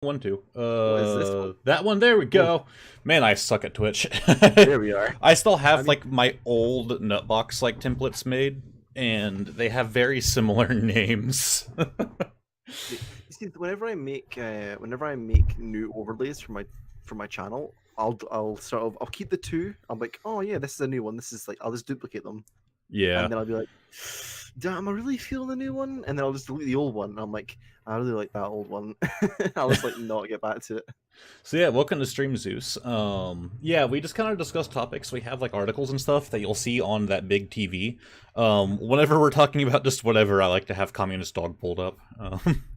One, two. What is this one? That one. There we Oh, go. Man, I suck at Twitch. there we are. I still I have mean, like my old Nutbox like templates made, and they have very similar names. you see, whenever I make new overlays for my channel, I'll keep the two. I'm like, oh yeah, this is a new one. This is like I'll just duplicate them, Yeah. and then I'll be like, damn, I really feel the new one, and then I'll just delete the old one. And I'm like, I really like that old one. I'll just like not get back to it. So yeah, welcome to Stream Zeus. Yeah, we just kind of discuss topics. We have like articles and stuff that you'll see on that big TV. Whenever we're talking about just whatever, I like to have Communist Dog pulled up.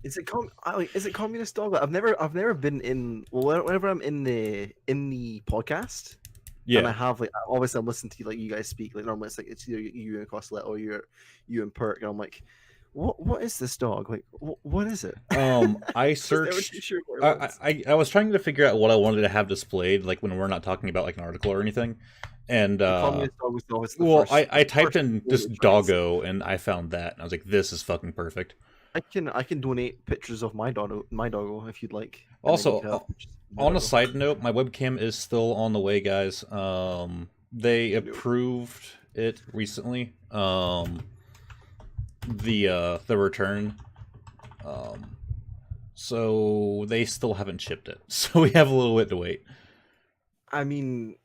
Is it communist dog? I've never been in. Well, whenever I'm in the podcast. And I Yeah. have like obviously I'm listening to like you guys speak. Like normally it's either you and Costello or you and Perk, and I'm like, what is this dog? Like what is it? I Just never too searched. sure what it I, was. I was trying to figure out what I wanted to have displayed, like when we're not talking about like an article or anything. And The communist dog was always the well, first. I typed First in really just choice. doggo, and I found that, and I was like, this is fucking perfect. I can donate pictures of my doggo if you'd like, and then you Also, can have pictures of my on a doggo. side note, my webcam is still on the way, guys. They No. approved it recently. The return. Um, so they still haven't shipped it. So we have a little bit to wait. I mean,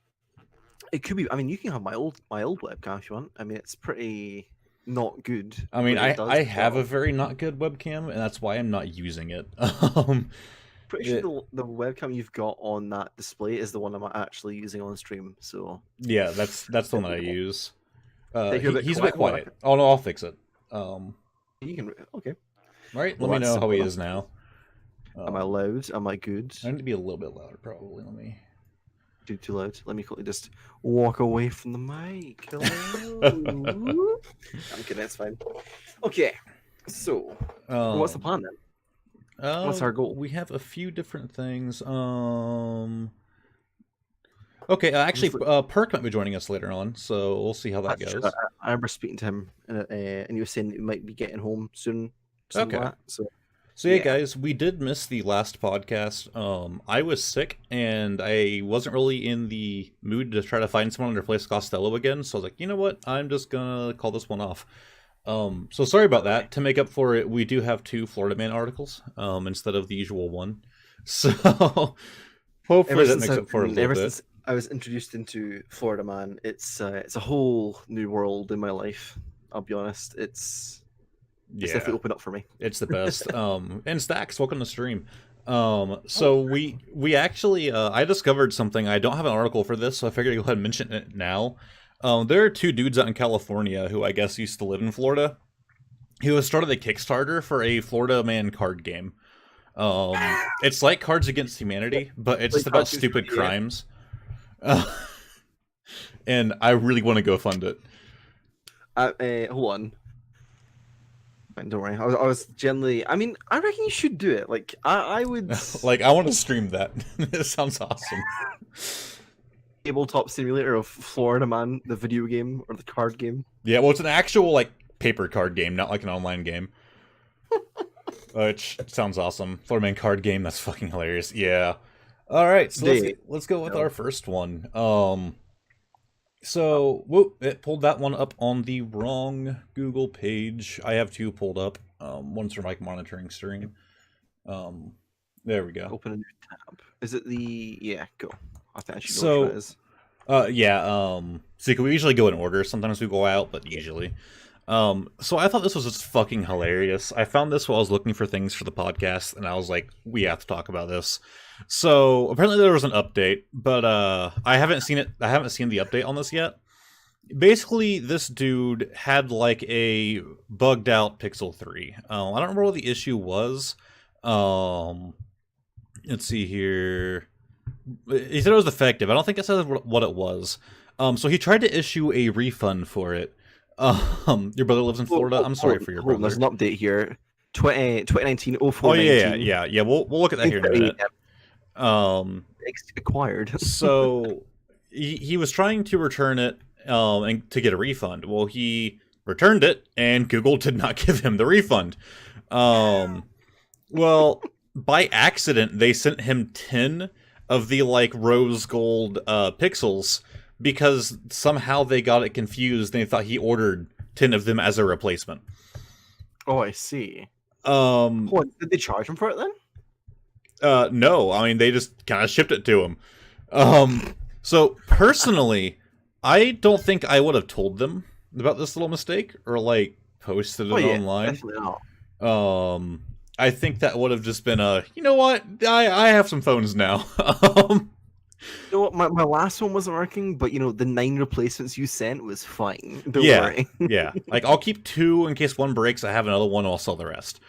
it could be. I mean, you can have my old webcam if you want. I mean, it's pretty not good, I mean, but it I does have a well. very not good webcam, and that's why I'm not using it. Pretty sure It, the webcam you've got on that display is the one I'm actually using on stream. So yeah, that's the one if that I you're use. a bit He's a bit quiet, hold on. quiet. Oh no, I'll fix it. Um, You can. Okay. right. Let Well, me that's know how simple he enough. is now. Am I Um, loud? Am I good? I need to be a little bit louder, probably. Let me. Too loud. Let me quickly just walk away from the mic. Hello. I'm kidding. That's fine. Okay. So, what's the um, plan then? What's our goal? we have a few different things. Okay. Actually, Obviously, Perk might be joining us later on, so we'll see how that that's true. I, goes. I remember speaking to him, and he was saying he might be getting home soon, something Okay. like that. So, So yeah, yeah. guys, we did miss the last podcast. I was sick and I wasn't really in the mood to try to find someone to replace Costello again. So I was like, you know what? I'm just gonna call this one off. So sorry about that. To make up for it, we do have two Florida Man articles, instead of the usual one. So Ever hopefully that since makes I've up for it a been, little ever bit. since I was introduced into Florida Man, it's a whole new world in my life. I'll be honest. It's Yeah, definitely opened up for me. it's the best. And Stacks, welcome to stream. Oh, So we actually I discovered something. I don't have an article for this, so I figured I'd go ahead and mention it now. There are two dudes out in California who I guess used to live in Florida who has started a Kickstarter for a Florida Man card game. It's like Cards Against Humanity, but it's like just about cartoons, stupid yeah. crimes. Uh, and I really want to go fund it. Hold on. Fine, don't worry. I was generally. I mean, I reckon you should do it. Like, I would. Like I want to stream that. It sounds awesome. Tabletop simulator of Florida Man, the video game or the card game. Yeah, well, it's an actual like paper card game, not like an online game. Which sounds awesome. Florida Man card game. That's fucking hilarious. Yeah. All right, so They, let's go with no. our first one. So whoop, it pulled that one up on the wrong Google page. I have two pulled up. One's for mic monitoring stream. Um, there we go. Open a new tab. Is it the? Yeah, go. I think I should know which one it So, is. yeah. So we usually go in order. Sometimes we go out, but usually. So I thought this was just fucking hilarious. I found this while I was looking for things for the podcast, and I was like, we have to talk about this. So apparently there was an update, but I haven't seen it. I haven't seen the update on this yet. Basically, this dude had like a bugged out Pixel 3. I don't remember what the issue was. Um, let's see here. He said it was defective. I don't think it says what it was. So he tried to issue a refund for it. Your brother lives in Florida. I'm sorry for your Hold on, there's brother. an update here. 2019 Oh yeah, 0419. yeah. We'll look at that here in a minute. Um, Acquired. so he was trying to return it and to get a refund. Well, he returned it, and Google did not give him the refund. Well, by accident, they sent him 10 of the, like, rose gold pixels because somehow they got it confused and they thought he ordered 10 of them as a replacement. Oh, I see. Um, What, did they charge him for it then? no, I mean, they just kind of shipped it to him. So, personally, I don't think I would have told them about this little mistake or, like, posted it online. Definitely not. I think that would have just been you know what? I have some phones now. You know what? My last one wasn't working, but the 9 replacements you sent was fine. Don't yeah, worry. yeah. Like, I'll keep 2 in case one breaks. I have another one. I'll sell the rest.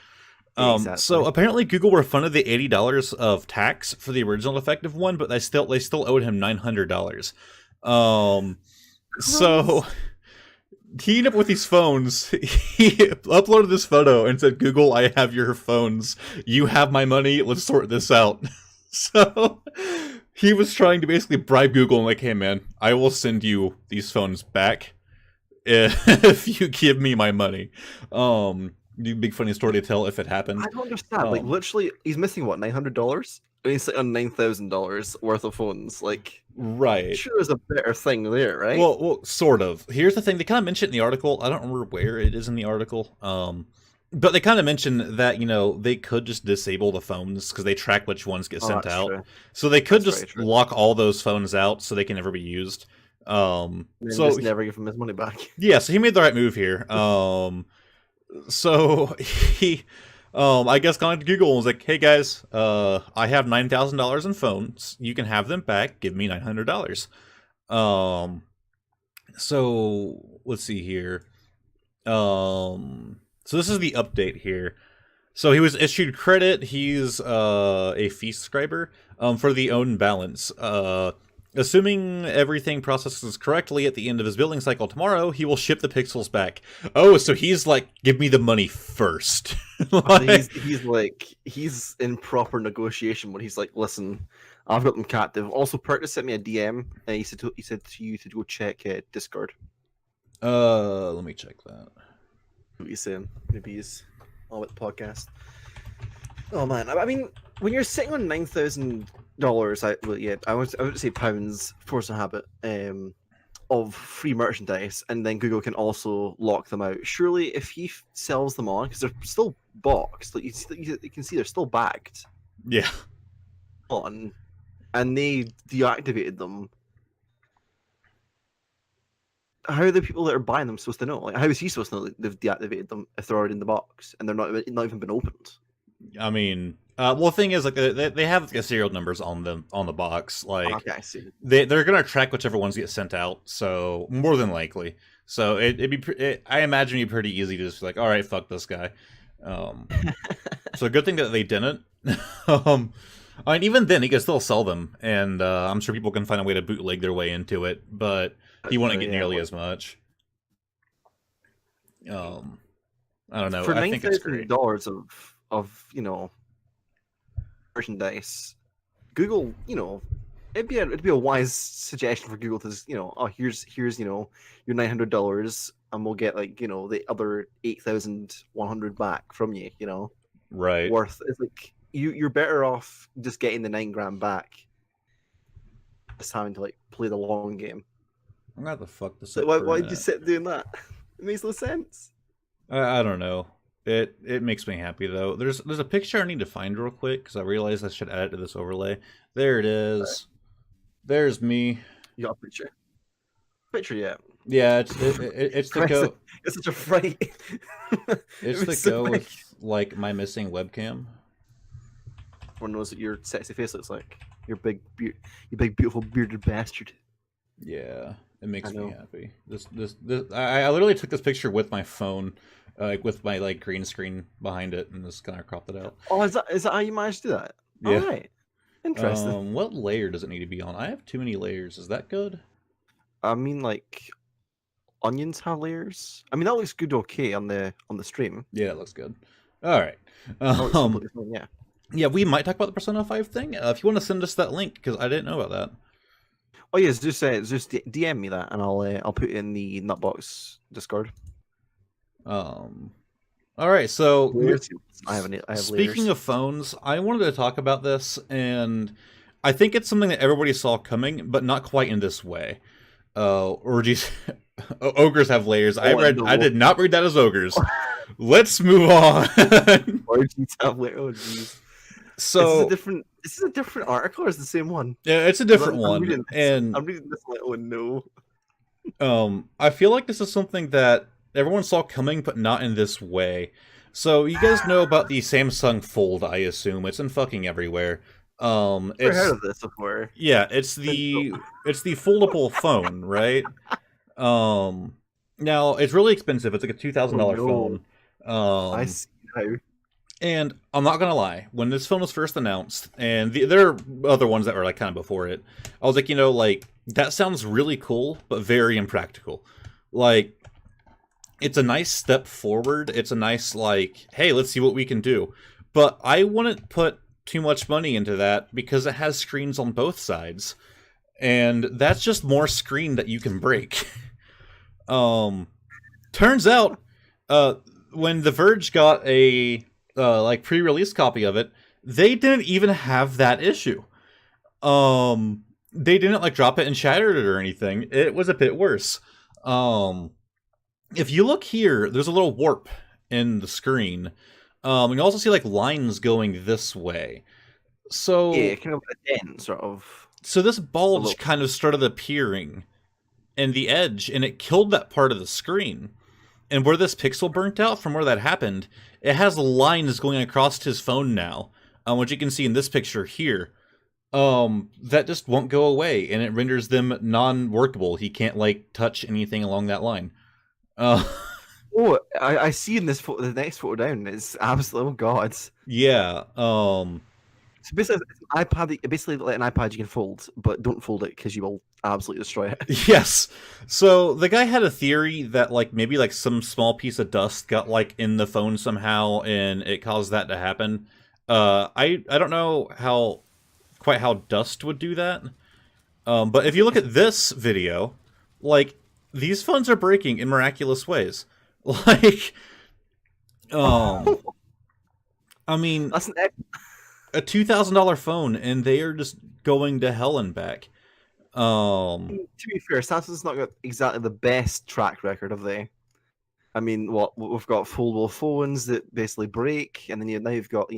Exactly. So apparently Google refunded the $80 of tax for the original defective one, but they still owed him $900. So he ended up with these phones. He uploaded this photo and said, "Google, I have your phones. You have my money. Let's sort this out." So he was trying to basically bribe Google and like, "Hey man, I will send you these phones back if you give me my money." Big funny story to tell if it happened. I don't understand. Like, literally, he's missing what, $900? And he's like on $9,000 worth of phones. Like, right? Sure, there's a better thing there, right? Well, sort of. Here's the thing: they kind of mention it in the article. I don't remember where it is in the article. But they kind of mention that they could just disable the phones because they track which ones get sent out. True. So they could just lock all those phones out so they can never be used. So just never give him his money back. Yeah, so he made the right move here. So he, I guess contacted Google and was like, "Hey guys, I have $9,000 in phones. You can have them back. Give me $900." So let's see here. So this is the update here. So he was issued credit. He's a fee subscriber for the own balance. Assuming everything processes correctly at the end of his billing cycle tomorrow, he will ship the pixels back. Oh, so he's like, give me the money first. he's in proper negotiation when he's like, listen, I've got them captive. Also, Perk just sent me a DM and he said to you to go check Discord. Let me check that. What he's saying? Maybe he's all at the podcast. Oh man, I mean, when you're sitting on $9,000, I would say pounds, force of habit, of free merchandise, and then Google can also lock them out. Surely, if he sells them on, because they're still boxed, like you can see they're still bagged. Yeah. On, and they deactivated them. How are the people that are buying them supposed to know? Like, how is he supposed to know that they've deactivated them if they're already in the box and they're not even been opened? I mean, well, the thing is, like, they have like, serial numbers on the box. Like, okay, I see. They're gonna track whichever ones get sent out. So more than likely, so I imagine it'd be pretty easy to just be like, all right, fuck this guy. So good thing that they didn't. I mean, even then, he could still sell them, and I'm sure people can find a way to bootleg their way into it, but he wouldn't get nearly as much. I don't know. For I think it's great. $9,000 of merchandise, Google, it'd be a wise suggestion for Google to just, here's your $900, and we'll get the other 8,100 back from you. Right. It's like you're better off just getting the $9,000 back. Just having to play the long game. I'm gonna have to fuck this up. Why did you sit doing that? It makes no sense. I don't know. It makes me happy though. There's a picture I need to find real quick because I realized I should add it to this overlay. There it is. Right. There's me. You got a picture? Picture yet? Yeah, it's the go. It's such a fright. It's the go with my missing webcam. Everyone knows what your sexy face looks like. Your big beautiful bearded bastard. Yeah, it makes me happy. I literally took this picture with my phone. With my green screen behind it, and just kind of cropped it out. Oh, is that how you managed to do that? Yeah. All right. Interesting. What layer does it need to be on? I have too many layers. Is that good? I mean, onions have layers. I mean, that looks good. Okay, on the stream. Yeah, it looks good. All right. Yeah. Yeah, we might talk about the Persona 5 thing. If you want to send us that link, because I didn't know about that. Oh yes, just DM me that, and I'll put it in the Nutbox Discord. All All right, so Layers. I have speaking layers. of phones, I wanted to talk about this, and I think it's something that everybody saw coming, but not quite in this way. Orgies, ogres have layers. Oh I no. did not read that as ogres. Let's move on. Origins have layers. Oh jeez. So Is this a different article or is it the same one? yeah, it's a 'Cause different I'm one, reading this. and I'm reading this like, oh no. I feel like this is something that everyone saw coming, but not in this way. So you guys know about the Samsung Fold, I assume. It's in fucking everywhere. Never heard It's of this before. yeah, No. it's the foldable phone, right? Um, Now it's really expensive. It's like a Oh $2,000 no. phone. I Um, see now. and I'm not gonna lie, when this phone was first announced, and there are other ones that were like kind of before it, I was like, like that sounds really cool, but very impractical. Like, it's a nice step forward. It's a nice like, hey, let's see what we can do. But I wouldn't put too much money into that because it has screens on both sides, and that's just more screen that you can break. um, Turns out, uh, when The Verge got a like pre-release copy of it, they didn't even have that issue. They didn't like drop it and shatter it or anything. It was a bit worse. Um, if you look here, there's a little warp in the screen. You also see like lines going this way. Yeah, So, kind of a dent, sort of. so this A bulge little. kind of started appearing in the edge, and it killed that part of the screen. And where this pixel burnt out from where that happened, it has lines going across his phone now, which you can see in this picture here. That just won't go away, and it renders them non-workable. He can't like touch anything along that line. Uh, Oh, I see in this photo, the next photo down. It's absolutely, oh god. yeah. So basically, it's an iPad. Basically, like an iPad you can fold, but don't fold it because you will absolutely destroy it. Yes. So the guy had a theory that like maybe like some small piece of dust got like in the phone somehow, and it caused that to happen. I don't know quite how dust would do that. But if you look at this video, like these phones are breaking in miraculous ways. Like, um, I mean, That's an a $2,000 phone, and they are just going to hell and back. To be fair, Samsung's not got exactly the best track record, have they? I mean, what we've got foldable phones that basically break, and then now you've got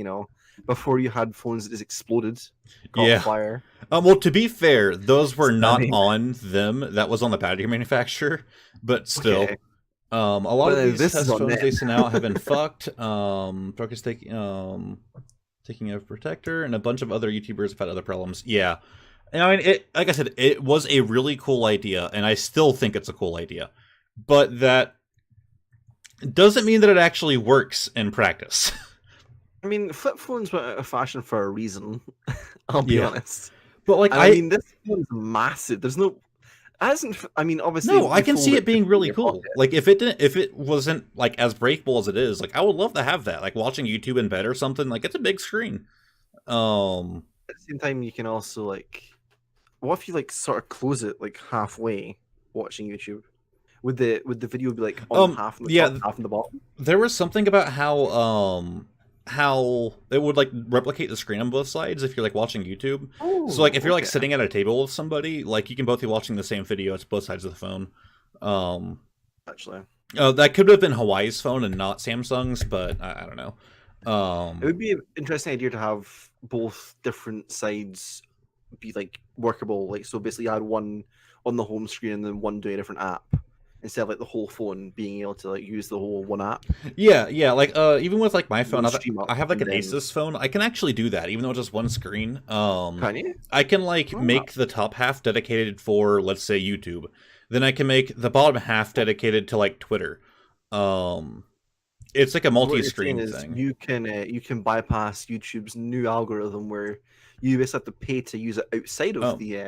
before you had phones that just exploded, caught Yeah. fire. Well, to be fair, those were not Stunning. on them. That was on the battery manufacturer. But still, Okay. a lot But of these this test is on phones them. they sent out have been fucked. Brook is taking a protector, and a bunch of other YouTubers have had other problems. Yeah, and I mean, like I said, it was a really cool idea, and I still think it's a cool idea. But that doesn't mean that it actually works in practice. I mean, flip phones went out of fashion for a reason. I'll be Yeah. honest. But like, And I mean, this one's massive. There's no. I mean, obviously. no, I you can fold see it being in really your cool. pocket. Like if it wasn't like as breakable as it is, like I would love to have that. Like watching YouTube in bed or something. Like it's a big screen. At the same time, you can also like. What if you like sort of close it like halfway watching YouTube? Would the video be like on half on the yeah, top, half on the bottom? there was something about how it would like replicate the screen on both sides if you're like watching YouTube. So like if you're like Okay. sitting at a table with somebody, like you can both be watching the same video. It's both sides of the phone. Actually, That could have been Hawaii's phone and not Samsung's, but I don't know. it would be an interesting idea to have both different sides be like workable. Like so, basically, you had one on the home screen and then one doing a different app instead of like the whole phone being able to like use the whole one app. Yeah, like even with like my phone, Stream up I have like an and then- Asus phone. I can actually do that, even though it's just one screen. Can you? I can like make the top half dedicated for, let's say, YouTube. Then I can make the bottom half dedicated to like Twitter. It's like a What you're multi-screen saying is thing. you can bypass YouTube's new algorithm where you just have to pay to use it outside of the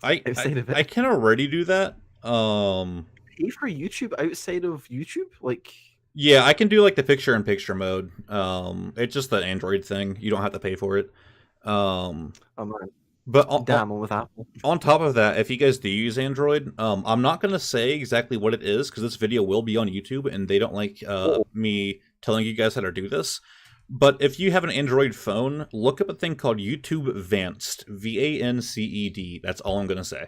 outside of it. I can already do that. Pay for YouTube outside of YouTube? Like Yeah, I can do like the picture-in-picture mode. It's just the Android thing. You don't have to pay for it. oh man. But Damn, I'm with Apple. on top of that, if you guys do use Android, I'm not going to say exactly what it is because this video will be on YouTube and they don't like me telling you guys how to do this. But if you have an Android phone, look up a thing called YouTube Vanced, VANCED. That's all I'm going to say.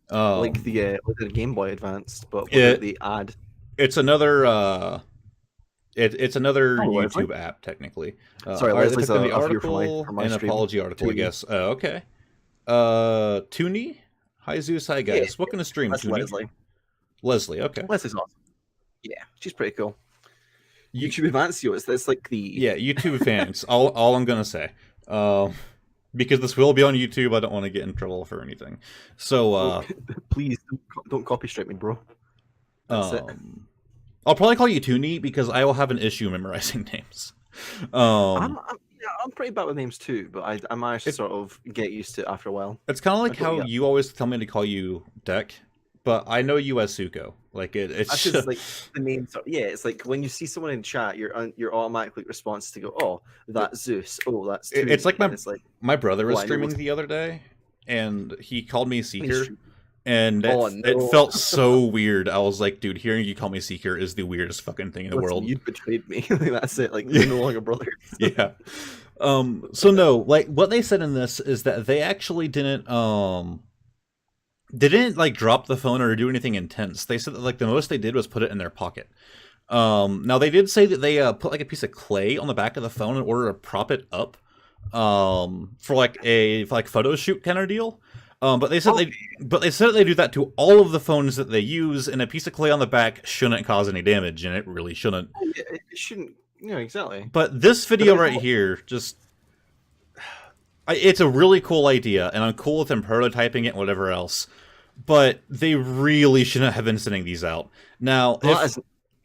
Like the Game Boy Advanced, but without the ad. It's another it's another Leslie? YouTube app technically. Sorry, Leslie's the a article, for my an stream. apology article, I Toonie. guess. Okay. Toonie? Hi Zeus, hi guys. Yeah, what kind of stream, That's Toonie? Leslie. Leslie, okay. Leslie's awesome. Yeah, she's pretty cool. YouTube Advanced, it's like the YouTube fans. all I'm gonna say. Because this will be on YouTube, I don't want to get in trouble for anything. So please don't copy strike me, bro. That's it. I'll probably call you Toonie because I will have an issue memorizing names. I'm pretty bad with names too, but I managed to sort of get used to it after a while. It's kind of like how you always tell me to call you Deck, but I know you as Suko. Like it's just like the name. Yeah, it's like when you see someone in chat, your automatically response to go, "Oh, that's Zeus. Oh, that's." Toonie. It's like my brother was streaming the other day, and he called me Seeker. And it felt so weird. I was like, dude, hearing you call me Seeker is the weirdest fucking thing in the world. You betrayed me. That's it. Like, you're no longer brothers. Yeah. So no, like what they said in this is that they actually didn't like drop the phone or do anything intense. They said that like the most they did was put it in their pocket. Now they did say that they put like a piece of clay on the back of the phone in order to prop it up for like a photo shoot kind of deal. But they said they do that to all of the phones that they use, and a piece of clay on the back shouldn't cause any damage, and it really shouldn't. It shouldn't. Yeah, exactly. But this video right here, it's a really cool idea, and I'm cool with them prototyping it and whatever else. But they really shouldn't have been sending these out. Now,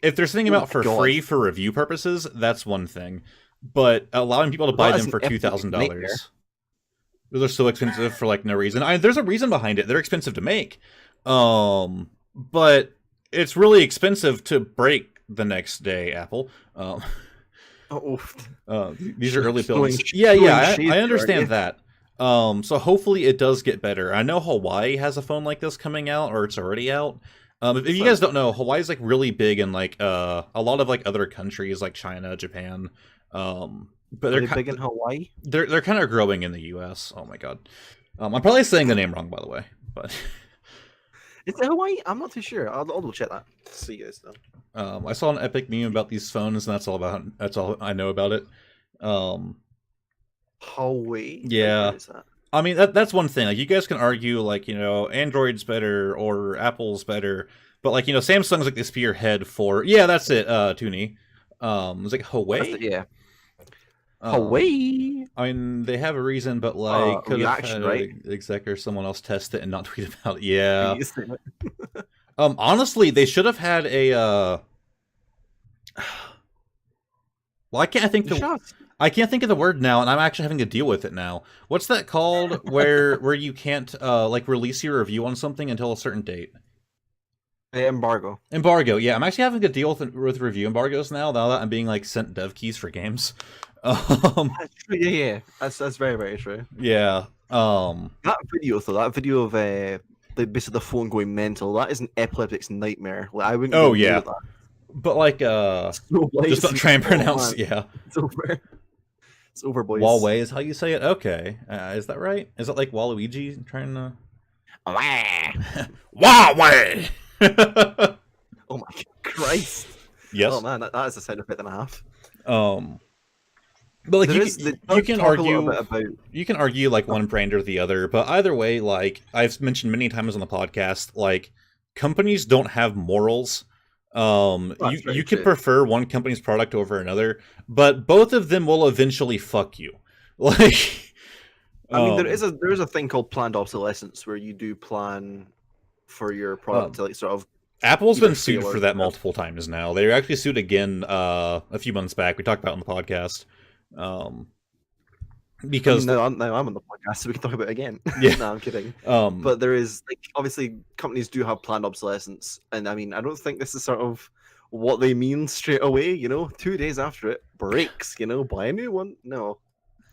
if they're sending them out for free for review purposes, that's one thing. But allowing people to buy them for $2,000. Those are so expensive for like no reason. There's a reason behind it. They're expensive to make, but it's really expensive to break the next day. Apple. These are early builds. Yeah, I understand that. So hopefully it does get better. I know Hawaii has a phone like this coming out, or it's already out. If you guys don't know, Hawaii's like really big in like a lot of like other countries like China, Japan. But they're big in Hawaii. They're kind of growing in the U.S. Oh my god, I'm probably saying the name wrong, by the way. But is it Hawaii? I'm not too sure. I'll double check that. See you guys though. I saw an epic meme about these phones, and that's all I know about it. Hawaii. Yeah. I mean that's one thing. Like you guys can argue, like Android's better or Apple's better, but like Samsung's like the spearhead for. Yeah, that's it. Toonie. It's like Hawaii. Yeah. Hawaii. I mean, they have a reason, but like, could have had an exec or someone else test it and not tweet about it. Yeah. Honestly, they should have had a. Well, I can't think of the word now, and I'm actually having to deal with it now. What's that called? where you can't like release your review on something until a certain date? Embargo. Yeah, I'm actually having to deal with review embargoes now that I'm being like sent dev keys for games. That's true. Yeah, that's very, very true. Yeah. That video of basically the phone going mental, that is an epileptic's nightmare. Like I wouldn't. Oh yeah. But like just don't try and pronounce. Yeah. It's over. It's over, boys. Huawei is how you say it. Okay, is that right? Is it like Waluigi trying to? Huawei. Oh my Christ. Yes. Oh man, that is a sound effect and a half. But like you can argue like one brand or the other, but either way, like I've mentioned many times on the podcast, like companies don't have morals. You could prefer one company's product over another, but both of them will eventually fuck you. Like I mean, there is a thing called planned obsolescence where you do plan for your product to like sort of. Apple's been sued for that multiple times now. They were actually sued again a few months back. We talked about it on the podcast. Because I'm on the podcast, so we can talk about it again. Yeah. No, I'm kidding. But there is like obviously companies do have planned obsolescence, and I mean I don't think this is sort of what they mean straight away. 2 days after it breaks. Buy a new one. No.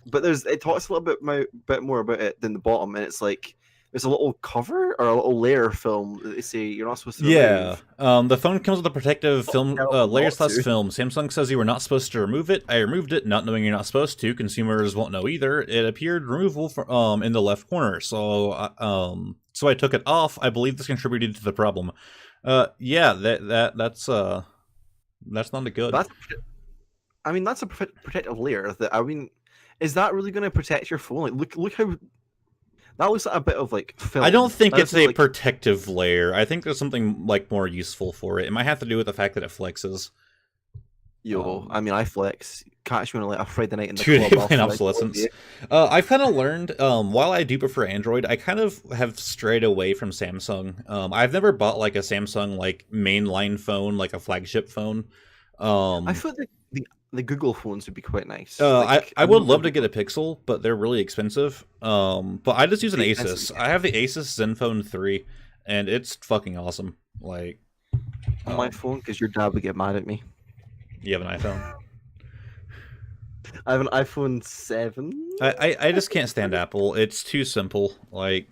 but it talks a little bit more about it than the bottom, and it's like there's a little cover or a little layer film that they say you're not supposed to remove. The phone comes with a protective film tell them layer not slash to. film. Samsung says you were not supposed to remove it. I removed it, not knowing you're not supposed to. Consumers won't know either. It appeared removable in the left corner, so I took it off. I believe this contributed to the problem. Yeah, that's not a good. That's a protective layer. Is that really going to protect your phone? Like, look how that looks like a bit of like film. I don't think it's a like, protective layer. I think there's something like more useful for it. It might have to do with the fact that it flexes. I flex. Catch me on like a Friday night in the Two-day club. plan obsolescence. I've kind of learned, while I do prefer Android, I kind of have strayed away from Samsung. I've never bought like a Samsung like mainline phone, like a flagship phone. I thought the Google phones would be quite nice. I would love to get a Pixel, but they're really expensive. But I just use an Asus. Expensive, yeah. I have the Asus Zenfone 3, and it's fucking awesome. Like On my phone, because your dad would get mad at me. You have an iPhone? I have an iPhone 7. I just can't stand Apple. It's too simple. Like,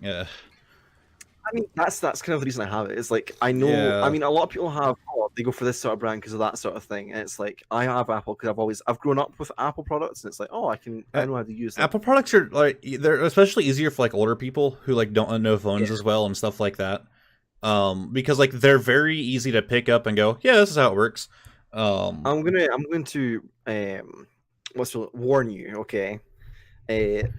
that's kind of the reason I have it. It's like I know. Yeah. A lot of people they go for this sort of brand because of that sort of thing, and it's like I have Apple because I've grown up with Apple products, and it's like I know how to use them. Apple products are like they're especially easier for like older people who like don't know phones as well and stuff like that. Because like they're very easy to pick up and go, yeah, this is how it works. I'm going to warn you, okay?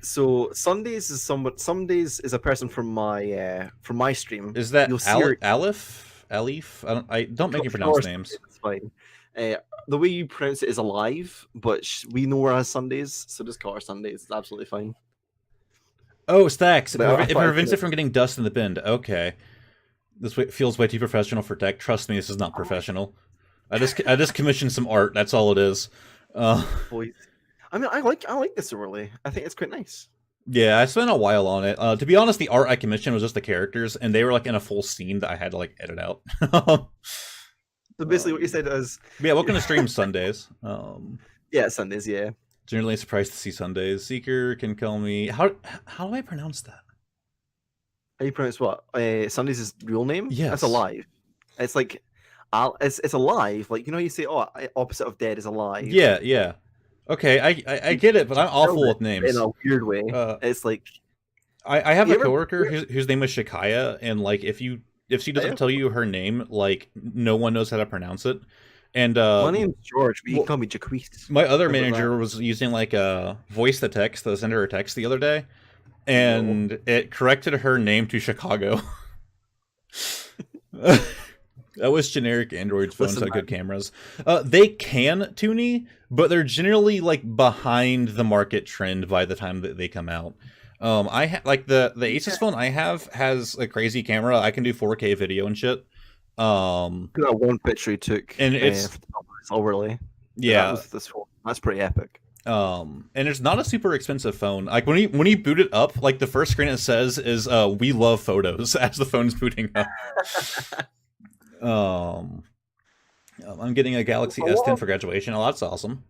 So Sundays is a person from my stream. Is that You'll see her, Alif? I don't make you pronounce names. It's fine. The way you pronounce it is alive, but we know her as Sundays, so just call her Sundays. It's absolutely fine. Oh, Stacks. It But prevents it from getting dust in the bin. Okay. This feels way too professional for tech. Trust me, this is not professional. I just commissioned some art. That's all it is. Boys. I like this overlay. I think it's quite nice. Yeah, I spent a while on it. To be honest, the art I commissioned was just the characters, and they were like in a full scene that I had to like edit out. So basically, what you said is, yeah, welcome to stream Sundays. Yeah, Sundays. Yeah. Generally surprised to see Sundays. Seeker can call me. How do I pronounce that? How you pronounce what? Sundays' his real name? Yes. That's alive. It's like, it's alive. Like, you know, you say, oh, opposite of dead is alive. Yeah. Okay, I get it, but I'm awful with names. In a weird way. It's like, I have a coworker whose name is Shikaya, and like if she doesn't tell you her name, like no one knows how to pronounce it. And my name's George, but you can call me Jaquise. My other manager was using like a voice to text to send her a text the other day, and it corrected her name to Chicago. That was generic Android phones that had good cameras. They can Toonie, but they're generally like behind the market trend by the time that they come out. Like the Asus phone I have has a crazy camera. I can do 4K video and shit. That one picture he took, and it's overlay. Yeah, that's pretty epic. And it's not a super expensive phone. Like when you boot it up, like the first screen it says is "We love photos" as the phone's booting up. I'm getting a Galaxy S10 for graduation. Oh, that's awesome.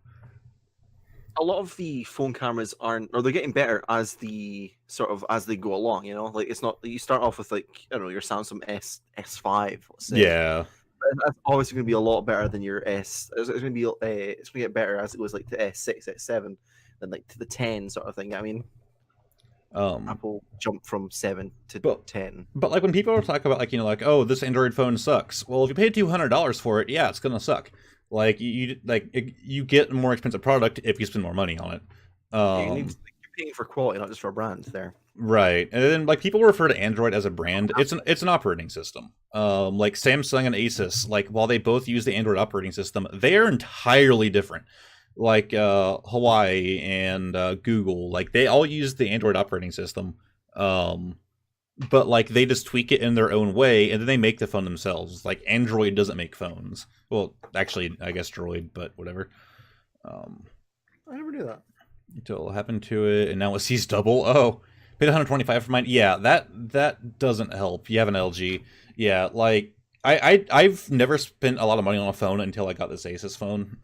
A lot of the phone cameras they're getting better as they go along. You know, like it's not you start off with like I don't know your Samsung S5. Let's say. Yeah. That's obviously going to be a lot better than your S. It's going to get better as it goes like to S6, S7, then like to the 10 sort of thing. I mean, Apple jumped from 7 to 10. But like when people talk about like oh this Android phone sucks. Well, if you pay $200 for it, yeah, it's gonna suck. Like you get a more expensive product if you spend more money on it. You're paying for quality, not just for a brand. There. Right, and then like people refer to Android as a brand. It's an operating system. Like Samsung and Asus, like while they both use the Android operating system, they are entirely different. Like Hawaii and Google, like they all use the Android operating system, but like they just tweak it in their own way, and then they make the phone themselves. Like Android doesn't make phones. Well, actually, I guess Droid, but whatever. I never knew that. Until it happened to it, and now it sees double. Oh, paid $125 for mine. Yeah, that doesn't help. You have an LG. Yeah, like I've never spent a lot of money on a phone until I got this Asus phone.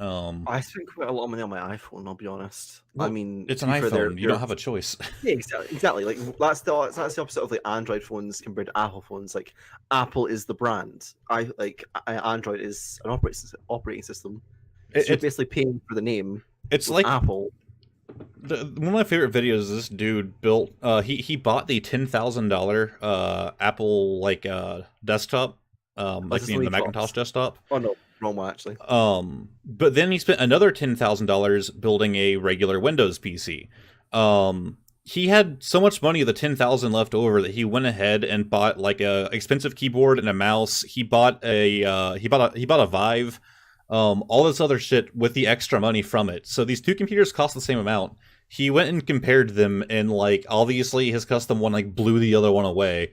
I spent quite a lot of money on my iPhone. I'll be honest. I Well, mean, it's to an be fair, iPhone. You don't have a choice. yeah, exactly. Like that's the opposite of like Android phones compared to Apple phones. Like Apple is the brand. Android is an operating system. So you're It's basically paying for the name. it's With like Apple. one of my favorite videos is this dude built. He bought the $10,000 Apple desktop, like This is the only Macintosh tops. desktop. Oh no, wrong one actually. But then he spent another $10,000 building a regular Windows PC. He had so much money of the 10,000 left over that he went ahead and bought like a expensive keyboard and a mouse. He bought a Vive, all this other shit with the extra money from it. So these two computers cost the same amount. He went and compared them, and like obviously his custom one like blew the other one away.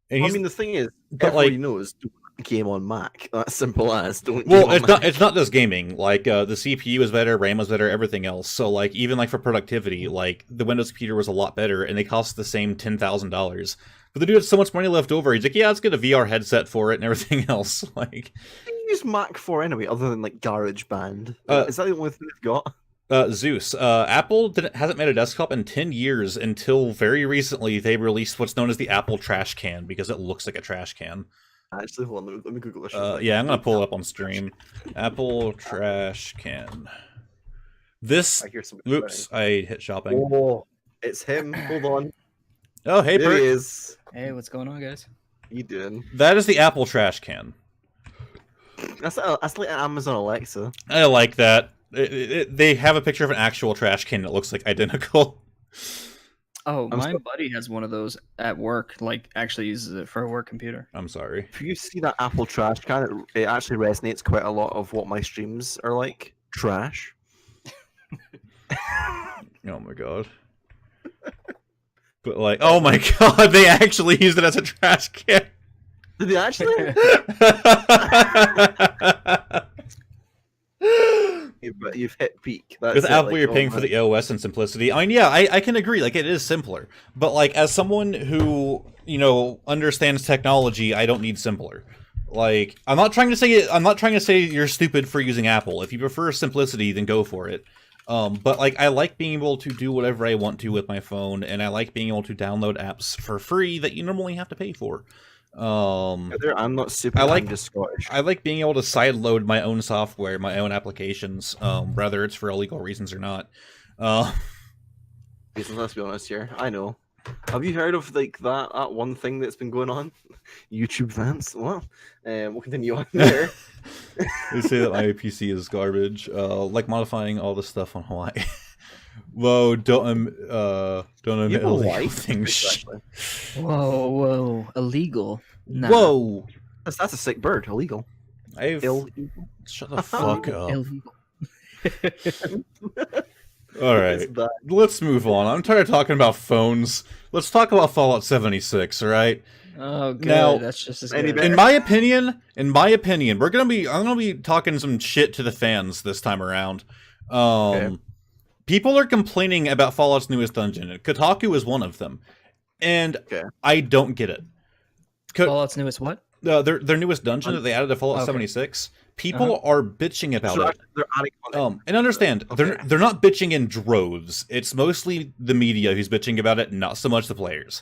And I mean, the thing is, but, everybody like- knows do game on Mac. That's simple as don't. well, game on it's Mac. not just gaming. Like the CPU is better, RAM was better, everything else. So like even like for productivity, like the Windows computer was a lot better, and they cost the same $10,000. But the dude had so much money left over. He's like, yeah, let's get a VR headset for it and everything else. Like, What do you use Mac for anyway, other than like GarageBand? Is that the only thing they've got? Zeus. Apple hasn't made a desktop in 10 years until very recently they released what's known as the Apple trash can because it looks like a trash can. Actually, hold on. Let me Google this. Yeah, I'm gonna pull it up on stream. Apple trash can. This. I hear some. Oops, I hit shopping. Oh, it's him. Hold on. Oh, hey, There he Perk. is. Hey, what's going on, guys? You doing? That is the Apple trash can. That's like an Amazon Alexa. I like that. They have a picture of an actual trash can that looks like identical. Oh, I'm my so- buddy has one of those at work. Like, actually uses it for a work computer. I'm sorry. If you see that Apple trash can, it actually resonates quite a lot of what my streams are like. Trash. Oh my god. But like, oh my god, they actually used it as a trash can. Did they actually? But you've hit peak. That's With it, Apple, like, you're oh paying my- for the OS and simplicity. I mean, yeah, I can agree. Like, it is simpler. But like, as someone who understands technology, I don't need simpler. Like, I'm not trying to say you're stupid for using Apple. If you prefer simplicity, then go for it. But like, I like being able to do whatever I want to with my phone, and I like being able to download apps for free that you normally have to pay for. I'm not stupid. I'm just Scottish. I like being able to sideload my own software, my own applications, whether it's for illegal reasons or not. Let's be honest here. I know. Have you heard of like that one thing that's been going on? YouTube fans. Well, we'll continue on there. They say that my PC is garbage. Like modifying all the stuff on Hawaii. Whoa! Don't admit illegal things. Exactly. Whoa, illegal. Nah. Whoa! That's a sick bird. Illegal. Illegal. Shut the fuck up. Illegal. All right, It's bad. let's move on. I'm tired of talking about phones. Let's talk about Fallout 76. All right. Oh, good. Now, That's just as any good. better? In my opinion, I'm gonna be talking some shit to the fans this time around. Okay. People are complaining about Fallout's newest dungeon. Kotaku is one of them, and Okay. I don't get it. Fallout's newest what? Their newest dungeon that they added to Fallout Okay. 76. People are bitching about So it. they're adding on it. And understand, Okay. they're not bitching in droves. It's mostly the media who's bitching about it, not so much the players.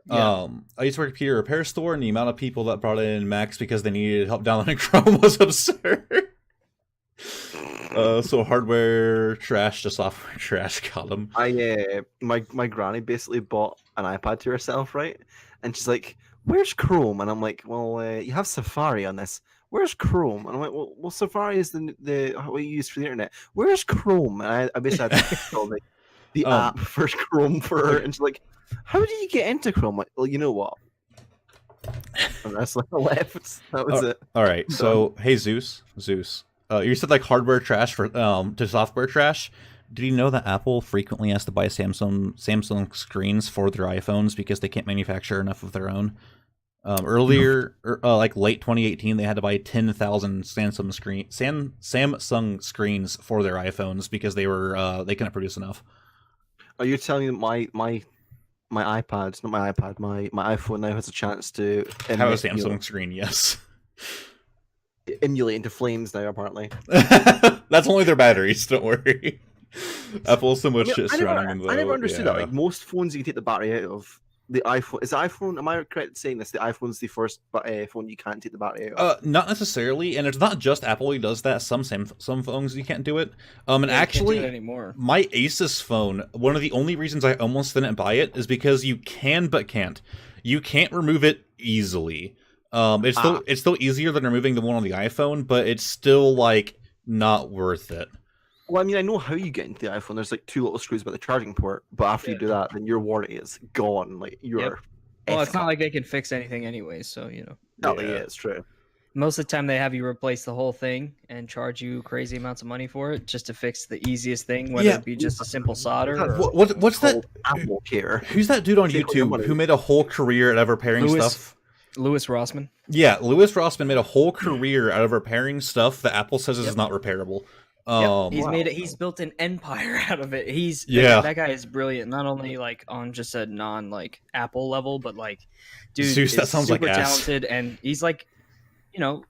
Yeah. I used to work at a computer repair store, and the amount of people that brought in Macs because they needed help downloading Chrome was absurd. So hardware trash to software trash got them. My granny basically bought an iPad to herself, right? And she's like, "Where's Chrome?" And I'm like, "Well, you have Safari on this. Where's Chrome?" And I'm like, "Well, Safari is the what you use for the internet. Where's Chrome?" And I basically had to install the app for Chrome for her, and she's like, "How do you get into Chrome?" I'm like, well, you know what? And that's like I left. That was it. All right, so hey Zeus, you said like hardware trash for to software trash. Did you know that Apple frequently has to buy Samsung screens for their iPhones because they can't manufacture enough of their own? Earlier, like late 2018, they had to buy 10,000 Samsung screens for their iPhones because they couldn't produce enough. Are you telling me my iPad, not my iPad, my iPhone now has a chance to Have a emit, Samsung screen, yes. emulate into flames now, apparently. That's only their batteries. Don't worry. Apple's so much shit I surrounding them. never, I never though, understood yeah. that. Like most phones, you can take the battery out of. The iPhone is the iPhone. Am I correct in saying this? The iPhone's the first phone you can't take the battery out of. Not necessarily, and it's not just Apple who does that. Some phones you can't do it. And Yeah, you actually, can't do it anymore. my Asus phone, one of the only reasons I almost didn't buy it is because you can but can't. You can't remove it easily. It's still easier than removing the one on the iPhone, but it's still like not worth it. Well, I mean, I know how you get into the iPhone. There's like 2 little screws by the charging port, but after you do that, then your warranty is gone. Like you're. Yep. Well, it's not like they can fix anything anyway, so you know. Yeah, Yeah. it's true. Most of the time, they have you replace the whole thing and charge you crazy amounts of money for it just to fix the easiest thing, whether Yeah. it be just a simple solder. Or... What's that? Apple care. Who's that dude on Take all your YouTube money. who made a whole career out of repairing stuff? Louis Rossman. Yeah, Louis Rossman made a whole career out of repairing stuff that Apple says is not repairable. Yep. He's Wow. made it. He's built an empire out of it. Yeah. That guy is brilliant. Not only like on just a non like Apple level, but like, dude, Zeus, that is sounds like super ass. talented, and he's like, you know,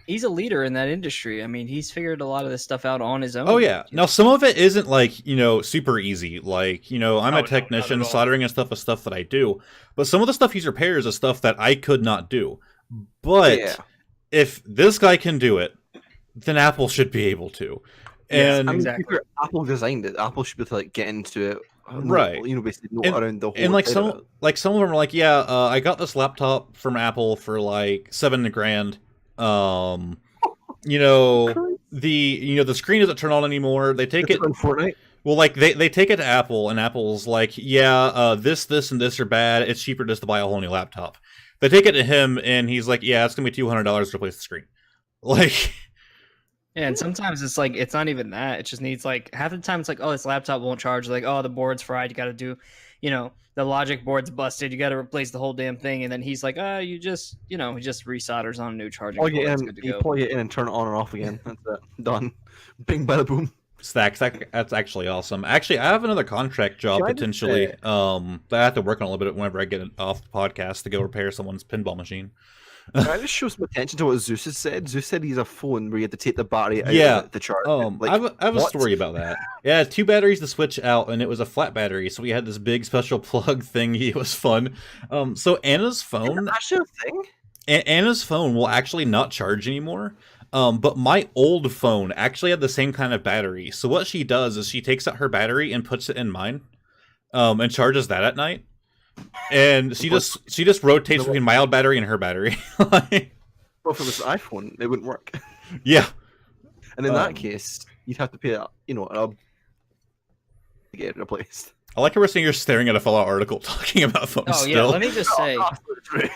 he's a leader in that industry. I mean, he's figured a lot of this stuff out on his own. Oh yeah. Now some of it isn't like, super easy. Like, I'm No, a not technician, at all. soldering and stuff is stuff that I do. But some of the stuff he repairs is stuff that I could not do. But Yeah. if this guy can do it, then Apple should be able to. Yes, And I mean, exactly. to be fair, Apple designed it. Apple should be able to like get into it, Right. Basically know And- around the whole. and like side of some of them are like, yeah, I got this laptop from Apple for like $7,000. The screen doesn't turn on anymore. They take it. on Fortnite. Well, like they take it to Apple, and Apple's like, yeah, this, and this are bad. It's cheaper just to buy a whole new laptop. They take it to him, and he's like, yeah, it's gonna be $200 to replace the screen. Like, Yeah, and sometimes it's like it's not even that. It just needs like half the time it's like, oh, this laptop won't charge. Like, oh, the board's fried. You got to do, the logic board's busted. You got to replace the whole damn thing. And then he's like, he just resolders on a new charging Plug port. it It's in, good to you go. plug it in and turn it on and off again. That's it. Done. Bing, bada boom. Stacks. That's actually awesome. Actually, I have another contract job Can I just potentially. say- that I have to work on a little bit whenever I get it off the podcast to go repair someone's pinball machine. Can I just show some attention to what Zeus has said? Zeus said he's a phone where you had to take the battery out Yeah. of the charge. I have a what? story about that. Yeah, 2 batteries to switch out, and it was a flat battery, so we had this big special plug thing. It was fun. So Anna's Is phone, that actually a thing? Anna's phone will actually not charge anymore. But my old phone actually had the same kind of battery. So what she does is she takes out her battery and puts it in mine, and charges that at night. And she just rotates between my old battery and her battery. Like, Well, if it was an iPhone, it wouldn't work. yeah. And in Um, that case, you'd have to pay to get it replaced. I like how we're sitting here staring at a Fallout article talking about phones Oh yeah, still. let me just say, Absolutely true.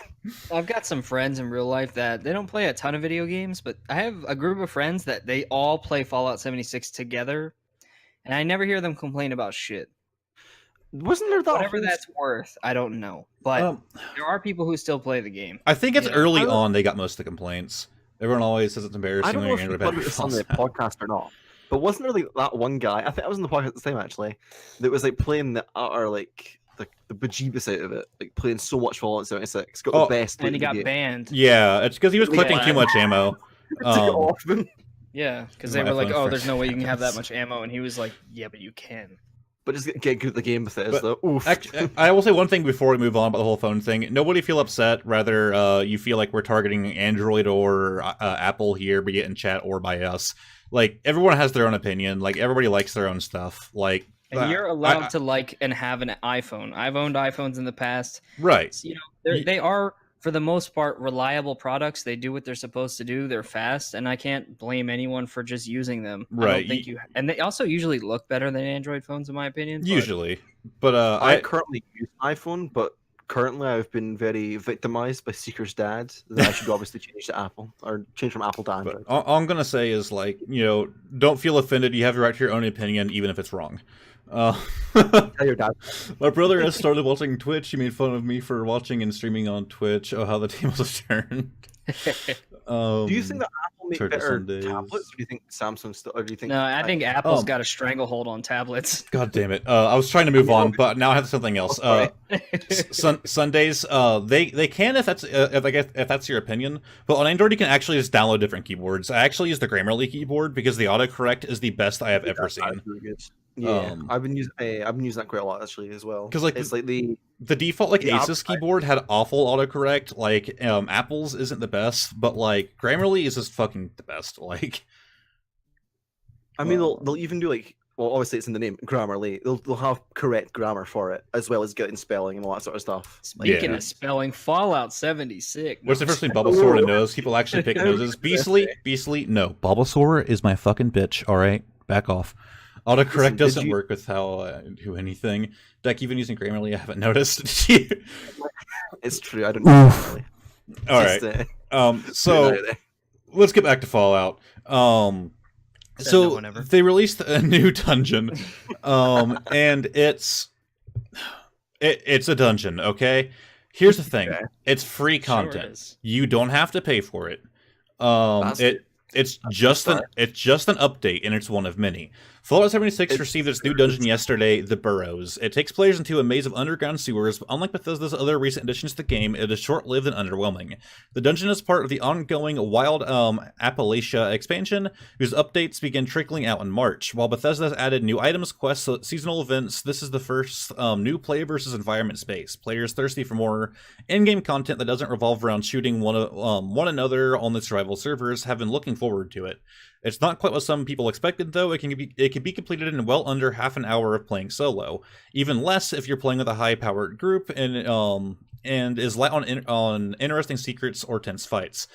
I've got some friends in real life that they don't play a ton of video games, but I have a group of friends that they all play Fallout 76 together, and I never hear them complain about shit. Wasn't there that Whatever whole that's worth, I don't know, but there are people who still play the game. I think it's Yeah. early I don't- on they got most of the complaints. Everyone always says it's embarrassing I don't when know your if you Android put battery this on falls the out. podcast or not, but wasn't there like that one guy? I think I was in the podcast at the time actually. That was like playing the utter like the bejeebus out of it, like playing so much Fallout 76. Got Oh, the best. And he loot in got the game. banned. Yeah, it's because he was collecting Yeah. too much ammo. Took it Um, off him. Yeah, because My they were like, iPhone "Oh, for there's no way you can have that friends. much ammo," and he was like, "Yeah, but you can." But just get good at the game with it. But So, oof. Actually, I will say one thing before we move on about the whole phone thing. Nobody feel upset. Rather, you feel like we're targeting Android or Apple here, be it in chat or by us. Like, everyone has their own opinion. Like, everybody likes their own stuff. Like, And you're allowed to like and have an iPhone. I've owned iPhones in the past. right. So, Ye- they are for the most part reliable products. They do what they're supposed to do. They're fast, and I can't blame anyone for just using them. I Right. don't think and they also usually look better than Android phones, in my opinion. but- Usually. But, I currently use an iPhone, but currently I've been very victimized by Seeker's dad that I should obviously change to Apple or change from Apple to but Android. all I'm going to say is, like, don't feel offended. You have the right to your own opinion, even if it's wrong. Tell your dad. My brother has started watching Twitch. He made fun of me for watching and streaming on Twitch. Oh, how the tables have turned. Do you think that Apple make Turtle better Sundays. tablets? Or do you think Samsung still? Or do you think? No, I think Apple's got a stranglehold on tablets. God damn it! I was trying to move on, but now I have something else. sorry. Sundays, they can if that's your opinion. But on Android, you can actually just download different keyboards. I actually use the Grammarly keyboard because the autocorrect is the best I have ever seen. That's really good. Yeah, I've been using that quite a lot actually as well. Because like it's like the default Asus keyboard had awful autocorrect. Like Apple's isn't the best, but like Grammarly is just fucking the best. Like, I mean, they'll even do like, well, obviously it's in the name, Grammarly. They'll have correct grammar for it as well as getting spelling and all that sort of stuff. Speaking of spelling, Fallout 76. What's the first thing Bulbasaur knows? People actually pick noses. Beastly. No, Bulbasaur is my fucking bitch. All right, back off. Autocorrect doesn't work with how I do anything. Deck, you've been using Grammarly, I haven't noticed. It's true, I don't know Grammarly. Alright. So let's get back to Fallout. So they released a new dungeon. And it's a dungeon, okay? Here's the thing. Okay. It's free content. You don't have to pay for it. It's just an update, and it's one of many. Fallout 76 received its new dungeon yesterday, The Burrows. It takes players into a maze of underground sewers, but unlike Bethesda's other recent additions to the game, it is short-lived and underwhelming. The dungeon is part of the ongoing Wild Appalachia expansion, whose updates begin trickling out in March. While Bethesda has added new items, quests, seasonal events, this is the first new play versus environment space. Players thirsty for more in-game content that doesn't revolve around shooting one another on the survival servers have been looking forward to it. It's not quite what some people expected, though. It can be completed in well under half an hour of playing solo. Even less if you're playing with a high-powered group and is light on interesting secrets or tense fights.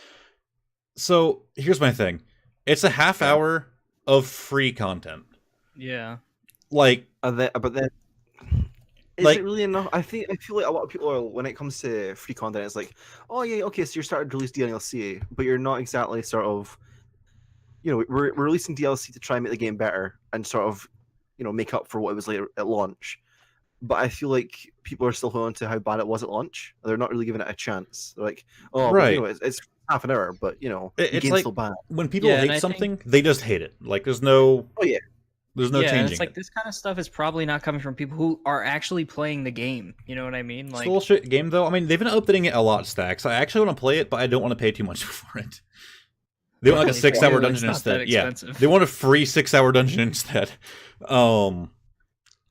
So here's my thing: it's a half hour of free content. Yeah. Like, but then is it really enough? I feel like a lot of people are, when it comes to free content, it's like, oh yeah, okay, so you're starting to release DLC, but you're not exactly sort of. We're releasing DLC to try and make the game better and sort of, make up for what it was like at launch. But I feel like people are still holding on to how bad it was at launch. They're not really giving it a chance. They're like, oh, right. It's half an hour, but the game's like, still bad. When people hate something, they just hate it. Like there's no. Oh yeah. There's no changing. It's like this kind of stuff is probably not coming from people who are actually playing the game. You know what I mean? Like, it's a bullshit game though. I mean, they've been updating it a lot, Stacks. I actually want to play it, but I don't want to pay too much for it. They want like a 6-hour dungeon instead. Yeah, they want a free 6-hour dungeon instead.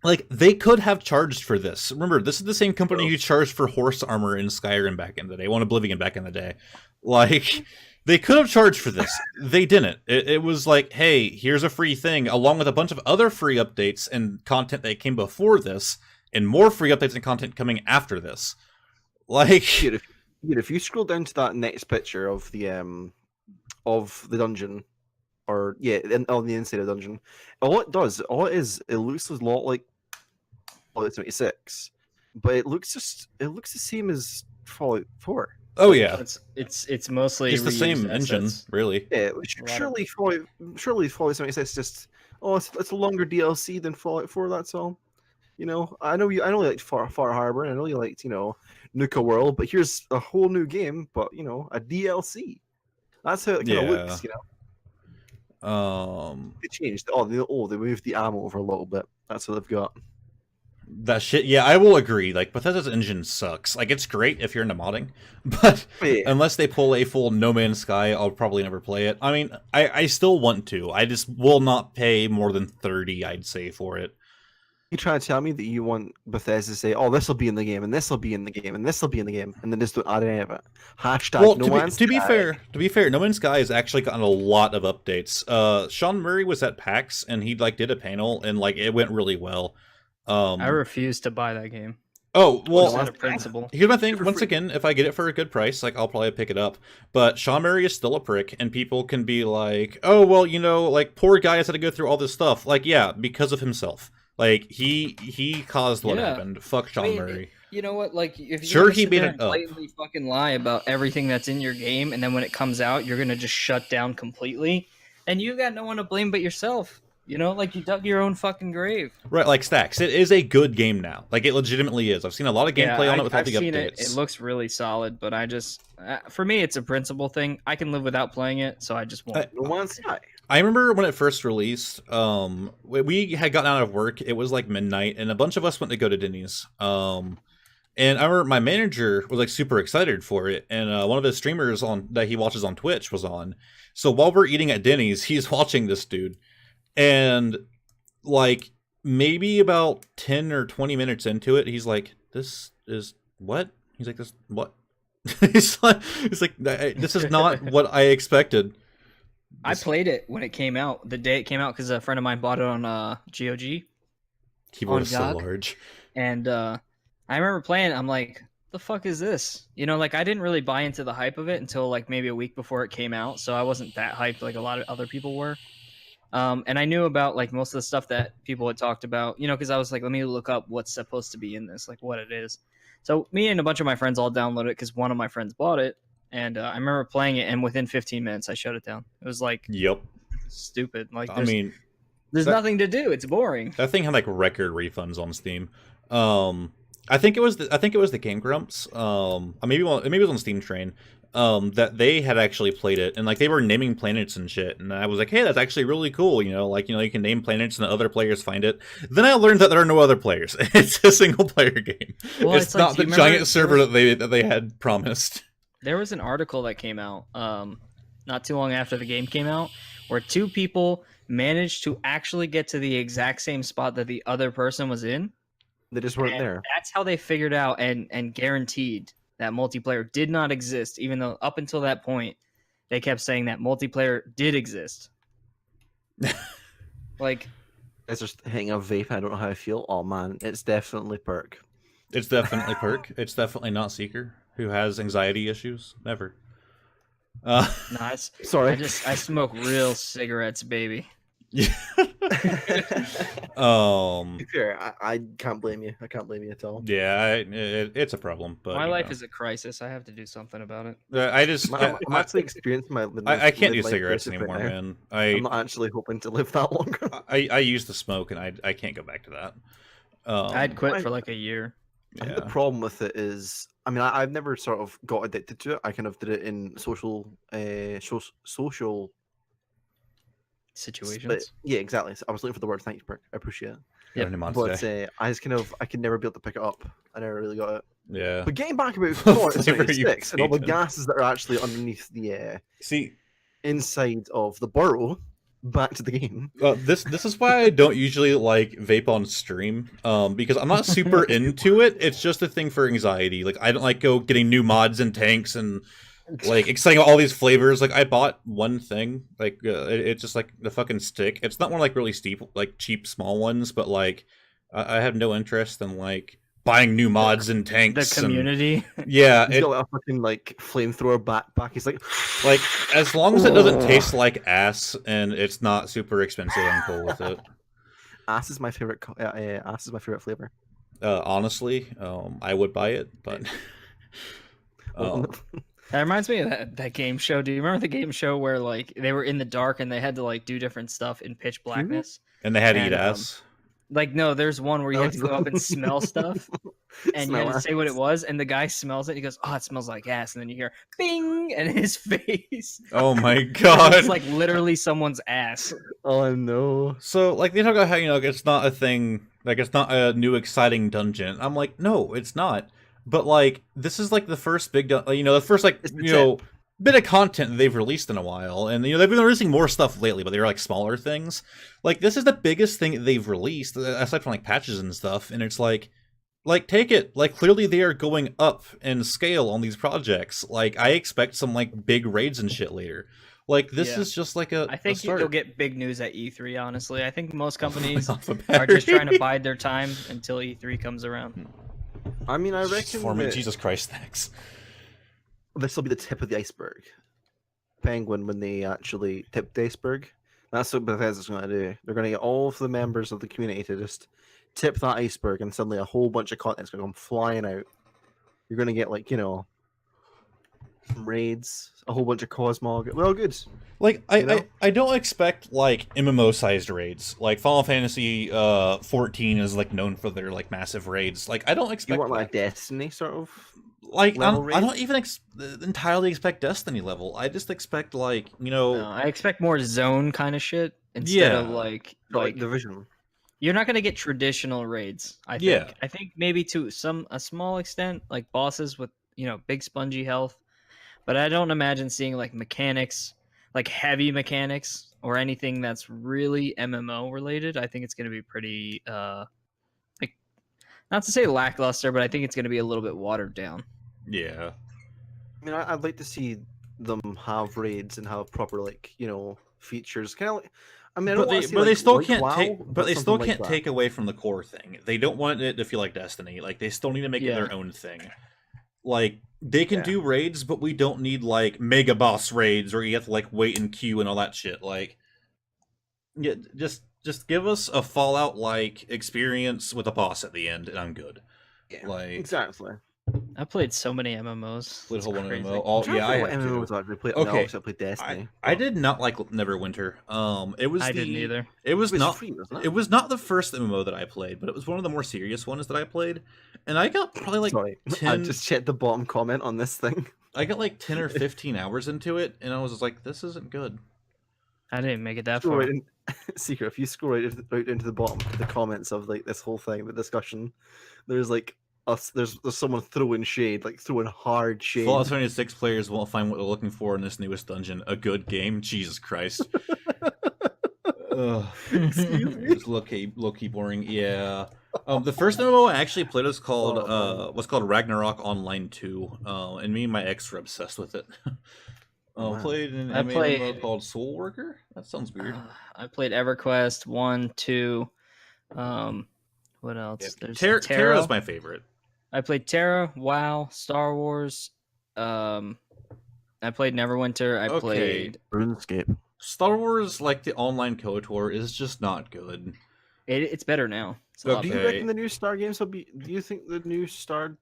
Like they could have charged for this. Remember, this is the same company who charged for horse armor in Skyrim back in the day. One Oblivion back in the day. Like they could have charged for this. They didn't. It was like, hey, here's a free thing, along with a bunch of other free updates and content that came before this, and more free updates and content coming after this. Like, if you scroll down to that next picture of the dungeon, or on the inside of the dungeon, all it looks a lot like Fallout 76, but it looks the same as Fallout 4. Oh yeah, it's mostly the same engine, really. Yeah, surely Fallout 76 just it's a longer DLC than Fallout 4. That's all. I know you liked Far Harbor, and I know you liked Nuka World, but here's a whole new game, but a DLC. That's how it kind of looks, They changed. They moved the ammo over a little bit. That's what they've got. That shit, yeah, I will agree. Like, Bethesda's engine sucks. Like, it's great if you're into modding, but unless they pull a full No Man's Sky, I'll probably never play it. I mean, I still want to. I just will not pay more than $30, I'd say, for it. You trying to tell me that you want Bethesda to say, "Oh, this will be in the game, and this will be in the game, and this will be in the game," and then just don't add any of it? Hashtag No Man's Sky. To be fair, No Man's Sky has actually gotten a lot of updates. Sean Murray was at PAX, and he did a panel, and it went really well. I refuse to buy that game. Oh well, out of principle. Here's my thing. Once again, if I get it for a good price, I'll probably pick it up. But Sean Murray is still a prick, and people can be like, "Oh well, poor guy has had to go through all this stuff." Yeah, because of himself. He caused what happened. Fuck Sean Murray. You know what? If you're he made it blatantly fucking lie about everything that's in your game, and then when it comes out, you're gonna just shut down completely, and you got no one to blame but yourself. You know, like you dug your own fucking grave. Right, like Stacks. It is a good game now. Like it legitimately is. I've seen a lot of gameplay on it with all I've the seen updates. it. It looks really solid, but I just, for me, it's a principle thing. I can live without playing it, so I just won't. No one's die. I remember when it first released, we had gotten out of work. It was like midnight, and a bunch of us went to go to Denny's. And I remember my manager was like super excited for it, and one of his streamers on that he watches on Twitch was on. So while we're eating at Denny's, he's watching this dude, and like maybe about 10 or 20 minutes into it, he's like, "This is what?" He's like, "This what?" He's like, "This is not what I expected." I played it when it came out, the day it came out, because a friend of mine bought it on GOG. Keyboard is so GOG. large. And I remember playing it, I'm like, the fuck is this? You know, like I didn't really buy into the hype of it until like maybe a week before it came out, so I wasn't that hyped like a lot of other people were. And I knew about like most of the stuff that people had talked about, you know, because I was like, let me look up what's supposed to be in this, like what it is. So me and a bunch of my friends all downloaded it because one of my friends bought it. And I remember playing it, and within 15 minutes, I shut it down. It was like, yep, stupid. Like, I mean, there's nothing to do. It's boring. that thing had like record refunds on Steam. I think it was the Game Grumps. Maybe it was on Steam Train. That they had actually played it, and like they were naming planets and shit. And I was like, hey, that's actually really cool. You know, like you can name planets, and the other players find it. Then I learned that there are no other players. It's a single player game. Well, it's not the giant server that they had promised. There was an article that came out not too long after the game came out where two people managed to actually get to the exact same spot that the other person was in. They just weren't there. That's how they figured out and guaranteed that multiplayer did not exist, even though up until that point they kept saying that multiplayer did exist. Like, it's just hitting a vape. I don't know how I feel. Oh man, it's definitely Perk. It's definitely Perk. It's definitely not Seeker, who has anxiety issues. Never. Nice. Sorry. I smoke real cigarettes, baby. Yeah. To be fair, I can't blame you. I can't blame you at all. Yeah, it's a problem. But my life is a crisis. I have to do something about it. I'm actually experiencing my. I can't do cigarettes anymore, right man. I'm not actually hoping to live that longer. I used to smoke, and I can't go back to that. I'd quit for like a year. I think the problem with it is, I mean, I've never sort of got addicted to it. I kind of did it in social Situations. But, yeah, exactly. So I was looking for the word. Thanks, Perk. I appreciate it. Yeah, But I just I could never be able to pick it up. I never really got it. yeah. But getting back about What flavor are you 76 and all the taking? gases that are actually underneath the See, inside of the burrow, back to the game. this is why I don't usually like vape on stream, because I'm not super into it. It's just a thing for anxiety. Like I don't like getting new mods and tanks and like exciting all these flavors. Like I bought one thing, like it's just like the fucking stick. It's not one like really steep, like cheap small ones, but like I have no interest in like buying new mods and tanks. The community. Yeah, He's got a fucking like flamethrower backpack. He's like as long as it doesn't taste like ass and it's not super expensive, I'm cool with it. ass is my favorite. Ass is my favorite flavor. Honestly, I would buy it, but That reminds me of that game show. Do you remember the game show where like they were in the dark and they had to like do different stuff in pitch blackness? and they had to eat And, ass. Like no, there's one where you had to go up and smell stuff, and you Smell had to say what it ass. was, and the guy smells it. He goes, "Oh, it smells like ass," and then you hear "bing" in his face. Oh my It's god! like literally someone's ass. Oh no. So like they talk about how it's not a thing, like it's not a new exciting dungeon. I'm like, no, it's not. But like this is like the first big, the first like It's the tip. bit of content that they've released in a while, and they've been releasing more stuff lately, but they're like smaller things. Like this is the biggest thing that they've released aside from like patches and stuff, and it's like take it. Like clearly they are going up in scale on these projects. Like I expect some like big raids and shit later. Like this is just like I think start. you'll get big news at E3. Honestly, I think most companies Off the are just trying to battery. bide their time until E3 comes around. I mean, I reckon For me, that Jesus Christ, thanks. this will be the tip of the iceberg. Penguin, when they actually tip the iceberg, that's what Bethesda's going to do. They're going to get all of the members of the community to just tip that iceberg, and suddenly a whole bunch of content's going to come flying out. You're going to get like some raids, a whole bunch of Cosmog. We're all good. Like You know? I don't expect like MMO sized raids. Like Final Fantasy 14 is like known for their like massive raids. Like I don't You expect want that. like a Destiny sort of Like level I raid? don't even entirely expect Destiny level. I just expect like No, I expect more zone kind of shit instead of Yeah. like Like Division. you're not gonna get traditional raids. I think. Yeah. I think maybe to a small extent, like bosses with big spongy health, but I don't imagine seeing like mechanics, like heavy mechanics or anything that's really MMO related. I think it's gonna be pretty like not to say lackluster, but I think it's gonna be a little bit watered down. yeah. I mean, I'd like to see them have raids and have proper features. Kind of like, I mean, I don't But want they to see but they like, still like can't WoW, take but they still something like can't that. take away from the core thing. They don't want it to feel like Destiny. Like they still need to make it Yeah. their own thing. Like they can Yeah. do raids, but we don't need like mega boss raids or you have to like wait in queue and all that shit. Like yeah, just give us a Fallout like experience with a boss at the end and I'm good. Yeah, Like exactly. I played so many MMOs. Played a It's whole one crazy. MMO. Oh I'm trying to yeah, I think what have MMOs to. I actually played. Okay. Obviously, I played Destiny. I but did not like Neverwinter. It was I the didn't either. It was It was not free, wasn't it? it was not the first MMO that I played, but it was one of the more serious ones that I played. And I got probably like Sorry, I 10 just checked the bottom comment on this thing. I got like 10 or 15 hours into it and I was just like this isn't good. I didn't make it that Scroll far. right in, Secret, if you scroll right into the bottom, the comments of like this whole thing, the discussion, there's like us. There's someone throwing shade, like throwing hard shade. Fallout 76 players won't find what they're looking for in this newest dungeon. A good game? Jesus Christ. Ugh. Excuse me. It's low key boring. Yeah. The first MMO I actually played was called Oh, Ragnarok Online 2. And me and my ex were obsessed with it. Wow. Played an I MMO played- called Soul Worker. That sounds weird. I played EverQuest 1, 2. What else? There's Terra's my favorite. I played Terra, WoW, Star Wars. I played Neverwinter. I Okay. played. RuneScape. Star Wars, like the online KOTOR, is just not good. It's better now. It's a lot Do you better. reckon the new Star games will be? Do you think the new Star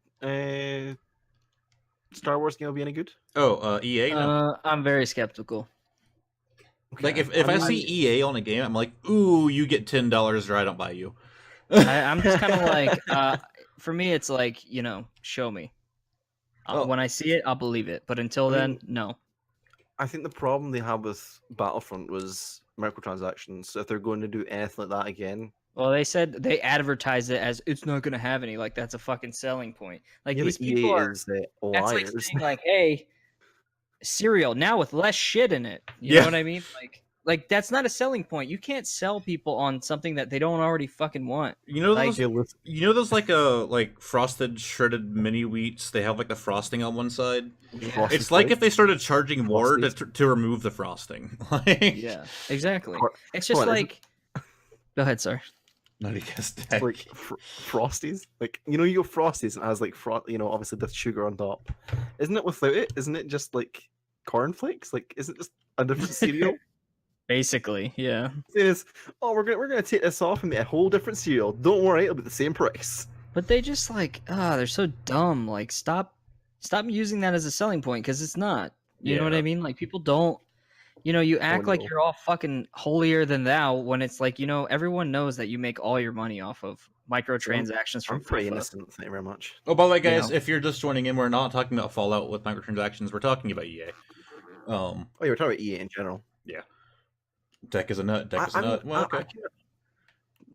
Wars game will be any good? Oh, EA? No. I'm very skeptical. Like Okay, if I mean, see EA on a game, I'm like, ooh, you get $10 or I don't buy you. I'm just kind of like, for me, it's like show me. Oh. When I see it, I'll believe it. But until I then, mean- no. I think the problem they had with Battlefront was microtransactions. So if they're going to do anything like that again, Well, they said they advertised it as it's not going to have any. Like that's a fucking selling point. Like yeah, these but people EA are. is That's like liars. saying like, hey, cereal now with less shit in it. You know what I mean? Like that's not a selling point. You can't sell people on something that they don't already fucking want. You know Like- those you know those like frosted shredded mini wheats, they have like the frosting on one side. Frosted It's like if Flakes. they started charging more Frosties. to remove the frosting. Like Yeah, exactly. Or- It's just Come on, is like. Go ahead, sir. not against It's that. like Frosties. Like you go Frosties and it has like obviously the sugar on top. Isn't it without it? Isn't it just like cornflakes? Like isn't it just a different cereal? Basically, yeah. It is. Oh, we're gonna take this off and make a whole different cereal. Don't worry, it'll be the same price. But they just like they're so dumb. Like stop using that as a selling point because it's not. You know what I Yeah. mean? Like people don't. You act like no. you're all fucking holier than thou when it's like everyone knows that you make all your money off of microtransactions from I'm pretty FIFA. innocent. Thank you very much. Oh, by the way, You guys, know? if you're just joining in, we're not talking about Fallout with microtransactions. We're talking about EA. Oh, you were talking about EA in general. Deck is a nut. Deck is a I'm- nut. Well, I okay.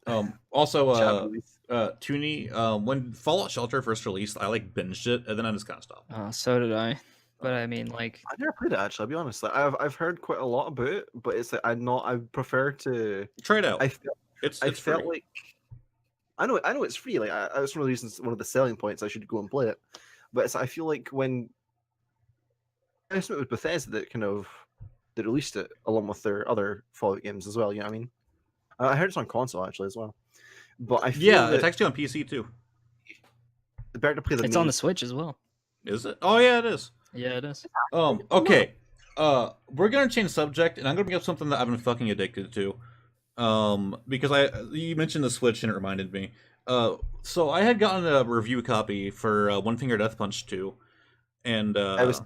can't- Also, Chat movies. Toonie, when Fallout Shelter first released, I like binged it, and then I just kind of stopped. So did I. But I mean, like, I never played it actually. I'll be honest. Like, I've heard quite a lot about it, but it's like I prefer to. Try it out. I felt It's I free. felt like I know it's free. Like that's one of the reasons, one of the selling points I should go and play it. But I feel like when I assume it was Bethesda that they released it along with their other Fallout games as well. You know what I mean? I heard it's on console actually as well. But I feel Yeah, that it's actually on PC too. it's better to play the. it's on main- the Switch as well. Is it? Oh yeah, it is. Yeah, it is. Okay. We're gonna change subject, and I'm gonna bring up something that I've been fucking addicted to. Because you mentioned the Switch, and it reminded me. So I had gotten a review copy for One Finger Death Punch 2, and I was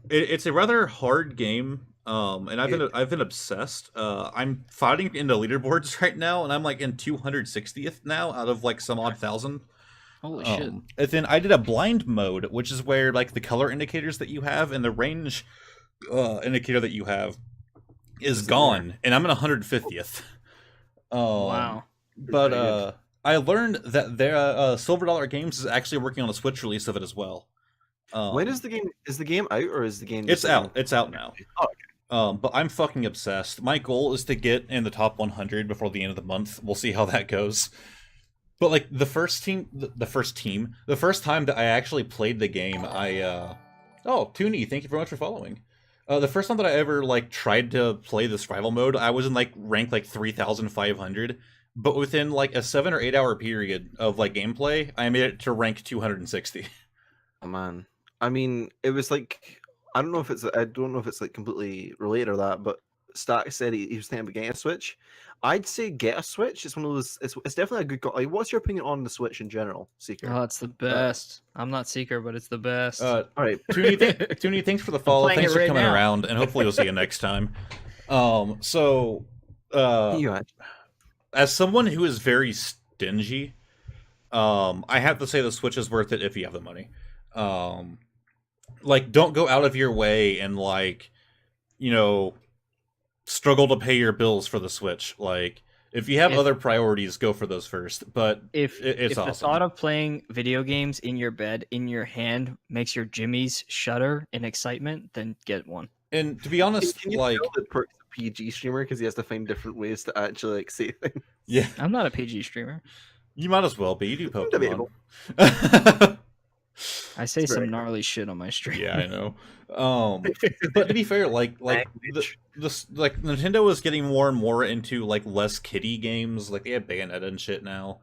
It's a rather hard game, and I've been obsessed. I'm fighting in the leaderboards right now, and I'm like in 260th now out of like some odd thousand. Holy shit. And then I did a blind mode, which is where like the color indicators that you have and the range indicator that you have is gone, and I'm in 150th. Wow. But I learned that their Silver Dollar Games is actually working on a Switch release of it as well. When is the game? Is the game out or is the game? It's out. It's out now. Oh, But I'm fucking obsessed. My goal is to get in the top 100 before the end of the month. We'll see how that goes. But like the first time that I actually played the game, oh, Toonie, thank you very much for following. The first time that I ever like tried to play the survival mode, I was in like rank like 3,500. But within like a 7 or 8 hour period of like gameplay, I made it to rank 260. Oh man, I mean, it was like I don't know if it's like completely related or that, but Stack said he was thinking about getting a Switch. I'd say get a Switch. It's one of those. It's definitely a good. Like, what's your opinion on the Switch in general, Seeker? Oh, it's the best. I'm not Seeker, but it's the best. All right, Toonie, thanks for the follow. Thanks for coming around, and hopefully we'll see you next time. As someone who is very stingy, I have to say the Switch is worth it if you have the money. Like, don't go out of your way and like, struggle to pay your bills for the Switch. Like, if you have other priorities, go for those first. But it's awesome. The thought of playing video games in your bed, in your hand, makes your jimmies shudder in excitement, then get one. And to be honest, can you like, tell that Perk's a PG streamer because he has to find different ways to actually like say things. Yeah, I'm not a PG streamer. You might as well be. You do Pokemon. I say some gnarly shit on my stream. Yeah, I know. But to be fair, like Nintendo is getting more and more into like less kiddie games. Like they have Bayonetta and shit now.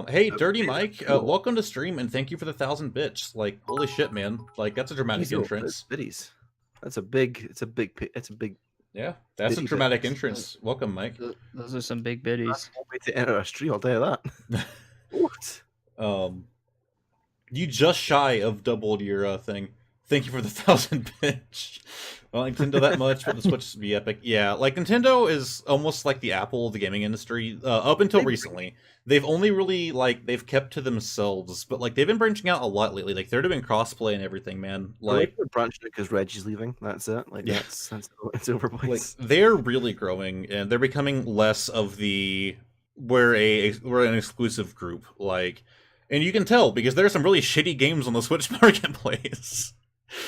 Hey, Dirty Mike, welcome to stream and thank you for the 1,000 bits. Like, holy shit, man! Like that's a dramatic entrance. Biddies. That's a big. Yeah, that's a dramatic entrance. Welcome, Mike. Those are some big biddies. Way to enter a stream, I'll tell you that. What? You just shy of doubled your thing. Thank you for the 1,000 bits. Well, Nintendo that much, but the Switch would be epic. Yeah, like Nintendo is almost like the Apple of the gaming industry. Up until recently, they've only really they've kept to themselves, but like they've been branching out a lot lately. Like they're doing crossplay and everything, man. Like they're branching it because Reggie's leaving. That's it. Like that's it's overpriced. Like they're really growing and they're becoming less of the we're an exclusive group. Like, and you can tell because there are some really shitty games on the Switch marketplace.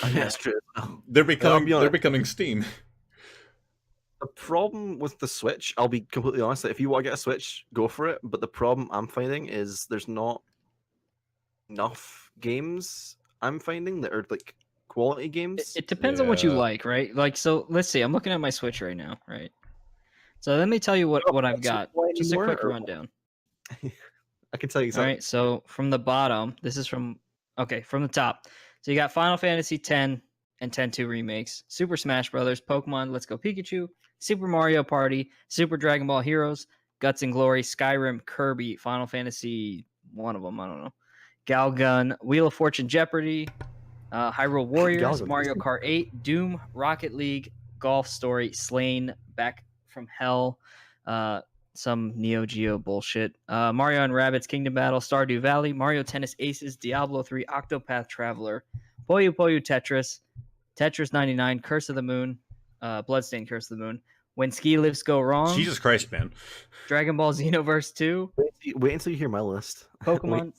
Oh, yeah, that's true. They're becoming Steam. The problem with the Switch, I'll be completely honest, if you want to get a Switch, go for it. But the problem I'm finding is there's not enough games I'm finding that are like quality games. It depends on what you like, right? Like, so let's see. I'm looking at my Switch right now, right? So let me tell you what I've got. Just a quick rundown. I can tell you exactly. All right, so from the bottom, from the top. So you got Final Fantasy X and 10-2 remakes, Super Smash Bros., Pokemon Let's Go Pikachu, Super Mario Party, Super Dragon Ball Heroes, Guts and Glory, Skyrim, Kirby, Final Fantasy, one of them, I don't know, Galgun, Wheel of Fortune Jeopardy, Hyrule Warriors, Mario Kart 8, Doom, Rocket League, Golf Story, Slain, Back from Hell, some Neo Geo bullshit, Mario and Rabbids Kingdom Battle, Stardew Valley, Mario Tennis Aces, Diablo 3, Octopath Traveler, Puyo Puyo Tetris, Tetris 99, Curse of the Moon, Bloodstained Curse of the Moon, When Ski Lifts Go Wrong, Jesus Christ, man, Dragon Ball Xenoverse 2, wait until you hear my list, Pokemon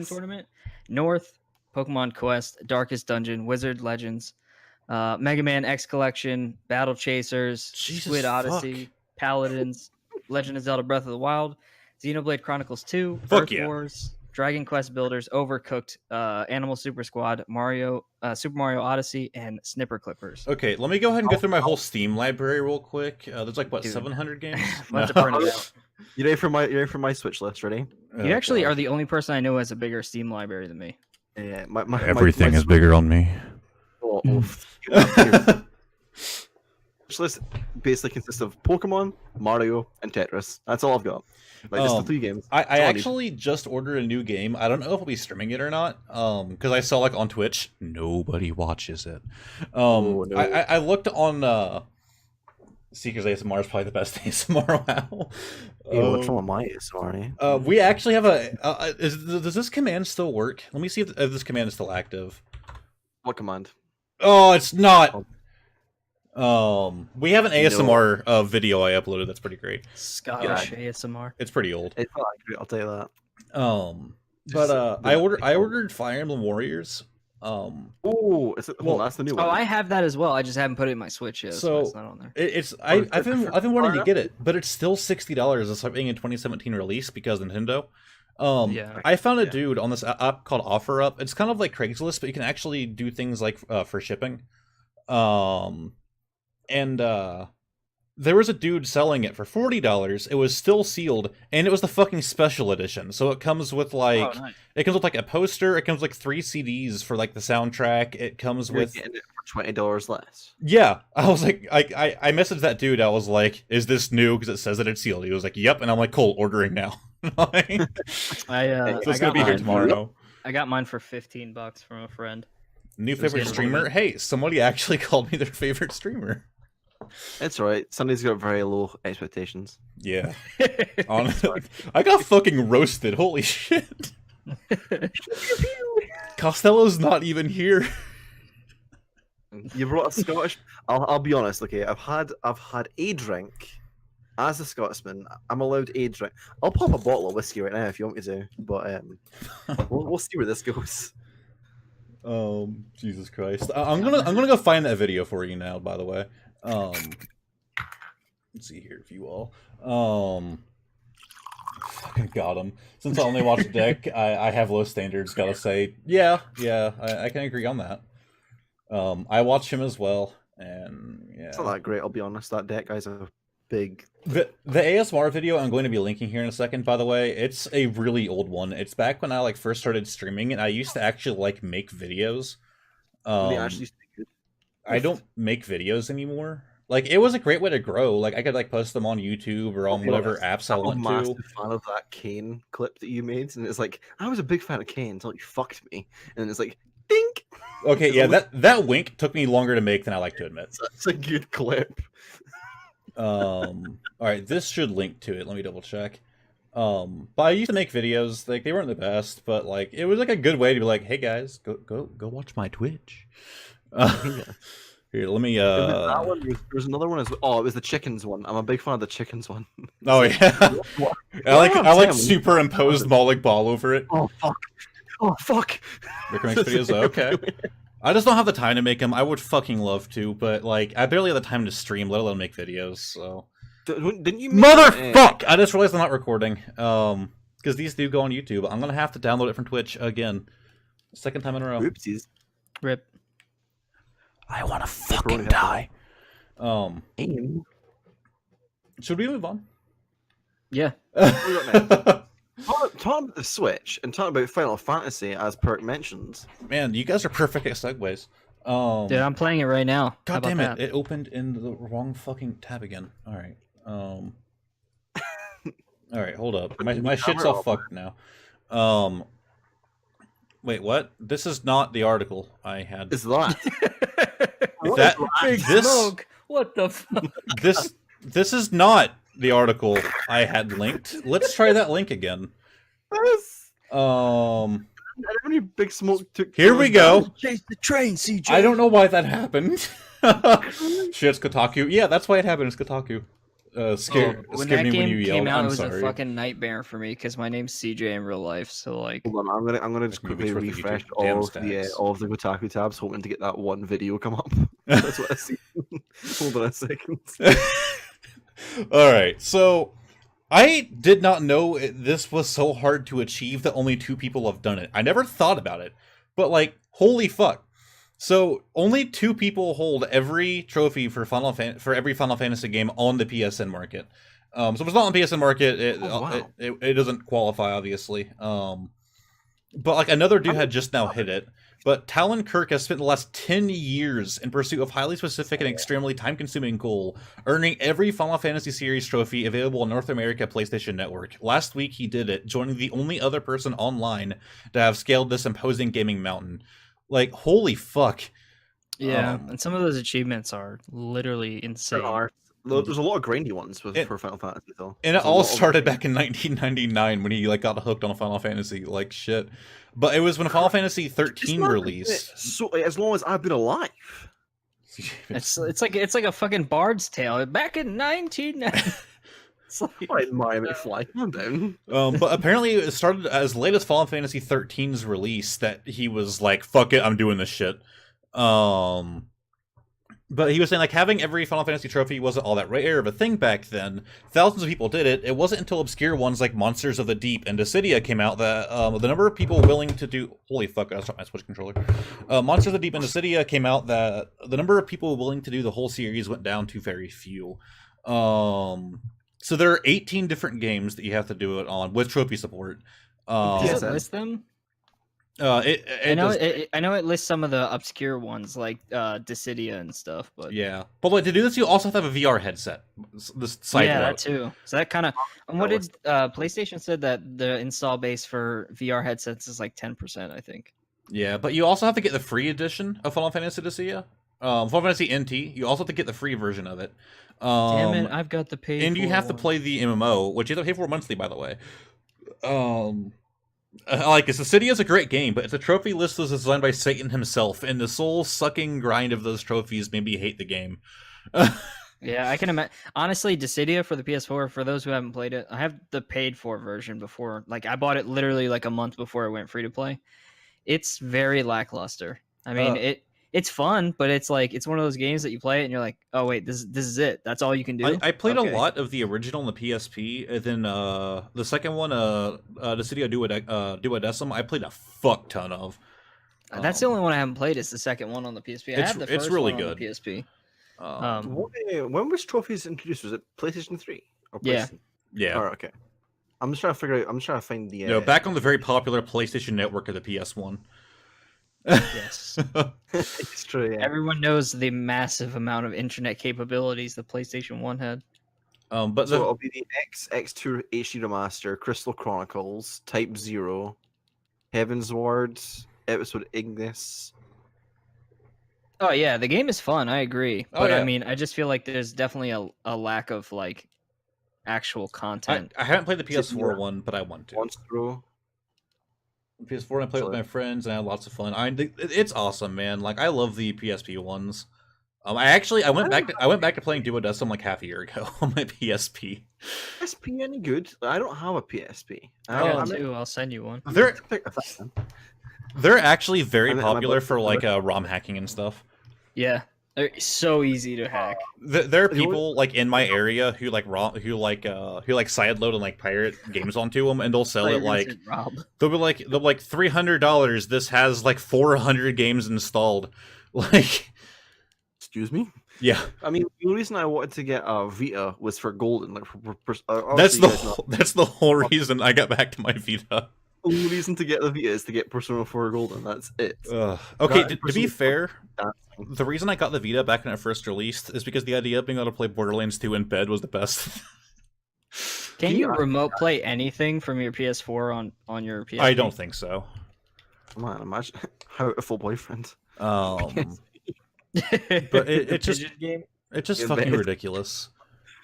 Tournament, North, Pokemon Quest, Darkest Dungeon, Wizard Legends, Mega Man X Collection, Battle Chasers, Squid Odyssey, Paladins, Legend of Zelda Breath of the Wild, Xenoblade Chronicles 2, Earth Wars, Dragon Quest Builders, Overcooked, Animal Super Squad, Super Mario Odyssey, and Snipper Clippers. Okay, let me go ahead and go through my whole Steam library real quick. There's like 700 games. I'll have to print it out. You ready for my Switch list? Ready? You actually are the only person I know who has a bigger Steam library than me. Yeah, everything is bigger on me. list basically consists of Pokemon, Mario, and Tetris. That's all I've got. Like just the 3 games. I That's all need. actually just ordered a new game. I don't know if I'll be streaming it or not. Because I saw like on Twitch, nobody watches it. Oh, no. I looked on Seekers ASMR is probably the best ASMR now. Yeah, what's wrong with my ASMR? We actually have a. Does this command still work? Let me see if this command is still active. What command? Oh, it's not. We have an ASMR video I uploaded. That's pretty great. Scottish ASMR. It's pretty old. It's not great, I'll tell you that. But I ordered Fire Emblem Warriors. Oh, is it? Well, that's the new one. Oh, I have that as well. I just haven't put it in my Switch yet, so it's not on there. I've been wanting to get it, but it's still $60 despite being a 2017 release because Nintendo. I found a dude on this app called OfferUp. It's kind of like Craigslist, but you can actually do things like for shipping. There was a dude selling it for $40. It was still sealed, and it was the fucking special edition. So it comes with like it comes with like a poster. It comes with like 3 CDs for like the soundtrack. It comes You're with getting it for $20 less. Yeah. I was like, I messaged that dude. I was like, "Is this new?" Because it says that it's sealed. He was like, "Yep," and I'm like, "Cool, ordering now." So it's gonna be here tomorrow. I got mine for $15 from a friend. New favorite streamer? Hey, somebody actually called me their favorite streamer. It's alright. Somebody's got very low expectations. Yeah. Honestly, I got fucking roasted. Holy shit. Costello's not even here. You brought a Scottish. I'll be honest. Okay, I've had a drink. As a Scotsman, I'm allowed a drink. I'll pop a bottle of whiskey right now if you want me to, but we'll see where this goes. Jesus Christ. I'm gonna go find that video for you now, by the way. Let's see here if you all. Fucking got him. Since I only watch Deck, I have low standards, gotta say. Yeah, I can agree on that. I watch him as well, and yeah. It's not that great, I'll be honest. That Deck guy's a big... The ASMR video I'm going to be linking here in a second, by the way, it's a really old one. It's back when I like first started streaming, and I used to actually like make videos. They actually used to be good. I don't make videos anymore. Like, it was a great way to grow. Like, I could like post them on YouTube or on whatever apps I want to. I'm a massive fan of that Kane clip that you made, and it's like, I was a big fan of Kane until you fucked me, and it's like, dink. Okay, yeah, that wink took me longer to make than I like to admit. That's a good clip. All right, this should link to it. Let me double check. But I used to make videos. Like, they weren't the best, but like it was like a good way to be like, hey guys, go watch my Twitch. Here, let me. That one. There's another one as well. Oh, it was the chickens one. I'm a big fan of the chickens one. Oh yeah. I like superimposed Maulik Ball over it. Oh fuck. Oh fuck. Rick makes videos. Okay. I just don't have the time to make them. I would fucking love to, but like I barely have the time to stream, let alone make videos. So. Didn't you? Motherfuck! I just realized I'm not recording. Because these do go on YouTube. I'm gonna have to download it from Twitch again. Second time in a row. Oopsies. Rip. I want to fucking die. Should we move on? Yeah. Talking about the Switch and talking about Final Fantasy, as Perk mentions. Man, you guys are perfect at segues. Dude, I'm playing it right now. God damn it! It opened in the wrong fucking tab again. All right. All right, hold up. My shit's all fucked now. Wait, what? This is not the article I had. Is that? Big smoke. What the fuck? This is not the article I had linked. Let's try that link again. How many Big Smoke took? Here we go. Chase the train, CJ. I don't know why that happened. Shit's Kotaku. Yeah, that's why it happened. It's Kotaku. Scared when me that when game you yelled. came out, I'm it was sorry. a fucking nightmare for me because my name's CJ in real life. So like, hold on, I'm gonna just quickly refresh all of the Kotaku tabs, hoping to get that one video come up. That's what I see. Hold on a second. All right, so I did not know this was so hard to achieve that only 2 people have done it. I never thought about it, but like, holy fuck. So only 2 people hold every trophy for every Final Fantasy game on the PSN market. So if it's not on the PSN market, it doesn't qualify, obviously. But like another dude had just now hit it. but Talon Kirk has spent the last 10 years in pursuit of highly specific and extremely time-consuming goal, earning every Final Fantasy series trophy available on North America PlayStation Network. Last week he did it, joining the only other person online to have scaled this imposing gaming mountain. Like, holy fuck. Yeah, and some of those achievements are literally insane. There's a lot of grindy ones for Final Fantasy though. And it all started back in 1999 when he like got hooked on a Final Fantasy like shit. But it was when Final Fantasy 13 released. So as long as I've been alive. It's like a fucking Bard's Tale back in 1990. It's like Mario McFly, calm down. But apparently it started as late as Final Fantasy 13's release that he was like, "Fuck it, I'm doing this shit." But he was saying, like, having every Final Fantasy trophy wasn't all that rare of a thing back then. Thousands of people did it. It wasn't until obscure ones like Monsters of the Deep and Dissidia came out that the number of people willing to do... Holy fuck, I stopped my Switch controller. Monsters of the Deep and Dissidia came out that the number of people willing to do the whole series went down to very few. So there are 18 different games that you have to do it on with trophy support. does it list them? I know it lists some of the obscure ones like Dissidia and stuff, but yeah. But like, to do this, you also have to have a VR headset. This side yeah, note. that too. So that kind of. What did PlayStation said that the install base for VR headsets is like 10%, I think. Yeah, but you also have to get the free edition of Final Fantasy Dissidia. Final Fantasy NT. You also have to get the free version of it. Damn it! I've got the pay. And you have to play the MMO, which you have to pay for monthly, by the way. Like, Dissidia is a great game, but it's a trophy list that was designed by Satan himself, and the soul-sucking grind of those trophies made me hate the game. Yeah, I can imagine. Honestly, Dissidia for the PS4, for those who haven't played it, I have the paid-for version before. Like, I bought it literally like a month before it went free-to-play. It's very lackluster. I mean, it's fun, but it's like it's one of those games that you play it and you're like, oh wait, this is it. That's all you can do. I played a lot of the original on the PSP, and then the second one, Dissidia Duodecim, I played a fuck ton of. That's the only one I haven't played. Is the second one on the PSP. I had the first really one good on the PSP. When was trophies introduced? Was it PlayStation 3 or PlayStation? Yeah. Oh, okay. I'm just trying to figure out. I'm just trying to find the. No, back on the very popular PlayStation Network of the PS1. Yes, it's true. Yeah. Everyone knows the massive amount of internet capabilities the PlayStation 1 had. But so it'll be the X2 HD Remaster, Crystal Chronicles, Type 0, Heaven's Ward, Episode Ignis. Oh yeah, the game is fun. I agree, Oh, but yeah. I mean, I just feel like there's definitely a lack of like actual content. I haven't played the PS4 one, but I want to. Monstro. PS4, I played with my friends, and I had lots of fun. It's awesome, man. Like, I love the PSP ones. I went back to playing Duodecim like half a year ago on my PSP. PSP any good? I don't have a PSP. I'll send you one. They're actually very I'm popular for like about- ROM hacking and stuff. Yeah, they're so easy to hack. There are people like in my area who like sideload and like pirate games onto them, and they'll sell it like they'll be like $300. This has like 400 games installed. Like, excuse me. Yeah, I mean, the only reason I wanted to get a Vita was for golden. Like, that's the whole reason I got back to my Vita. The only reason to get the Vita is to get Persona 4 Golden. That's it. Okay, to be fair, the reason I got the Vita back when it first released is because the idea of being able to play Borderlands 2 in bed was the best. Can you remote play anything from your PS4 on your PS? I don't think so. Man, imagine how a full boyfriend. But it's just fucking ridiculous.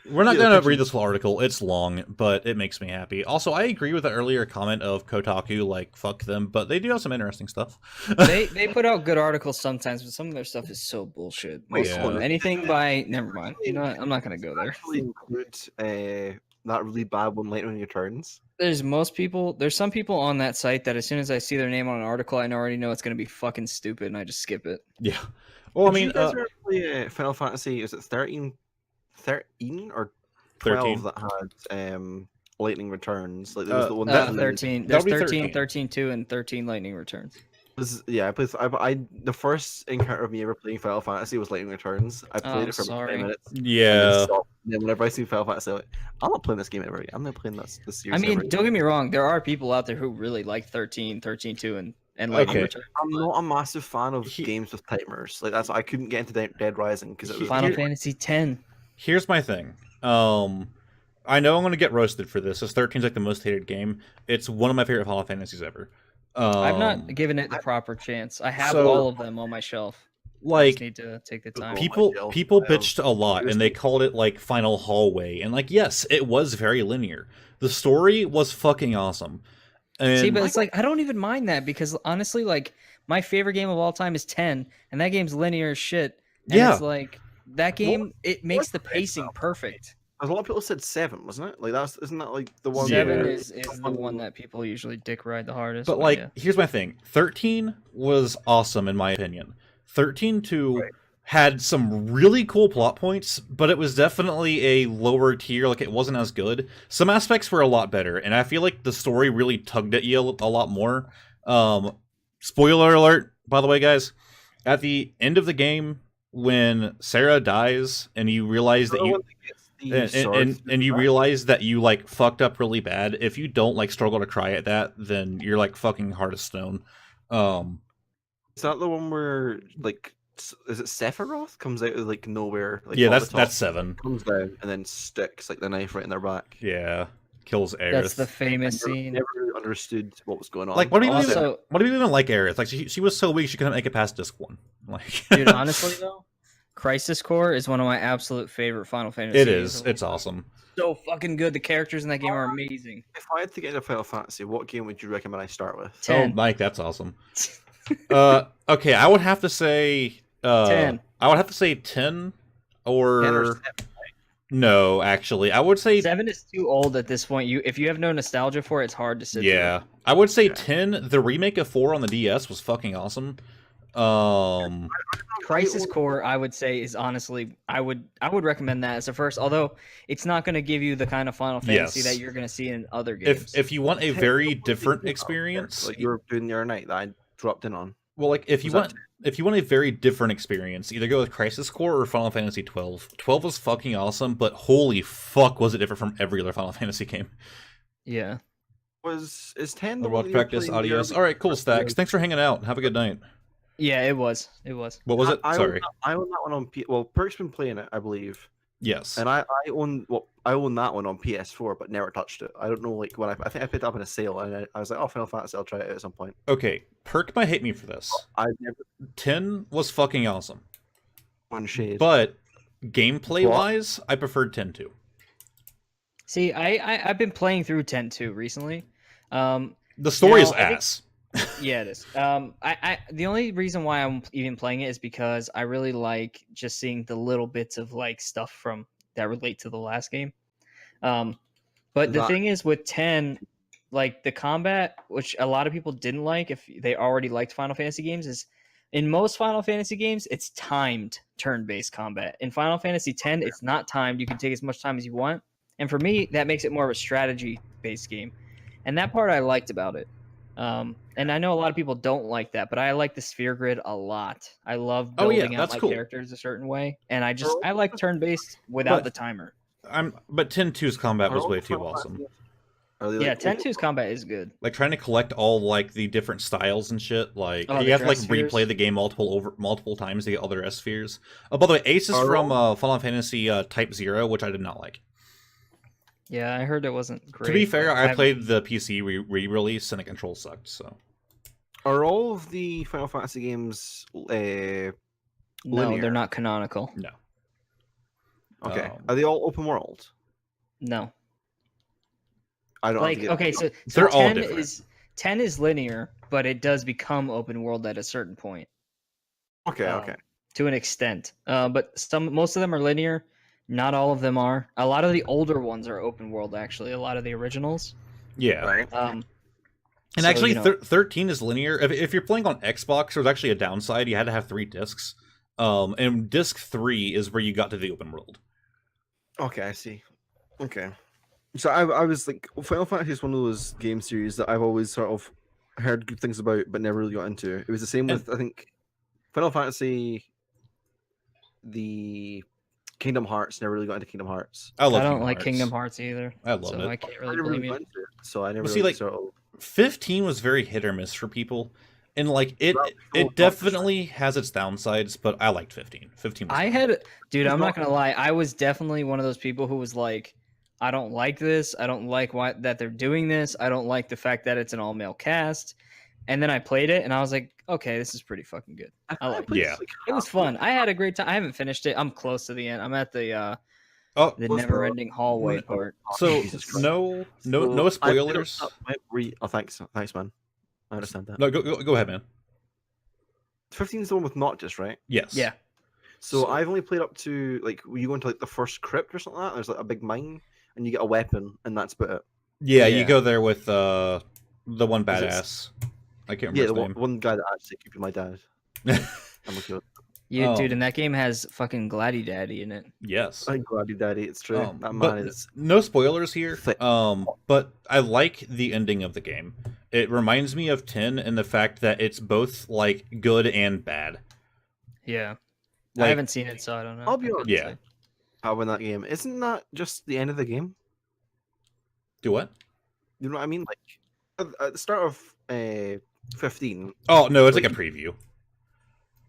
We're not going to read this whole article. It's long, but it makes me happy. Also, I agree with the earlier comment of Kotaku, like, fuck them, but they do have some interesting stuff. they put out good articles sometimes, but some of their stuff is so bullshit. Anything by... Never mind. You know what? I'm not going to go there. Actually include that really bad one, Lightning Returns. There's some people on that site that as soon as I see their name on an article, I already know it's going to be fucking stupid, and I just skip it. Yeah. Well, I mean... Did you guys ever play Final Fantasy, is it 13 or 12 that had Lightning Returns? Like, there was the one that 13. There's 13, 13-2, and 13 Lightning Returns. I played. The first encounter of me ever playing Final Fantasy was Lightning Returns. I played it for about 10 minutes. Yeah. And then whenever I see Final Fantasy, I'm like, I'm not playing this game ever again. I'm not playing this series. I mean, don't get me wrong. There are people out there who really like 13, 13-2, and lightning Okay. return. I'm not a massive fan of He- games with timers. Like I couldn't get into Dead Rising because it was Final Here- Fantasy X. Here's my thing. I know I'm going to get roasted for this. This 13's like the most hated game. It's one of my favorite Final Fantasies ever. I've not given it the proper chance. I have so- all of them on my shelf. I like just need to take the time. People- people bitched a lot and they called it like Final Hallway, and like yes, it was very linear. The story was fucking awesome. And See, but it's like I don't even mind that because honestly, like my favorite game of all time is 10, and that game's linear as shit. And Yeah. it's like that game. It makes the pacing perfect. a lot of people said 7, wasn't it? Like isn't that like the one? 7 where- is the one that people usually dick ride the hardest. But like, yeah. here's my thing. 13 was awesome in my opinion. 13-2 Right. had some really cool plot points, but it was definitely a lower tier. Like, it wasn't as good. Some aspects were a lot better, and I feel like the story really tugged at you a lot more. Spoiler alert, by the way, guys. At the end of the game, when Sarah dies, and you realize that The you one that gets the sword and you through realize that you like fucked up really bad. If you don't like struggle to cry at that, then you're like fucking hard as stone. Is that the one where like is it Sephiroth comes out of like nowhere? Like, Yeah, off the top, that's 7. comes down and then sticks like the knife right in their back. Yeah, kills Aerith. That's the famous Never, scene. never really understood what was going on. Like, what do you even Also, what do you even like Aerith? Like, she was so weak she couldn't make it past disc 1. Like, dude, honestly though, Crisis Core is one of my absolute favorite Final Fantasy. it games is. of all It's time. awesome. So fucking good. The characters in that game are amazing. If I had to get into Final Fantasy, what game would you recommend I start with? 10. Oh, Mike, that's awesome. Okay, I would have to say 10. I would have to say 10 or 10 or 7? no, actually, I would say 7 is too old at this point. If you have no nostalgia for it, it's hard to sit through. yeah. I would say 10. The remake of 4 on the DS was fucking awesome. Crisis Core, I would say, is honestly, I would recommend that as a first. Although it's not going to give you the kind of Final Fantasy Yes. that you're going to see in other games. If you want a 10 very what did different you do experience, like you were doing the other night that I dropped in on. well, like if you Was that want a very different experience, either go with Crisis Core or Final Fantasy 12. 12 was fucking awesome, but holy fuck was it different from every other Final Fantasy game. yeah. Is 10 The one World that you were Practice playing the Audios. early- All right, cool, Stacks. Thanks for hanging out. Have a good night. Yeah, it was. It was. What was it? I Sorry. I own that one on well, Perk's been playing it, I believe, Yes. and I own that one on PS4, but never touched it. I don't know, like when I think I picked it up in a sale, and I was like, oh, Final Fantasy, I'll try it out at some point. Okay, Perk might hate me for this. I've never 10 was fucking awesome, one shade. but gameplay-wise, I preferred 10 too. See, I've been playing through 10 too recently. The story is Now, I think- ass. Yeah, it is. I the only reason why I'm even playing it is because I really like just seeing the little bits of like stuff from that relate to the last game. But the That- thing is with 10, like the combat, which a lot of people didn't like if they already liked Final Fantasy games, is in most Final Fantasy games, it's timed turn-based combat. In Final Fantasy 10, it's not timed. You can take as much time as you want. And for me, that makes it more of a strategy-based game. And that part I liked about it. And I know a lot of people don't like that, but I like the sphere grid a lot. I love Oh, yeah, building out that's my cool. characters a certain way, and I like turn-based without But- the timer. But 10-2's combat was Are all way the too Final awesome. Fantasy- Are they, Yeah, like, 10-2's combat is good. Like trying to collect all like the different styles and shit. Like Oh, you the have to like dress spheres? replay the game multiple times to get all the rest spheres. Oh, by the way, Ace is Are from Final Fantasy Type 0, which I did not like. Yeah, I heard it wasn't great. To be fair, but I played the PC re-release and the control sucked. So Are all of the Final Fantasy games No, linear? they're not canonical. no. okay? Um, Are they all open world? No. I don't Like have to okay, get so They're all 10 different. is 10 is linear, but it does become open world at a certain point. okay, um, okay. To an extent. But most of them are linear. Not all of them are. A lot of the older ones are open world actually. A lot of the originals. Yeah. Right. And so, actually, you know, 13 is linear. If you're playing on Xbox, there was actually a downside. You had to have 3 discs. And disc 3 is where you got to the open world. Okay, I see. Okay. So I was like, Final Fantasy is one of those game series that I've always sort of heard good things about, but never really got into. It was the same with, I think, Final Fantasy, the Kingdom Hearts, never really got into Kingdom Hearts. I love I don't Kingdom like Hearts. Kingdom Hearts either. I loved So it. I can't I really never blame really got you. into it, so I never Well, see, really like, sort of... 15 was very hit or miss for people. And like it Well, it not definitely has its downsides, but I liked 15. 15 was I fun. had, dude, It's I'm not not- gonna lie. I was definitely one of those people who was like, I don't like this. I don't like why that they're doing this. I don't like the fact that it's an all male cast. And then I played it, and I was like, okay, this is pretty fucking good. I like it. played, Yeah. like, It was half- fun. I had a great time. I haven't finished it. I'm close to the end. I'm at the Oh, What's the- never-ending hallway part. so Jesus Christ. no So, spoilers. Oh, thanks, man. I understand that. No, go ahead, man. 15 is the one with Noctis, right? Yes. Yeah. So, So- I've only played up to like you go into like the first crypt or something like that. There's like a big mine, and you get a weapon, and that's about it. Yeah, you Yeah. go there with the one Is it- badass. I can't Yeah, remember the his one guy that actually could be my dad. name. I'm looking at You, dude, Um, and that game has fucking Gladdy Daddy in it. yes. I'm glad you daddy. It's true. That But man is. no spoilers here. thick. But I like the ending of the game. It reminds me of 10 in the fact that it's both like good and bad. Yeah. I Like- haven't seen it, so I don't know. I'll be I couldn't honest. Yeah. say. How in that game? Isn't that just the end of the game? Do what? You know what I mean? Like at the start of 15, Oh no, it's like Like- a preview.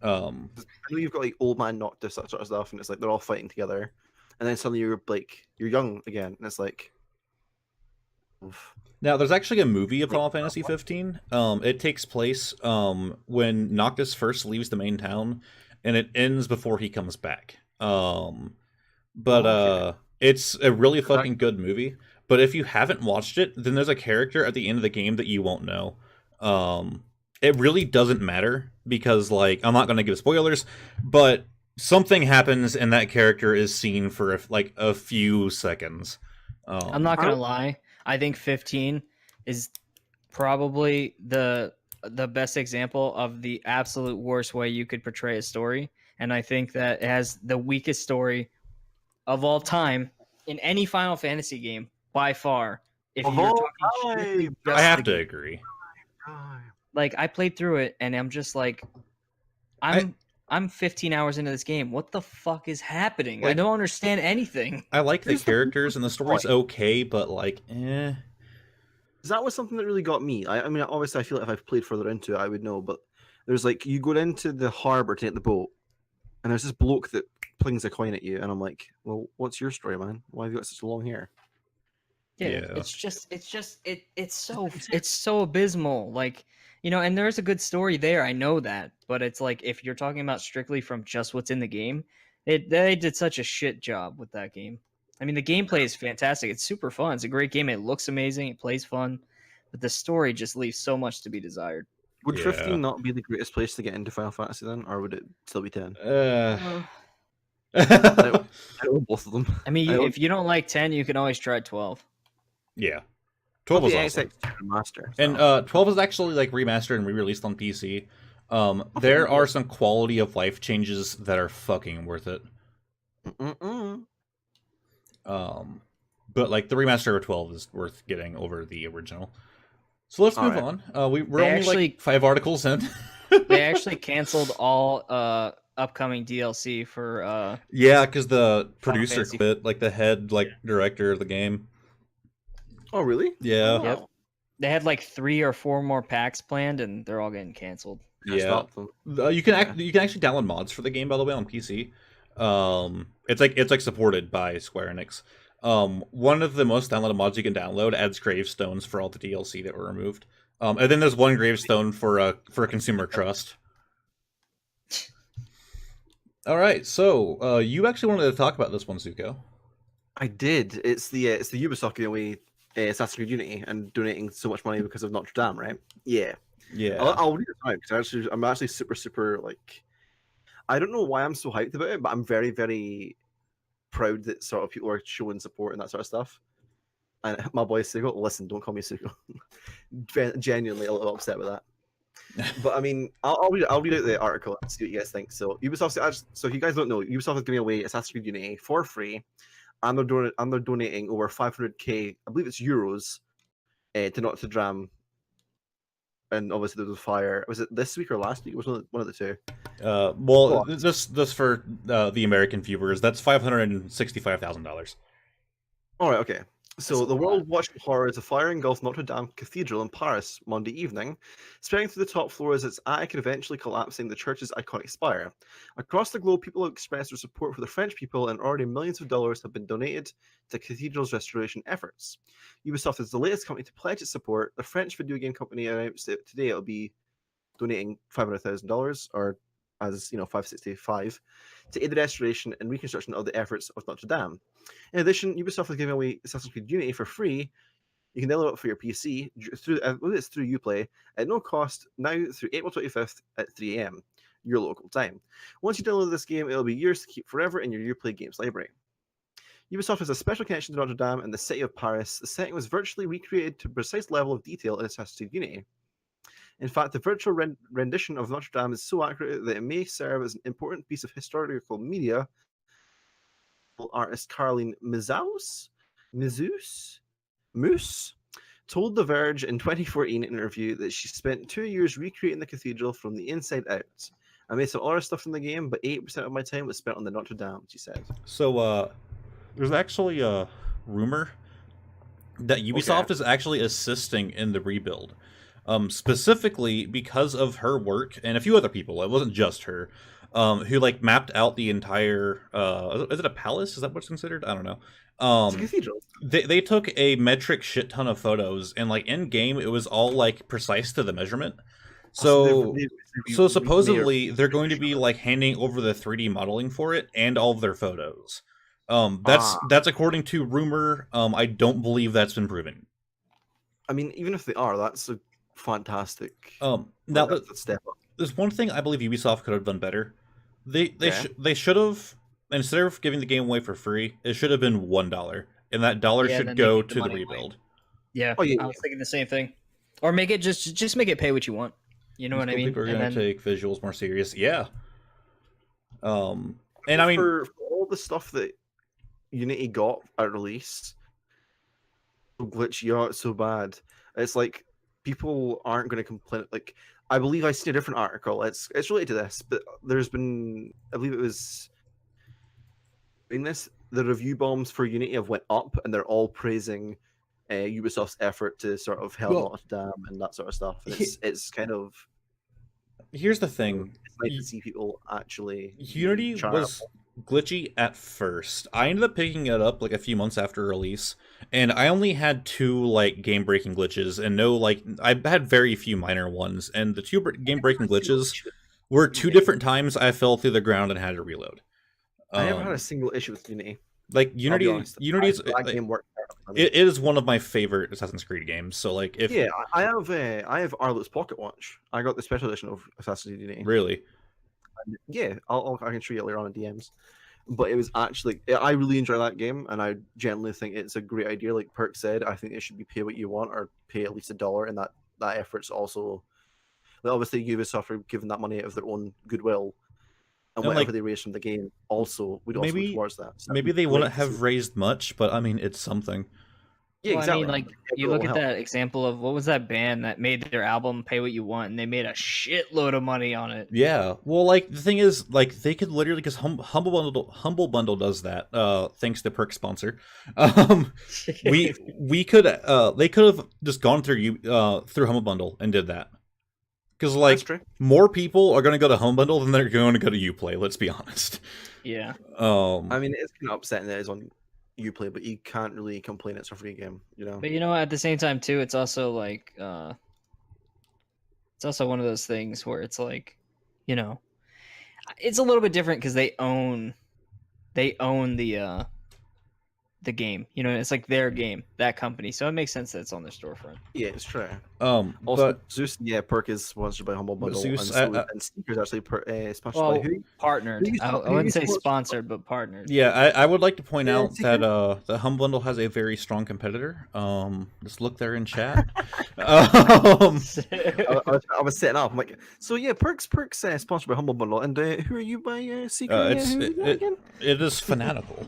I know you've got like old man Noctis, that sort of stuff, and it's like they're all fighting together, and then suddenly you're young again, and it's like, oof. Now, there's actually a movie of Final Fantasy 15. It takes place when Noctis first leaves the main town, and it ends before he comes back. Okay. It's a really fucking good movie. But if you haven't watched it, then there's a character at the end of the game that you won't know. It really doesn't matter because, like, I'm not going to give spoilers, but something happens and that character is seen for a few seconds. I'm not gonna lie. I think 15 is probably the best example of the absolute worst way you could portray a story, and I think that it has the weakest story of all time in any Final Fantasy game by far. If Of you're all talking strictly time. just I have the to game. agree. Like I played through it and I'm just like, I'm 15 hours into this game. What the fuck is happening? I Like- don't understand anything. I like the Here's the characters and the story's point. okay, but like, eh. That was something that really got me. I mean, obviously, I feel like if I've played further into it, I would know. But there's like you go into the harbor to get the boat, and there's this bloke that plings a coin at you, and I'm like, well, what's your story, man? Why have you got such long hair? Yeah, Yeah. it's so abysmal. Like, you know, and there's a good story there. I know that, but it's like if you're talking about strictly from just what's in the game, they did such a shit job with that game. I mean, the gameplay is fantastic. It's super fun. It's a great game. It looks amazing. It plays fun, but the story just leaves so much to be desired. Would Yeah. 15 not be the greatest place to get into Final Fantasy then, or would it still be 10? Uh, I know both of them. I mean, I don't- if you don't like 10, you can always try 12. yeah. 12 was the awesome. XX Master. And 12 is actually like remastered and re-released on PC. There are some quality of life changes that are fucking worth it. Mm-mm. But like the remaster of 12 is worth getting over the original. So let's move Alright. on. We're They only actually- like 5 articles in. They actually canceled all upcoming DLC for Yeah, because the Final producer Fantasy. quit, like the head director of the game. Oh, really? Yeah, Oh, Yep. They had like 3 or 4 more packs planned, and they're all getting canceled. I yeah. stopped them. You can actually download mods for the game, by the way, on PC. It's like supported by Square Enix. One of the most downloaded mods you can download adds gravestones for all the DLC that were removed. And then there's one gravestone for consumer trust. All right, so you actually wanted to talk about this one, Zuko. I did. It's the Ubisoft giving away Assassin's Creed Unity and donating so much money because of Notre Dame, right? Yeah. Yeah, I'll read it out because I'm actually super like. I don't know why I'm so hyped about it, but I'm very very proud that sort of people are showing support and that sort of stuff. And my boy Sugo, listen, don't call me Sugo. Genuinely a little upset with that. But I mean, I'll read out the article and see what you guys think. So Ubisoft, so if you guys don't know, Ubisoft is giving away Assassin's Creed Unity for free, and they're donating over 500k, I believe it's euros, to Notre Dame. And obviously there was a fire. Was it this week or last week? It was one of the two. well, this for the American viewers, that's $565,000. All right, okay. So the world watched with horror as a fire engulfed Notre Dame Cathedral in Paris Monday evening, spreading through the top floor as its attic and eventually collapsing the church's iconic spire. Across the globe, people have expressed their support for the French people, and already millions of dollars have been donated to the cathedral's restoration efforts. Ubisoft is the latest company to pledge its support. The French video game company announced that today it'll be donating $500,000, or as you know, 565, to aid the restoration and reconstruction of the efforts of Notre Dame. In addition, Ubisoft is giving away Assassin's Creed Unity for free. You can download it for your PC through Uplay at no cost now through April 25th at 3 a.m. your local time. Once you download this game, it'll be yours to keep forever in your Uplay games library. Ubisoft has a special connection to Notre Dame and the city of Paris. The setting was virtually recreated to a precise level of detail in Assassin's Creed Unity. In fact, the virtual rendition of Notre Dame is so accurate that it may serve as an important piece of historical media. Artist Caroline Moose told The Verge in 2014 in an interview that she spent 2 years recreating the cathedral from the inside out. I made some other stuff in the game, but 80% of my time was spent on the Notre Dame, she said. So, there's actually a rumor that Ubisoft is actually assisting in the rebuild. Specifically because of her work and a few other people. It wasn't just her. Who like mapped out the entire is it a palace? Is that what's considered? I don't know. It's a cathedral. They took a metric shit ton of photos, and like in game it was all like precise to the measurement. So supposedly they're going to be like handing over the 3D modeling for it and all of their photos. That's according to rumor. I don't believe that's been proven. I mean, even if they are, that's a fantastic. Now that's a step up. There's one thing I believe Ubisoft could have done better. They should have, instead of giving the game away for free, it should have been $1, and that dollar should go to the rebuild. Yeah, I was thinking the same thing. Or make it just make it pay what you want. You know what I mean? People are going to take visuals more serious. Yeah. And I mean, for all the stuff that Unity got at release, so glitchy, it's so bad. It's like people aren't going to complain. Like, I believe I seen a different article. It's related to this, but there's been, I believe it was in this, the review bombs for Unity have went up, and they're all praising Ubisoft's effort to sort of help Notre Dame and that sort of stuff. And it's kind of. Here's the thing. It's nice to see people actually. Unity was glitchy at first. I ended up picking it up like a few months after release, and I only had 2 like game breaking glitches, and no like I had very few minor ones, and the 2 game breaking glitches were 2 different times I fell through the ground and had to reload. I never had a single issue with Unity. Like Unity's game worked. It is one of my favorite Assassin's Creed games. So like if I have Arlo's Pocket Watch. I got the special edition of Assassin's Creed Unity. Really? Yeah, I can show you later on in DMs. But it was actually, I really enjoy that game, and I generally think it's a great idea. Like Perk said, I think it should be pay what you want, or pay at least $1, and that effort's also. Well, obviously, Ubisoft are giving that money out of their own goodwill, and whatever they raise from the game, also would also go towards that. So maybe they wouldn't have raised much, but I mean, it's something. Yeah, exactly. I mean, like you look at that example of what was that band that made their album "Pay What You Want" and they made a shitload of money on it. Yeah, well, like the thing is, like they could literally, because Humble Bundle does that. Thanks to Perk sponsor. We could they could have just gone through Humble Bundle and did that. Because like more people are going to go to Humble Bundle than they're going to go to Uplay. Let's be honest. Yeah. I mean, it's kind of upsetting that it's on Uplay, but you can't really complain it's a free game, you know. But you know, at the same time too, it's also like it's also one of those things where it's like, you know, it's a little bit different because they own the game. You know, it's like their game, that company. So it makes sense that it's on their storefront. Yeah, it's true. Also, but Zeus, Perk is sponsored by Humble Bundle, Zeus, and Sneakers actually sponsored by who? Partnered. I wouldn't say sponsored, but partnered. Yeah, I would like to point out that the Humble Bundle has a very strong competitor. Just look there in chat. I was setting up. I'm like, so yeah, Perk's sponsored by Humble Bundle, and who are you by Secret? It is Fanatical.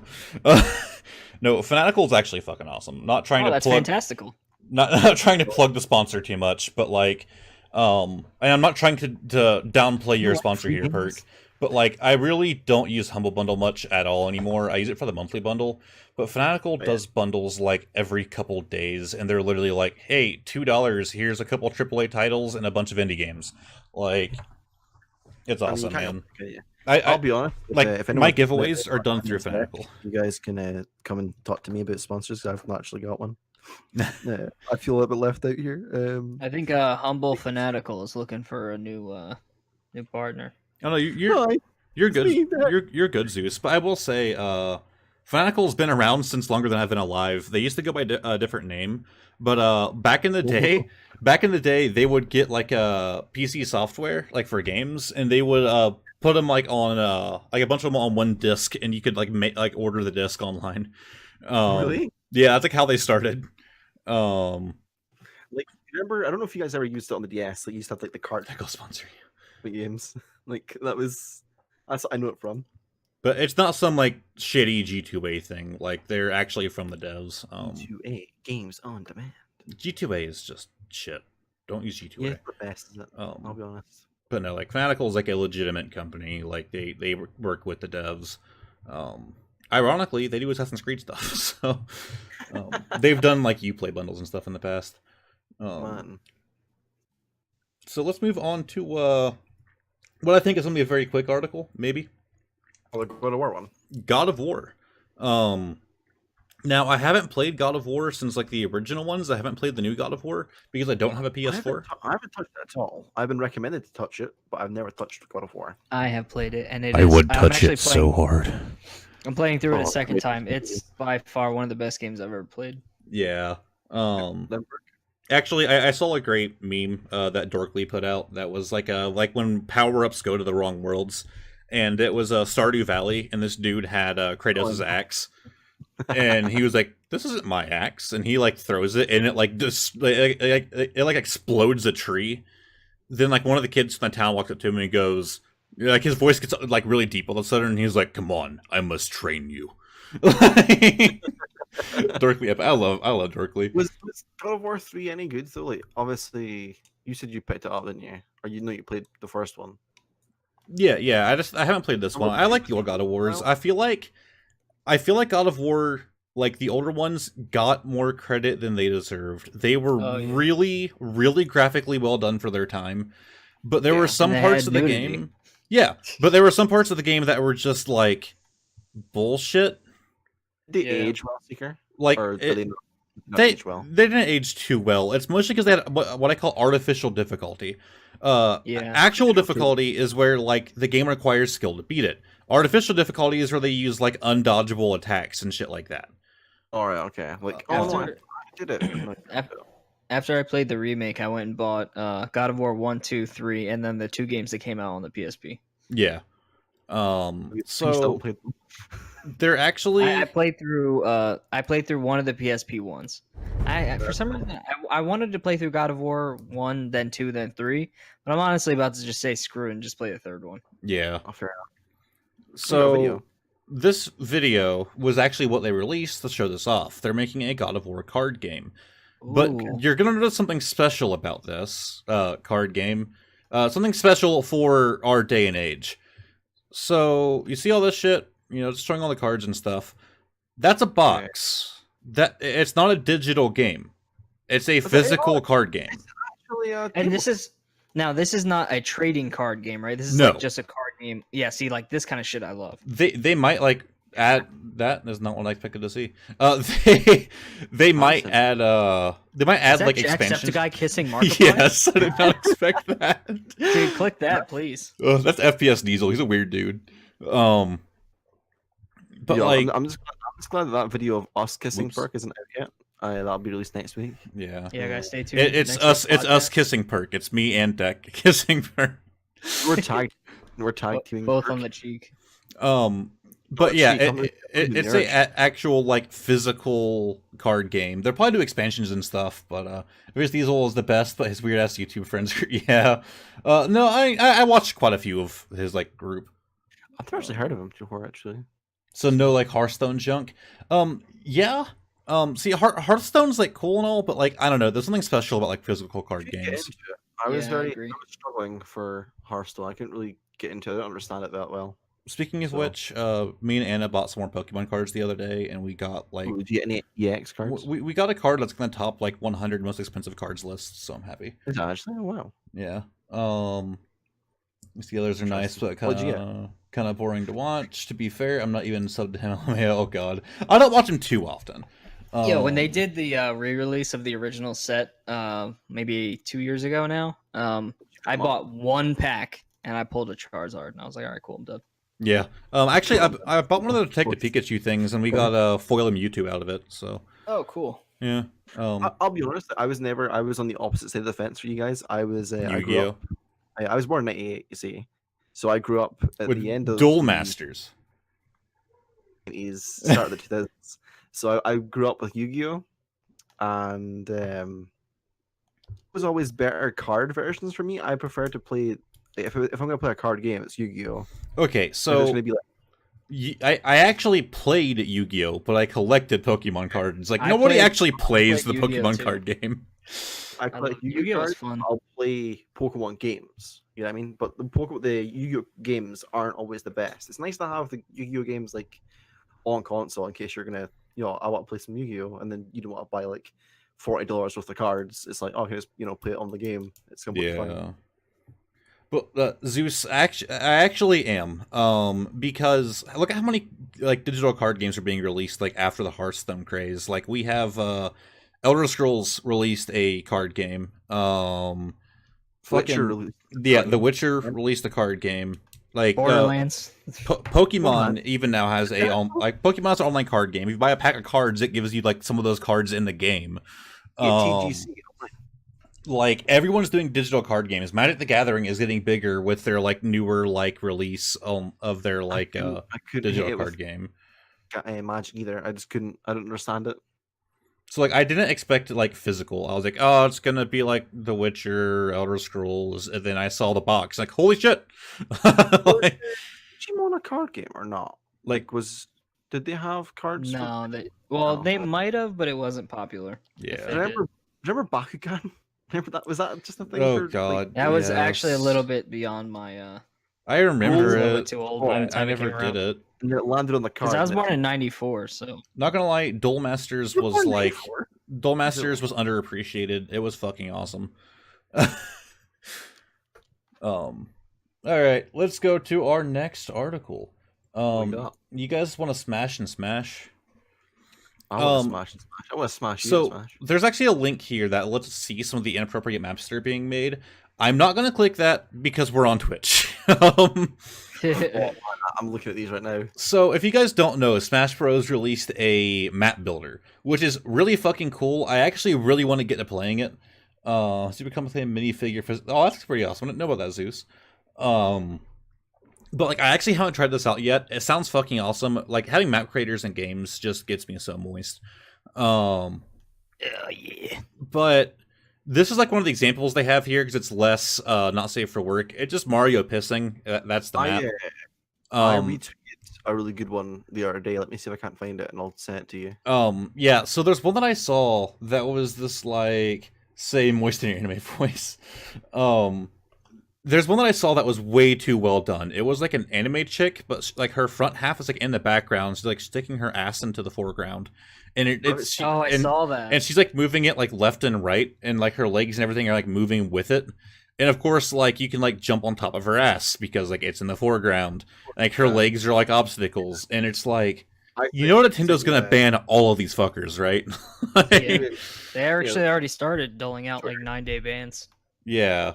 No, Fanatical is actually fucking awesome. Not trying to that's plug, fantastical. Not trying to plug the sponsor too much, but like, and I'm not trying to downplay your sponsor here, Perk. But like, I really don't use Humble Bundle much at all anymore. I use it for the monthly bundle. But Fanatical does bundles like every couple days, and they're literally like, "Hey, $2. Here's a couple AAA titles and a bunch of indie games." Like, it's awesome, man. I'll be honest. Like, if my giveaways are done through Fanatical. You guys can come and talk to me about sponsors. I've not actually got one. I feel a little bit left out here. I think Humble Fanatical is looking for a new partner. Oh no, you're good. You're good, Zeus. But I will say, Fanatical's been around since longer than I've been alive. They used to go by a different name, but back in the day, they would get like a PC software like for games, and they would put them like on like a bunch of them on one disc, and you could like order the disc online. Really? Yeah, that's like how they started. Like, remember? I don't know if you guys ever used it on the DS. Like, you used to have like the cart. Go sponsor you. The games. Like, that's what I know it from. But it's not some like shitty G2A thing. Like, they're actually from the devs. G2A games on demand. G2A is just shit. Don't use G2A. Yeah, it's the best, isn't it? I'll be honest. But no, like Fanatical is like a legitimate company. Like they work with the devs. Ironically, they do Assassin's Creed stuff. So they've done like Uplay bundles and stuff in the past. So let's move on to what I think is going to be a very quick article, maybe. Oh, the God of War one. God of War. Now, I haven't played God of War since like the original ones. I haven't played the new God of War because I don't have a PS4. I haven't touched it at all. I've been recommended to touch it, but I've never touched God of War. I have played it, and I would touch it so hard. I'm playing through it a second time. It's by far one of the best games I've ever played. Yeah. Actually, I saw a great meme that Dorkly put out that was like when power-ups go to the wrong worlds, and it was Stardew Valley, and this dude had Kratos' axe, and he was like, "This isn't my axe," and he like throws it, and it like it explodes a tree. Then like one of the kids from the town walks up to him and he goes, like his voice gets like really deep all of a sudden, and he's like, "Come on, I must train you." Dorkly, I love Dorkly. Was God of War 3 any good though? Like, obviously, you said you picked it up, didn't you? Or you know you played the first one. Yeah. I haven't played this one. I like the old God of Wars. I feel like God of War, like the older ones, got more credit than they deserved. They were really, really graphically well done for their time, but there were some parts of the game. Yeah, but there were some parts of the game that were just like bullshit. They age well, Seeker? Like they age well? They didn't age too well. It's mostly because they had what I call artificial difficulty. Actual difficulty is where like the game requires skill to beat it. Artificial difficulty is where they use like undodgeable attacks and shit like that. All right, okay. Like after, I did it. After I played the remake, I went and bought God of War 1, 2, 3, and then the two games that came out on the PSP. Yeah. So they're actually I played through one of the PSP ones. For some reason I wanted to play through God of War 1, then 2, then 3, but I'm honestly about to just say screw it and just play the third one. Yeah. Fair enough. So this video was actually what they released to show this off. They're making a God of War card game. But you're going to notice something special about this card game. Something special for our day and age. So, you see all this shit? You know, just showing all the cards and stuff. That's a box. It's not a digital game. It's a physical card game. And this is not a trading card game, right? This is like just a card game. Yeah, see, like this kind of shit I love. They might like add that is not what I expected to see. They might add like expansions. Jacksepticeye kissing Markiplier? Yes, I did not expect that. Dude, click that, please. That's FPS Diesel. He's a weird dude. But like, I'm just glad that video of us kissing Perk isn't out yet. That'll be released next week. Yeah, guys, stay tuned. It's us kissing Perk. It's me and Deck kissing Perk. We're tagged teaming both Perk. On the cheek. But yeah, it's a actual like physical card game. They'll probably do expansions and stuff, but Viz Diesel is the best, but his weird ass YouTube friends are no, I watched quite a few of his like group. I've never actually heard of him before, actually. So no like Hearthstone junk. Yeah. See, Hearthstone's like cool and all, but like I don't know, there's something special about like physical card games. I was struggling for Hearthstone. I couldn't really get into it. I don't understand it that well. Speaking of So- which, me and Anna bought some more Pokemon cards the other day, and we got like Ooh, did you get any EX cards? we got a card that's gonna top like 100 most expensive cards list, so I'm happy. Is that actually? Oh, wow. Yeah. The others are nice, but What'd you kind of boring to watch. To be fair, I'm not even subbed to him. Oh god, I don't watch him too often. Yeah, when they did the re-release of the original set, maybe 2 years ago now, I bought one pack and I pulled a Charizard, and I was like, all right, cool, I'm done. Yeah. Actually, I bought one of the Detective Pikachu things, and we got a foil Mewtwo out of it. So Oh, cool. yeah. I'll be honest. I was on the opposite side of the fence for you guys. I was. I grew Yu-Gi-Oh up. I was born in '98. You see, so I grew up at with the end of Duel the Masters. '90s, start of the 2000s. So I grew up with Yu-Gi-Oh, and it was always better card versions for me. I prefer to play. If I'm gonna play a card game, it's Yu-Gi-Oh. Okay, It's so gonna be like. I actually played Yu-Gi-Oh, but I collected Pokemon cards. Like I nobody played- actually plays the played Yu-Gi-Oh Pokemon too. card game. I play Yu-Gi-Oh Yu-Gi-Oh was cards, fun. I'll play Pokemon games. You know what I mean? But the Yu-Gi-Oh games aren't always the best. It's nice to have the Yu-Gi-Oh games like on console in case you're gonna, I want to play some Yu-Gi-Oh, and then you don't want to buy like $40 worth of cards. It's like, okay, just play it on the game. It's gonna be fun. Yeah. But Zeus, I actually am, because look at how many like digital card games are being released like after the Hearthstone craze. Like we have Elder Scrolls released a card game. Witcher Fucking released yeah, card The game. Witcher released a card game. Like Borderlands. Pokemon even now has a like Pokemon's an online card game. If you buy a pack of cards, it gives you like some of those cards in the game. Yeah, TGC. Like everyone's doing digital card games. Magic the Gathering is getting bigger with their like newer like release of their like I couldn't hit digital it card with game. Magic either. I just couldn't. I don't understand it. So like I didn't expect it like physical. I was like, oh, it's gonna be like The Witcher, Elder Scrolls, and then I saw the box, like holy shit! like, Digimon a card game or not? Did they have cards? No, No. they might have, but it wasn't popular. yeah. They Remember Bakugan? Remember that? Was that just a thing? Oh for, god. That was actually a yes. little bit beyond my. I remember a little bit it. too old. Oh, by the I time it never came did around. it. And it landed on the card. Because I was and born in '94, so Not gonna lie, Duel Masters You were was born in like 94? Duel Masters was underappreciated. It was fucking awesome. All right, let's go to our next article. Oh my God. You guys want to smash and smash? I want to smash and smash. I want to smash you So and smash. there's actually a link here that lets us see some of the inappropriate maps that are being made. I'm not gonna click that because we're on Twitch. I'm looking at these right now. So, if you guys don't know, Smash Bros. Released a map builder, which is really fucking cool. I actually really want to get to playing it. So you become a minifigure for... Oh, that's pretty awesome. I didn't know about that, Zeus. But, like, I actually haven't tried this out yet. It sounds fucking awesome. Like, having map creators in games just gets me so moist. yeah. But... this is like one of the examples they have here because it's less not safe for work. It's just Mario pissing. That's the map. I retweeted a really good one the other day. Let me see if I can't find it, and I'll send it to you. Yeah, so there's one that I saw that was this, like, say moist in your anime voice. There's one that I saw that was way too well done. It was like an anime chick, but like her front half is like in the background, she's like sticking her ass into the foreground. And it's I saw that. and she's like moving it like left and right, and like her legs and everything are like moving with it. And of course, like you can like jump on top of her ass because like it's in the foreground. Like her legs are like obstacles, and it's like, you know, Nintendo's gonna ban all of these fuckers, right? Yeah. They actually already started doling out like 9-day bans. Yeah.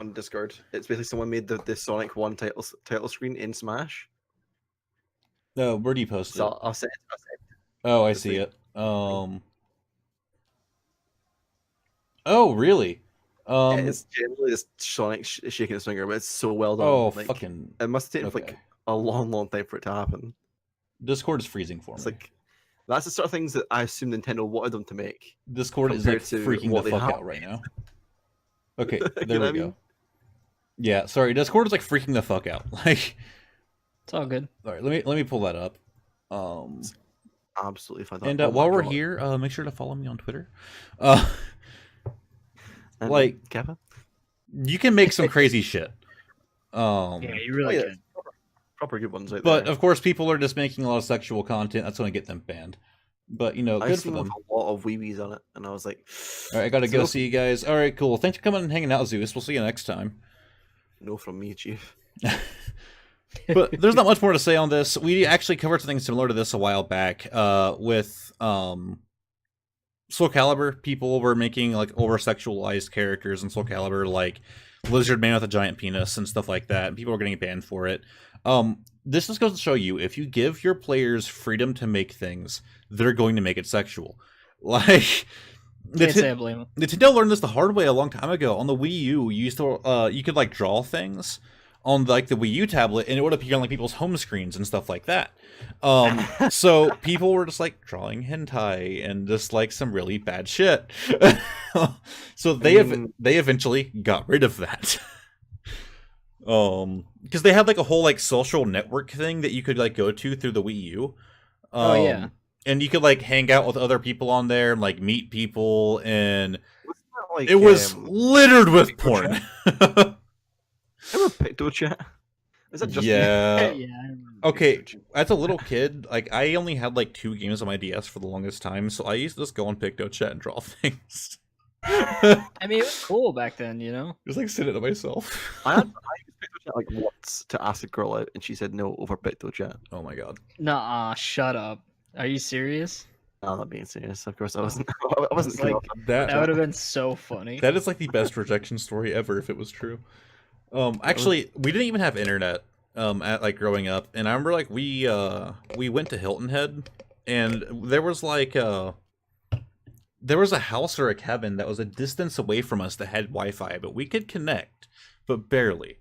On Discord, it's basically someone made the Sonic 1 title screen in Smash. No, where do you post it? So I'll say it. Oh, I Just see like- it. Oh, really? It's generally just Sonic shaking his finger, but it's so well done. Oh, like, fucking. It must take Okay. like a long time for it to happen. Discord is freezing for It's me. like that's the sort of things that I assume Nintendo wanted them to make. Discord is like compared to freaking the what they fuck have. out right now. Okay, You there know we what I go. mean? Yeah, sorry, Discord is like freaking the fuck out. Like, It's all good. all right, let me pull that up. Absolutely fantastic. And Oh my while we're God. here, make sure to follow me on Twitter. Uh, And like- Kevin, you can make some crazy shit. Yeah, you really yeah, could. proper good ones out But there. of course, people are just making a lot of sexual content. That's going to get them banned. But you know, I've good for seen one them. with a lot of wee-wees on it, and I was like, All right, I gotta "It's a go. no See you guys. All right, cool. Thanks for coming and hanging out, Zeus. We'll see you next time. no from me, Chief." But there's not much more to say on this. We actually covered something similar to this a while back with Soul Calibur. People were making like over sexualized characters in Soul Calibur, like Lizard Man with a giant penis and stuff like that. And people were getting banned for it. This just goes to show you, if you give your players freedom to make things, they're going to make it sexual. Like Can't say I blame him. Nintendo learned this the hard way a long time ago. On the Wii U, you used to you could like draw things on like the Wii U tablet, and it would appear on like people's home screens and stuff like that. So people were just like drawing hentai and just like some really bad shit. So they eventually got rid of that. Because they had like a whole like social network thing that you could like go to through the Wii U. Oh yeah. And you could like hang out with other people on there and like meet people, and Wasn't that like, it was littered with porn. Remember PictoChat? Is that just Yeah. Yeah. I remember. Okay, as a little kid, like I only had like 2 games on my DS for the longest time, so I used to just go on PictoChat and draw things. I mean, it was cool back then, you know. Just like sit it to myself. I used PictoChat like once to ask a girl out, and she said no over PictoChat. Oh my god. Nah, shut up. Are you serious? No, I'm not being serious. Of course, I wasn't. I wasn't It's like- That That would have been so funny. that is like the best rejection story ever if it was true. Actually, we didn't even have internet at like growing up, and I remember like we went to Hilton Head, and there was like there was a house or a cabin that was a distance away from us that had Wi-Fi, but we could connect, but barely.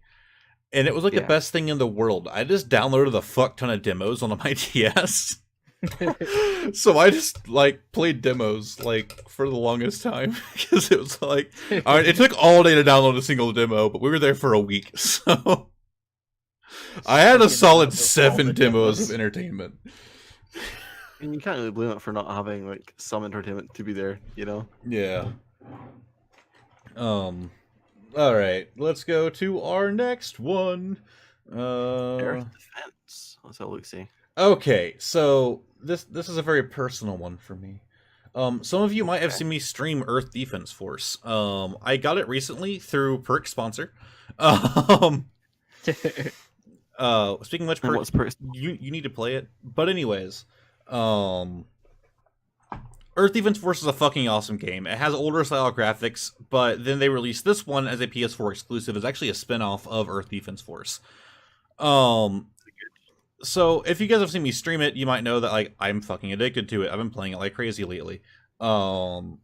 And it was like the Yeah. best thing in the world. I just downloaded a fuck ton of demos on my DS. So I just like played demos like for the longest time because it was like, all right, it took all day to download a single demo, but we were there for a week, so I had a Fucking solid download all 7 the demos demos. of entertainment. And you can't really blame it for not having like some entertainment to be there, you know. Yeah. All right, let's go to our next one. Earth defense. Let's have a look. See. Okay, so this is a very personal one for me. Some of you might have seen me stream Earth Defense Force. I got it recently through Perk sponsor. Speaking of which, And Perk, what's pretty you need to play it. But anyways, Earth Defense Force is a fucking awesome game. It has older style graphics, but then they released this one as a PS4 exclusive. It's actually a spin-off of Earth Defense Force. So if you guys have seen me stream it, you might know that like I'm fucking addicted to it. I've been playing it like crazy lately. Well,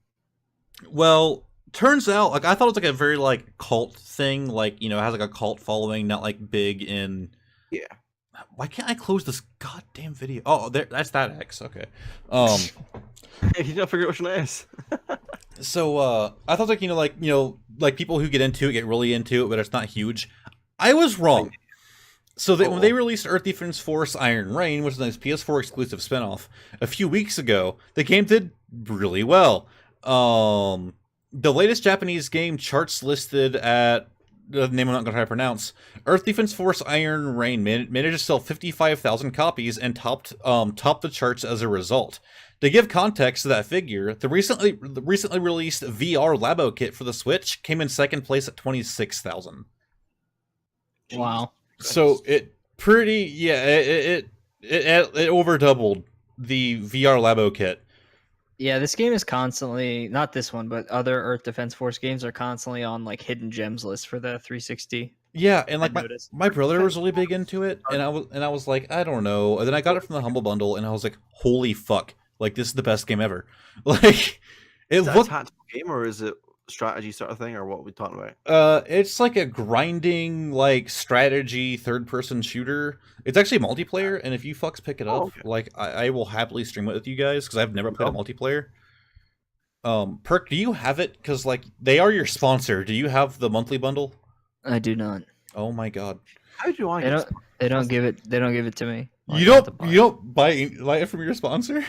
turns out like I thought it was like a very like cult thing, like it has like a cult following, not like big in. Yeah. Why can't I close this goddamn video? Oh, that's that X. Okay. You didn't figure out which one it is. So I thought like like people who get into it get really into it, but it's not huge. I was wrong. So when they released Earth Defense Force Iron Rain, which is a PS4 exclusive spinoff, a few weeks ago, the game did really well. The latest Japanese game charts listed at the name I'm not going to try to pronounce. Earth Defense Force Iron Rain managed to sell 55,000 copies and topped the charts as a result. To give context to that figure, the recently released VR Labo kit for the Switch came in second place at 26,000. Wow. So it over doubled the VR Labo kit. Yeah, this game is constantly, not this one, but other Earth Defense Force games are constantly on like hidden gems list for the 360. Yeah, and like I noticed. my brother was really big into it, and I was like, I don't know. And then I got it from the Humble Bundle, and I was like, holy fuck! Like this is the best game ever. Like it Is that a looked. tactical game or is it strategy sort of thing, or what are we talking about? It's like a grinding like strategy third person shooter. It's actually multiplayer, and if you fucks pick it up, okay. like I will happily stream it with you guys because I've never played a multiplayer. Perk, do you have it? Because like they are your sponsor. Do you have the monthly bundle? I do not. Oh my god. How do I They get don't. They don't give it. They don't give it to me. You don't buy it from your sponsor?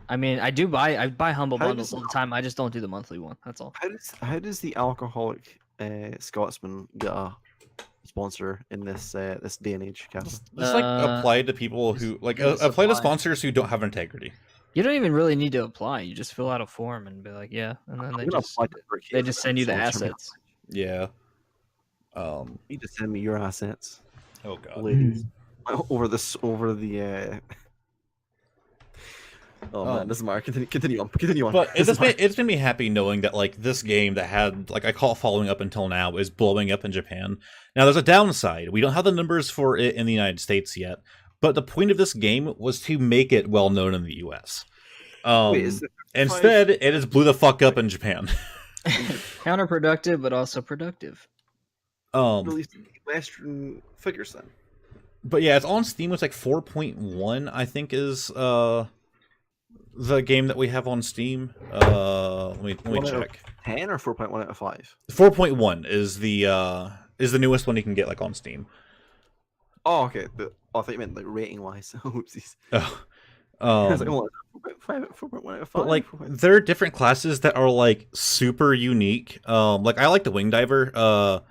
I mean, I do buy. I buy humble How bundles does- all the time. I just don't do the monthly one. That's all. how does the alcoholic Scotsman get a sponsor in this this day and age, Cal. Just like apply to people who like just apply to apply. sponsors who don't have integrity. You don't even really need to apply. You just fill out a form and be like, yeah, and then they just send you the assets. Yeah. You need to send me your assets, Oh god. ladies, over the. Oh man, this is Mark. Continue on. But it's made me happy knowing that like this game that had like I call it following up until now is blowing up in Japan. Now there's a downside. We don't have the numbers for it in the United States yet. But the point of this game was to make it well known in the US. Instead, it has blew the fuck up in Japan. Counterproductive, but also productive. Released Western figures then. But yeah, it's on Steam. It's like 4.1, I think, is the game that we have on Steam. Let me check. 10 or 4.1 out of 5? 4.1 is the newest one you can get like on Steam. Oh, okay. I thought you meant like rating wise. Oopsies. Oh. I was like, oh, 4.1 out of 5. But like, there are different classes that are like super unique. Like I like the Wing Diver.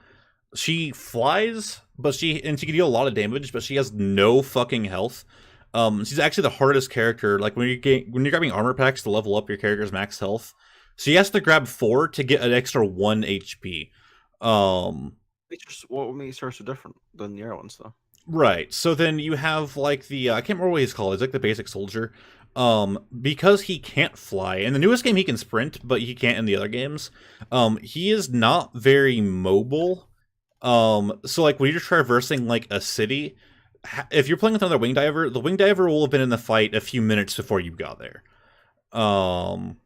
She flies, but she can deal a lot of damage, but she has no fucking health. She's actually the hardest character. Like when you're grabbing armor packs to level up your character's max health, she has to grab 4 to get an extra 1 HP. What makes her so different than the other ones, though? Right. So then you have like the I can't remember what he's called. It's like the basic soldier. Because he can't fly. In the newest game he can sprint, but he can't in the other games. He is not very mobile. So like when you're traversing like a city, if you're playing with another Wing Diver, the Wing Diver will have been in the fight a few minutes before you got there. Now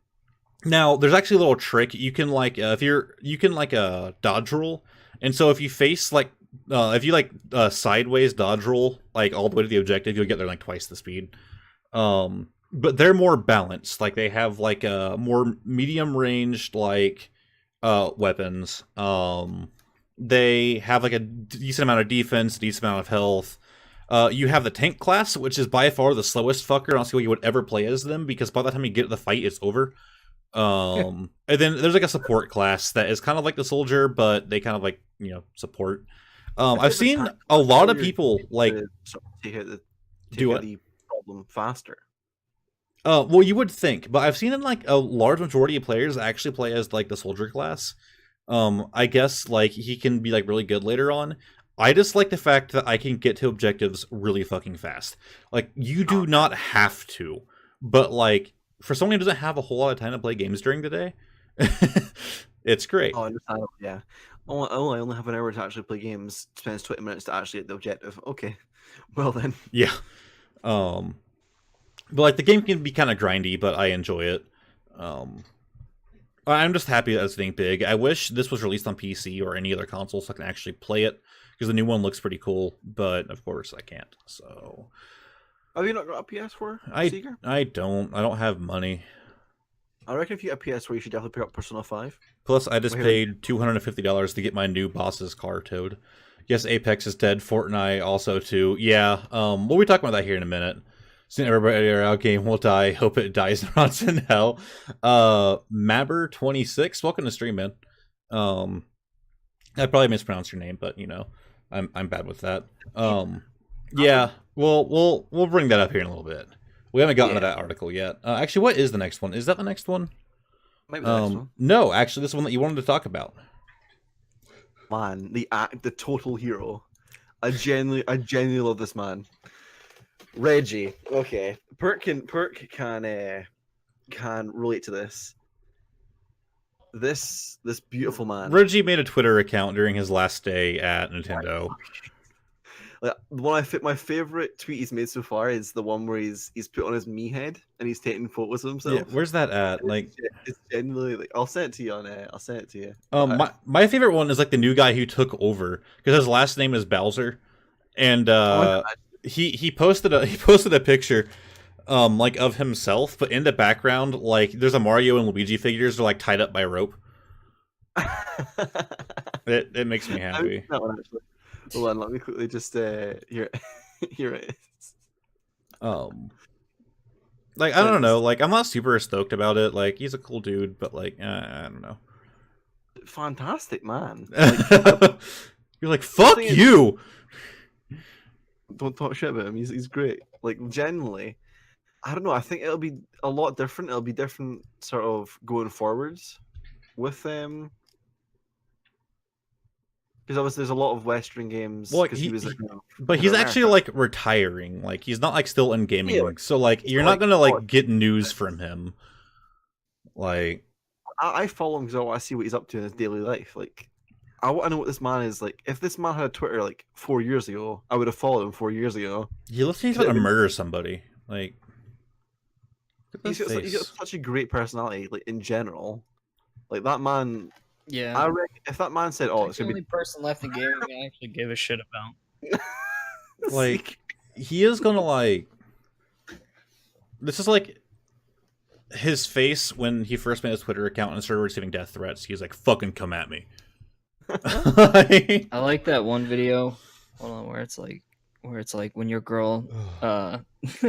there's actually a little trick. You can like dodge roll. And so if you face like if you like sideways dodge roll like all the way to the objective, you'll get there like twice the speed. But they're more balanced. Like they have like a more medium ranged like weapons. They have like a decent amount of defense, decent amount of health. You have the tank class, which is by far the slowest fucker. I don't see why you would ever play as them, because by the time you get to the fight, it's over. And then there's like a support class that is kind of like the soldier, but they kind of like, support. I've seen a lot of people like do it. The problem faster. Well, you would think, but I've seen in like a large majority of players actually play as like the soldier class. I guess like he can be like really good later on. I just like the fact that I can get to objectives really fucking fast. Like you do not have to, but like for someone who doesn't have a whole lot of time to play games during the day, it's great. Oh, understandable, yeah. Oh, I only have an hour to actually play games. Spends 20 minutes to actually get the objective. Okay, well then. Yeah. But like the game can be kind of grindy, but I enjoy it. I'm just happy that it's getting big. I wish this was released on PC or any other console so I can actually play it, because the new one looks pretty cool, but of course I can't. So have you not got a PS4? Seeker? I don't have money. I reckon if you get a PS4, you should definitely pick up Persona 5. Plus, I just paid $250 to get my new boss's car towed. Yes, Apex is dead. Fortnite also too. Yeah. We'll be talking about that here in a minute. Soon everybody in our game will die. Hope it dies and rots in hell. Mabber26, welcome to stream, man. I probably mispronounced your name, but I'm bad with that. Yeah, we'll bring that up here in a little bit. We haven't gotten to that article yet. Actually, what is the next one? Is that the next one? Maybe the next one. No, actually, this is one that you wanted to talk about. Man, the total hero. I genuinely love this man. Reggie. Okay, Perk can relate to this. This beautiful man. Reggie made a Twitter account during his last day at Nintendo. My favorite tweet he's made so far is the one where he's put on his Mii head and he's taking photos of himself. Yeah, where's that at? Like, it's genuinely like I'll send it to you I'll send it to you. My favorite one is like the new guy who took over, because his last name is Bowser, and he posted a picture like of himself, but in the background like there's a Mario and Luigi figures that are like tied up by rope. It makes me happy. That one, actually. Hold on, let me quickly just here it is. Like I don't know, like I'm not super stoked about it. Like he's a cool dude, but like I don't know. Fantastic man. You're like, fuck thing is- you. Don't talk shit about him. He's great. Like generally, I don't know. I think it'll be a lot different. It'll be different, sort of going forwards with because obviously there's a lot of Western games. Well, Because he was like, but he's actually like retiring. Like he's not like still in gaming. Yeah, So like you're not gonna like get news from him. Like I follow him because I want to see what he's up to in his daily life. Like, I want to know what this man is like. If this man had a Twitter like 4 years ago, I would have followed him 4 years ago. he looks like he's gonna murder somebody. Like He's got such a great personality, like in general. Like that man. Yeah. I reckon if that man said, "Oh, He's it's the gonna only person left in gaming I actually give a shit about. be like he is gonna like. This is like his face when he first made his Twitter account and started receiving death threats. He's like, "Fucking come at me." I like that one video. Hold on, where it's like when your girl,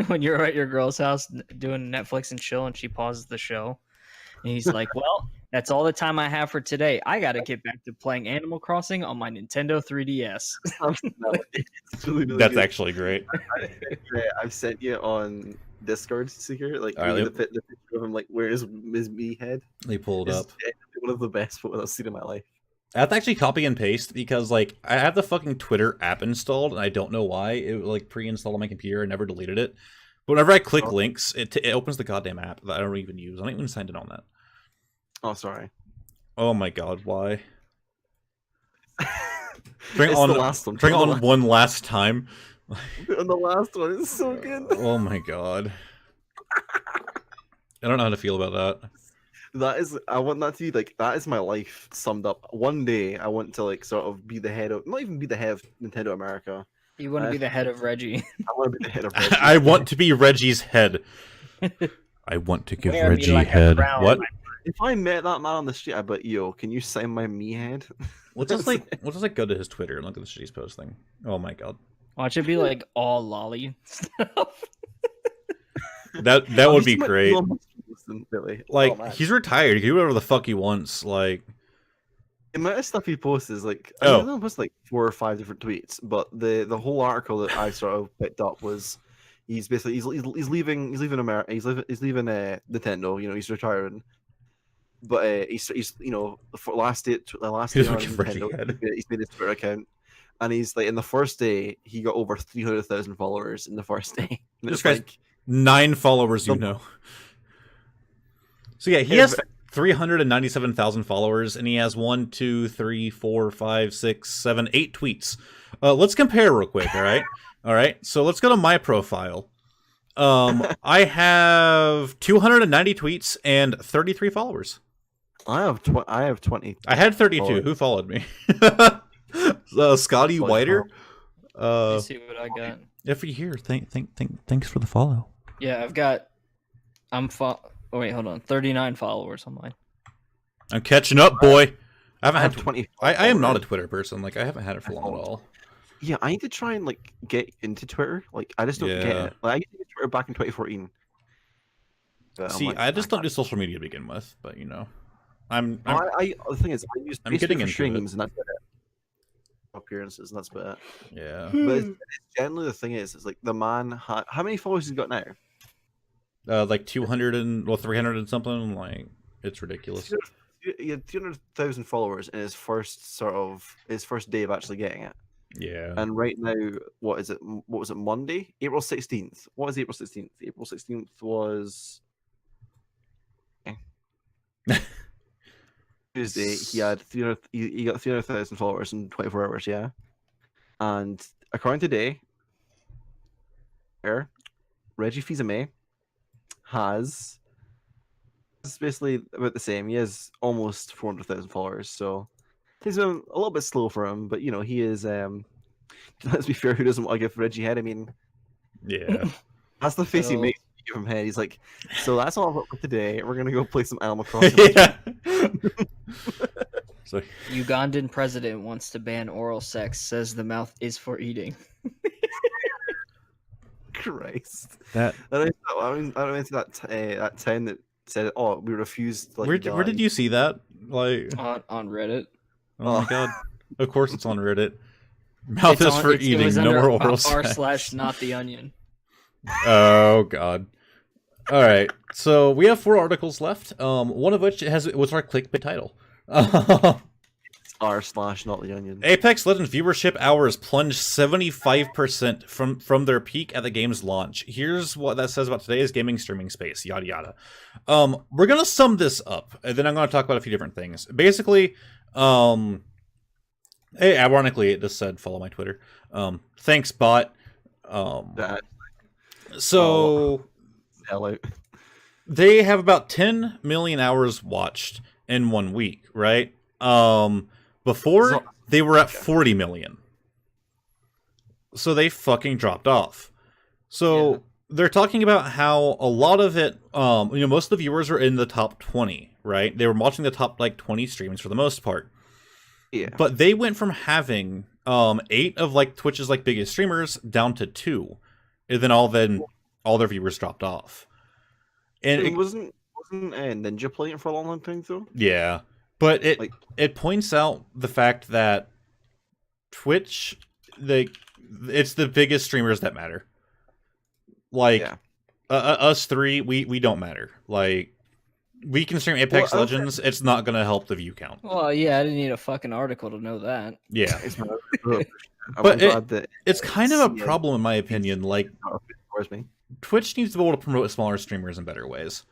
when you're at your girl's house doing Netflix and chill, and she pauses the show, and he's like, "Well, that's all the time I have for today. I got to get back to playing Animal Crossing on my Nintendo 3DS." It's really, really That's good. actually great. I've sent you on Discord, Seeker. Like All right, the picture of him, like where his me head. They pulled Is up. one of the best photos I've seen in my life. I have to actually copy and paste because like I have the fucking Twitter app installed and I don't know why it like pre-installed on my computer. I never deleted it. But whenever I click links, it opens the goddamn app that I don't even use. I don't even sign in on that. Oh, sorry. Oh my god, why? Bring It's on the last one. Bring on one last time. On the last one, it's so good. Oh my god. I don't know how to feel about that. That is, I want that to be like that is my life summed up. One day, I want to like sort of be the head of, not even be the head of Nintendo America. You want to be the head of Reggie? I want to be the head of. Reggie. I want to be Reggie's head. I want to give Wear me Reggie like a head. crown. What? If I met that man on the street, I'd be like, "Yo, can you sign my me head?" We'll just like go to his Twitter and look at the shit he's posting. Oh my god. Watch it be like all lolly stuff. That would be great. Really. Like Oh, man. he's retired. He can do whatever the fuck he wants. Like The amount of stuff he posts is like, I Oh. mean, he only posts like 4 or 5 different tweets, but the whole article that I sort of picked up was he's basically he's leaving America, he's leaving Nintendo, you know, he's retiring, but he's you know the last day He's on looking for Nintendo, Jihad. he's made his Twitter account, and he's like in the first day he got over 300,000 followers in the first day. And This it's guy's- like 9 followers, you The- know. So yeah, he has 397,000 followers, and he has 1, 2, 3, 4, 5, 6, 7, 8 tweets. Let's compare real quick, all right? All right, so let's go to my profile. I have 290 tweets and 33 followers. I have 20. I had 32. Followers. Who followed me? Scotty Whiter. Let's see what I got. Every year. Thanks for the follow. Yeah, Oh wait, hold on. 39 followers on mine. I'm catching up, boy. I haven't I had have 20. I am not a Twitter person. Like I haven't had it for long at all. Yeah, I need to try and like get into Twitter. Like I just don't get Yeah. it. Like I used to get Twitter back in 2014. But I'm See, like, I just don't can't. do social media to begin with, but you know, I'm The thing is, I use I'm Facebook getting for into streams, and that's about it. Appearances, and that's about it. yeah. But it's generally the thing is, it's like the man. How many followers has he got now? Like 200 and 300 and something. Like it's ridiculous. He had 200,000 followers in his first day of actually getting it. Yeah. And right now, what is it? What was it? Monday, April 16th. What is April 16th? April 16th was Tuesday. He had 300. He got 300,000 followers in 24 hours. Yeah, and according to Day, Reggie Fils-Aimé has it's basically about the same. He has almost 400,000 followers. So things been a little bit slow for him, but you know he is. Let's be fair. Who doesn't want to give Reggie head? I mean, Yeah. that's the face he So- makes. when you Give him head. He's like, so that's all I've got for today. We're gonna go play some Animal Crossing. yeah. So Ugandan president wants to ban oral sex. Says the mouth is for eating. Christ. that I don't into that town that said, "Oh, we refused." To let where you did die." you see that? Like On Reddit. oh my Oh. god. Of course, it's on Reddit. Mouth It's is on- for it's- it eating. was No under more oral r sex. slash not the onion. Oh God. All right. So we have 4 articles left. One of which was our clickbait title. r/not the onion. Apex Legends viewership hours plunged 75% from their peak at the game's launch. Here's what that says about today's gaming streaming space. Yada yada. We're gonna sum this up, and then I'm gonna talk about a few different things. Basically, hey, ironically, it just said follow my Twitter. Thanks, bot. That So hell out. they have about 10 million hours watched in 1 week, right? Before they were at 40 million. So they fucking dropped off. So they're talking about how a lot of it, most of the viewers were in the top 20, right? They were watching the top 20 streams for the most part. Yeah. But they went from having 8 of Twitch's biggest streamers down to 2. And then all their viewers dropped off. And it wasn't Ninja playing for a long time though? Yeah. But it points out the fact that Twitch, it's the biggest streamers that matter. Us 3, we don't matter. We can stream Apex Legends. It's not going to help the view count. Well, yeah, I didn't need a fucking article to know that. Yeah. But it's kind of a problem in my opinion. Me. Twitch needs to be able to promote smaller streamers in better ways.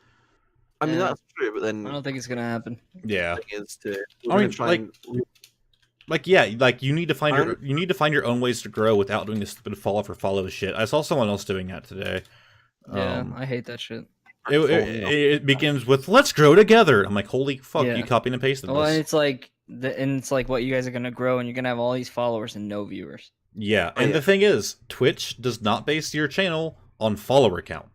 I mean, Yeah. that's true, but then I don't think it's gonna happen. Yeah. the thing is to You need to find your own ways to grow without doing this stupid follow for follow shit. I saw someone else doing that today. Yeah, I hate that shit. It begins with "Let's grow together." I'm like, holy fuck! Yeah. You copied and pasted Well, this. and it's like what you guys are gonna grow, and you're gonna have all these followers and no viewers. Yeah, Oh, and yeah. the thing is, Twitch does not base your channel on follower count.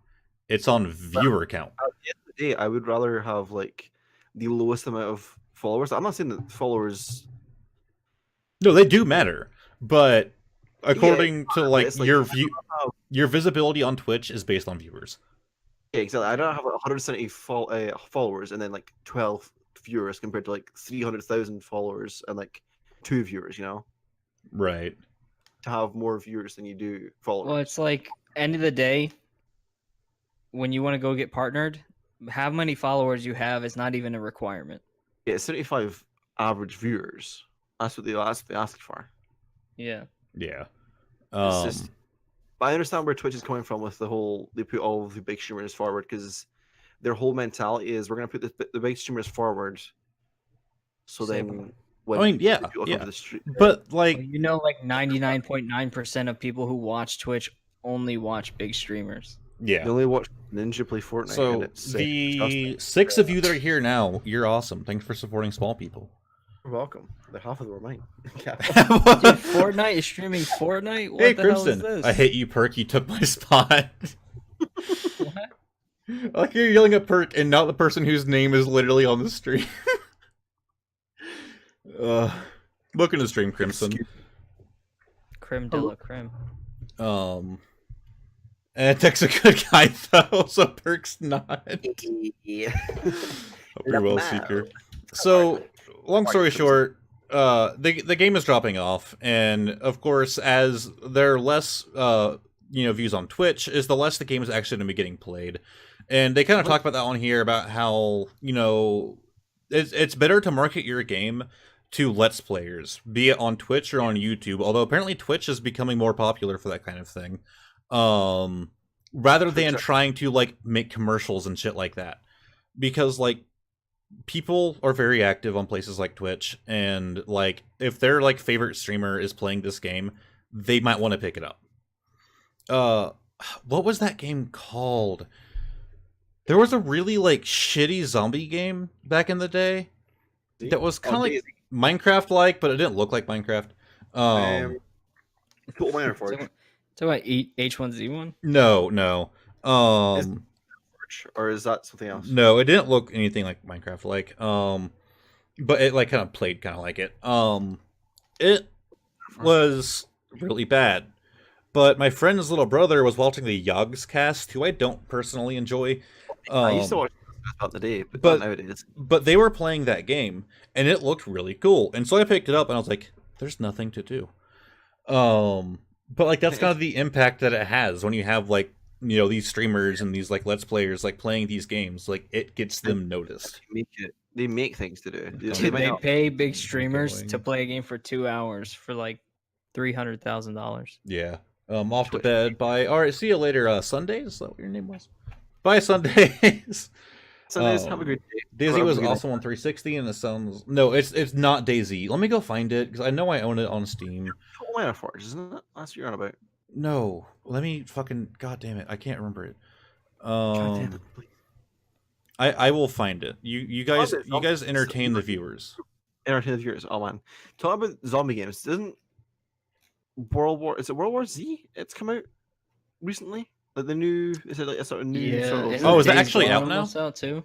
It's on viewer count. At the end of the day, I would rather have the lowest amount of followers. I'm not saying that followers. No, they do matter, but according to it's your visibility on Twitch is based on viewers. Yeah, exactly. I don't have 170 followers and then 12 viewers compared to 300,000 followers and 2 viewers. Right. To have more viewers than you do followers. Well, it's like end of the day, when you want to go get partnered, how many followers you have is not even a requirement. Yeah, 75 average viewers. That's what they ask for. Yeah. Yeah. It's just, but I understand where Twitch is coming from with they put all of the big streamers forward because their whole mentality is we're going to put the big streamers forward. So Same. then, when I mean, yeah, people come to the stream, but Well, 99.9% of people who watch Twitch only watch big streamers. they yeah. only watch Ninja play Fortnite. and So it's the disgusting. 6 of you that are here now, you're awesome. Thanks for supporting small people. You're welcome. Half of them are mine. Yeah. Dude, Fortnite is streaming Fortnite? What Hey, the hell is Crimson, this? I hate you, Perk. You took my spot. What? I like you're yelling at Perk and not the person whose name is literally on the stream. Welcome to the stream, Crimson. Creme de la creme. And Tech's a good guy though, so Perk's not. Yeah. Hope you're well, Seeker. So, long story short, the game is dropping off, and of course, as there are less views on Twitch, is the less the game is actually going to be getting played. And they kind of talk about that on here about how it's better to market your game to Let's Players, be it on Twitch or on YouTube. Although apparently Twitch is becoming more popular for that kind of thing, rather than trying to make commercials and shit like that, because people are very active on places like Twitch, and if their favorite streamer is playing this game, they might want to pick it up. What was that game called? There was a really shitty zombie game back in the day that was kind of Minecraft but it didn't look like Minecraft. Cool Miner Forge. So what, H1Z1? No. Or is that something else? No, it didn't look anything like Minecraft but it kind of played kind of like it. It was really bad. But my friend's little brother was watching the Yogs cast, who I don't personally enjoy. I used to watch about the day, but but- not nowadays. But they were playing that game, and it looked really cool. And so I picked it up, and I was like, There's nothing to do. But like that's kind of the impact that it has when you have like these streamers and these like let's players like playing these games. Like it gets them noticed. They make things to do. Dude, they pay big streamers going. to play a game for 2 hours for like $300,000. Yeah. Off to bed. Bye. All right. See you later. Sundays. Is that what your name was? Bye, Sundays. Sundays. Have a good day. Daisy was also on 360, and it sounds it's not Daisy. Let me go find it because I know I own it on Steam. Mana Forge, isn't it? That's what you're on about. No, let me fucking god damn it, I can't remember it. God damn it, please. I will find it. You guys entertain the viewers. Entertain the viewers. Oh man, talk about zombie games. Isn't World War Z? It's come out recently. Like the new, is it like a sort of new? Yeah. Sort of, is that actually out now? Out too.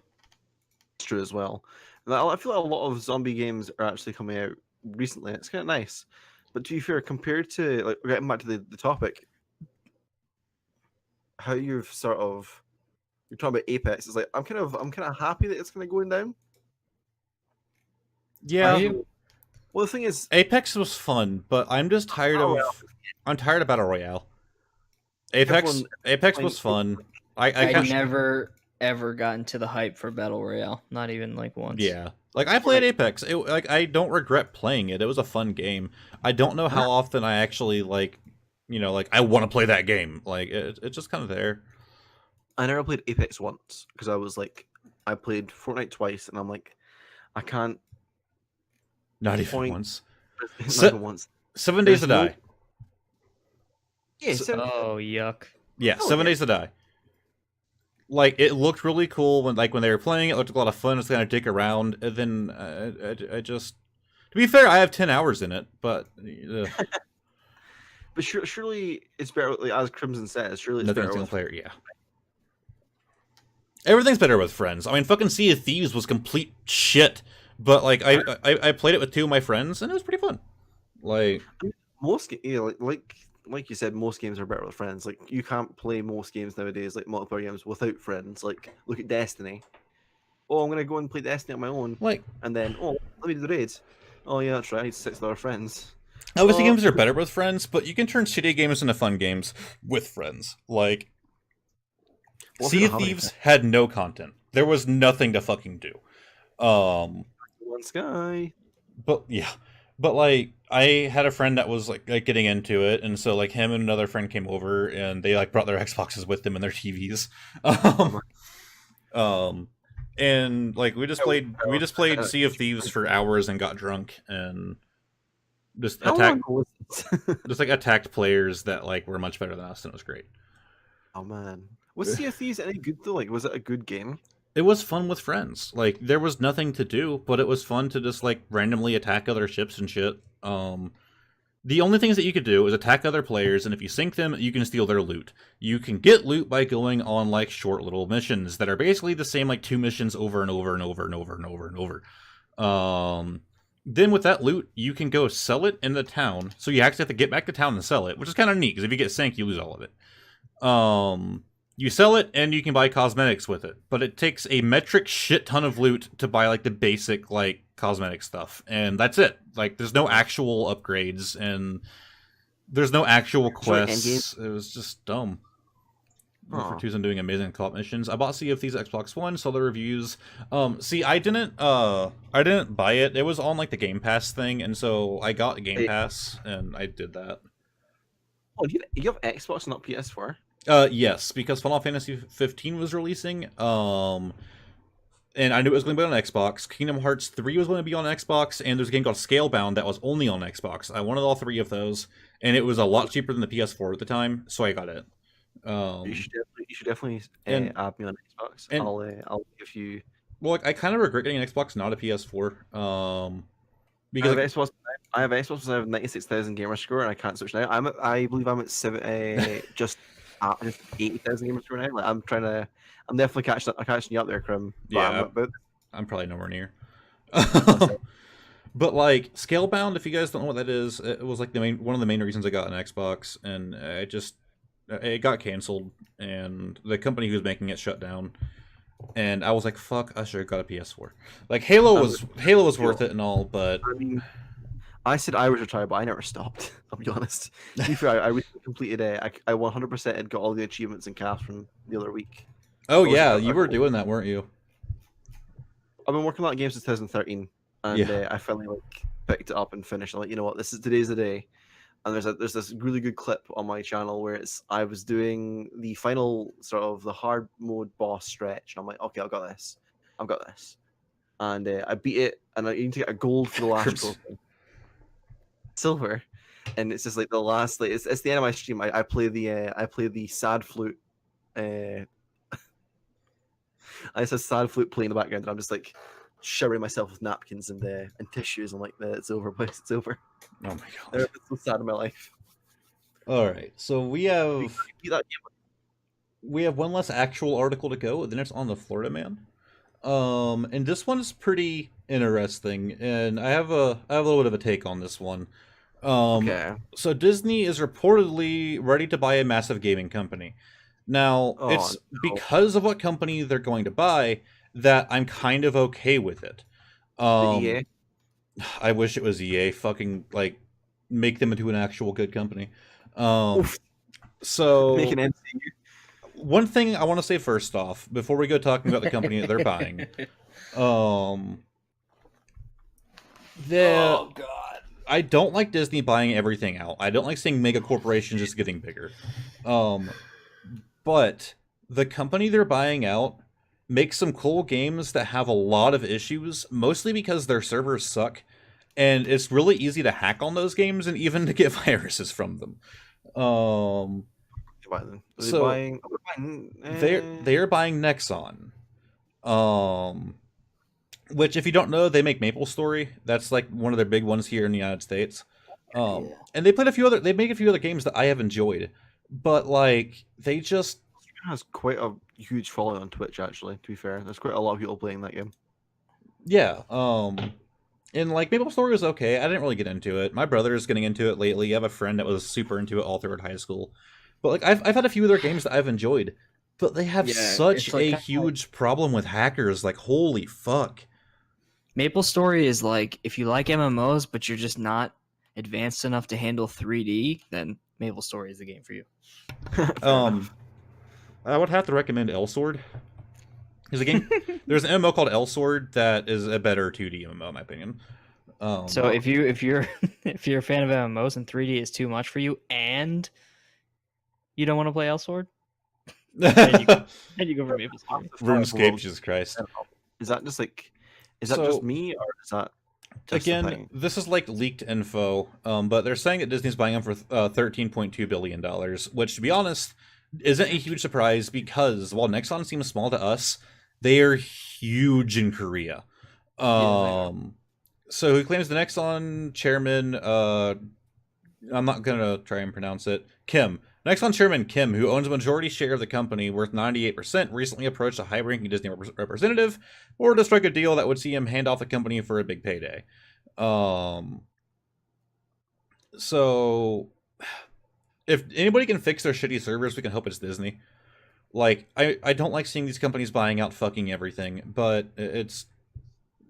It's true as well. And I feel like a lot of zombie games are actually coming out recently. It's kind of nice. But to be fair, compared to like getting back to the topic, how you're talking about Apex. It's like I'm kind of happy that it's kind of going down. Yeah. Well, the thing is, Apex was fun, but I'm just tired I'm tired of Battle Royale. Apex was fun. I never ever got into the hype for Battle Royale. Not even like once. Yeah. Like I played Apex. I don't regret playing it. It was a fun game. I don't know how often I actually like I want to play that game. Like it's just kind of there. I never played Apex once because I was like, I played Fortnite twice, and I'm like, I can't. Not even once. Not even once. 7 Days to Die. Yeah. Oh yuck. Yeah, 7 Days to Die. Like it looked really cool when they were playing. It looked like a lot of fun. It's kind of dick around, and then I just. To be fair, I have 10 hours in it, but. But surely it's better, like, as Crimson says. Surely it's better single with player. Yeah. Everything's better with friends. I mean, fucking Sea of Thieves was complete shit, but like I played it with 2 of my friends, and it was pretty fun. Like most, like you said, most games are better with friends. Like you can't play most games nowadays, like multiplayer games, without friends. Like look at Destiny. Oh, I'm gonna go and play Destiny on my own. Like, and then let me do the raids. Oh yeah, that's right. I need 6 other friends. Obviously, games are better with friends, but you can turn shitty games into fun games with friends. Like, Sea of Thieves had no content. There was nothing to fucking do. One Sky. But yeah, but like I had a friend that was like getting into it, and so like him and another friend came over, and they like brought their Xboxes with them and their TVs. And like we just played Sea of Thieves for hours and got drunk and just attacked players that like were much better than us, and it was great. Oh man, was Sea of Thieves any good though? Like, was it a good game? It was fun with friends. Like there was nothing to do, but it was fun to just like randomly attack other ships and shit. The only things that you could do is attack other players, and if you sink them, you can steal their loot. You can get loot by going on like short little missions that are basically the same like 2 missions over and over and over and over and over and over. Then with that loot, you can go sell it in the town. So you actually have to get back to town and sell it, which is kind of neat because if you get sank, you lose all of it. You sell it and you can buy cosmetics with it, but it takes a metric shit ton of loot to buy like the basic like cosmetic stuff, and that's it. Like there's no actual upgrades and there's no actual quests. It was just dumb. For Tuesday doing amazing co-op missions. I bought Sea of Thieves Xbox One, saw the reviews. See, I didn't buy it. It was on like the Game Pass thing, and so I got Game Pass and I did that. Oh, you have Xbox, not PS4? Yes, because Final Fantasy 15 was releasing. And I knew it was going to be on Xbox. Kingdom Hearts 3 was going to be on Xbox, and there's a game called Scalebound that was only on Xbox. I wanted all 3 of those, and it was a lot cheaper than the PS4 at the time, so I got it. You should definitely add me on Xbox. And I'll give you. Well, like, I kind of regret getting an Xbox, not a PS4. Because I have Xbox. I have 96,000 gamer score, and I can't switch now. I believe I'm at just 80,000 gamer score now. Like I'm definitely catching you up there, Crim. Yeah, I'm probably nowhere near. But like Scalebound, if you guys don't know what that is, it was like one of the main reasons I got an Xbox, and it got canceled, and the company who was making it shut down. And I was like, "Fuck! I should have got a PS4." Like Halo was worth it and all, but I said I was retired, but I never stopped. I'll be honest. To be fair, I recently completed I 100% had got all the achievements and caps from the other week. Oh I was- yeah, I- you I- were doing that, weren't you? I've been working on that game since 2013, and Yeah. I finally like picked it up and finished. I'm like, you know what, today's the day. And there's this really good clip on my channel where I was doing the final sort of the hard mode boss stretch, and I'm like, okay, I've got this, and I beat it, and I need to get a gold for the last Crimson. trophy, silver, and it's just like the last like it's the end of my stream. I play the sad flute. I just have sad flute playing in the background, and I'm just like showering myself with napkins and tissues. I'm like, it's over, boys, it's over. Oh my It's god. so sad in my life. All right, so Beat that game. we have one less actual article to go. Then it's on the Florida Man. And this one's pretty interesting, and I have a little bit of a take on this one. Okay. So Disney is reportedly ready to buy a massive gaming company. Now, Oh, it's no. because of what company they're going to buy that I'm kind of okay with it. EA. I wish it was EA. Fucking like make them into an actual good company. Oof. So Make an MCU. one thing I want to say first off, before we go talking about the company that they're buying, Oh god. I don't like Disney buying everything out. I don't like seeing mega corporations just getting bigger. But the company they're buying out makes some cool games that have a lot of issues, mostly because their servers suck, and it's really easy to hack on those games and even to get viruses from them. They're buying Nexon. Which, if you don't know, they make MapleStory. That's like one of their big ones here in the United States. And they make a few other games that I have enjoyed, but like they just has quite a huge following on Twitch. Actually, to be fair, there's quite a lot of people playing that game. yeah. And like MapleStory was okay. I didn't really get into it. My brother is getting into it lately. I have a friend that was super into it all throughout high school. But like I've had a few of their games that I've enjoyed, but they have such like a huge problem with hackers. Like holy fuck. MapleStory is like if you like MMOs but you're just not advanced enough to handle 3D, then MapleStory is the game for you. I would have to recommend Elsword. There's a game. There's an MMO called Elsword that is a better 2D MMO, in my opinion. So if you're if you're a fan of MMOs and 3D is too much for you, and you don't want to play Elsword, then you go for MapleStory. RuneScape, Jesus Christ. Is that just like? Is that just me, or is that just a again? thing? This is like leaked info, but they're saying that Disney's buying them for $13.2 billion, which, to be honest, isn't a huge surprise because while Nexon seems small to us, they are huge in Korea. So who claims the Nexon chairman? I'm not gonna try and pronounce it. Kim. Nexon chairman Kim, who owns a majority share of the company worth 98%, recently approached a high-ranking Disney representative or to strike a deal that would see him hand off the company for a big payday. So if anybody can fix their shitty servers, we can hope it's Disney. Like, I don't like seeing these companies buying out fucking everything, but it's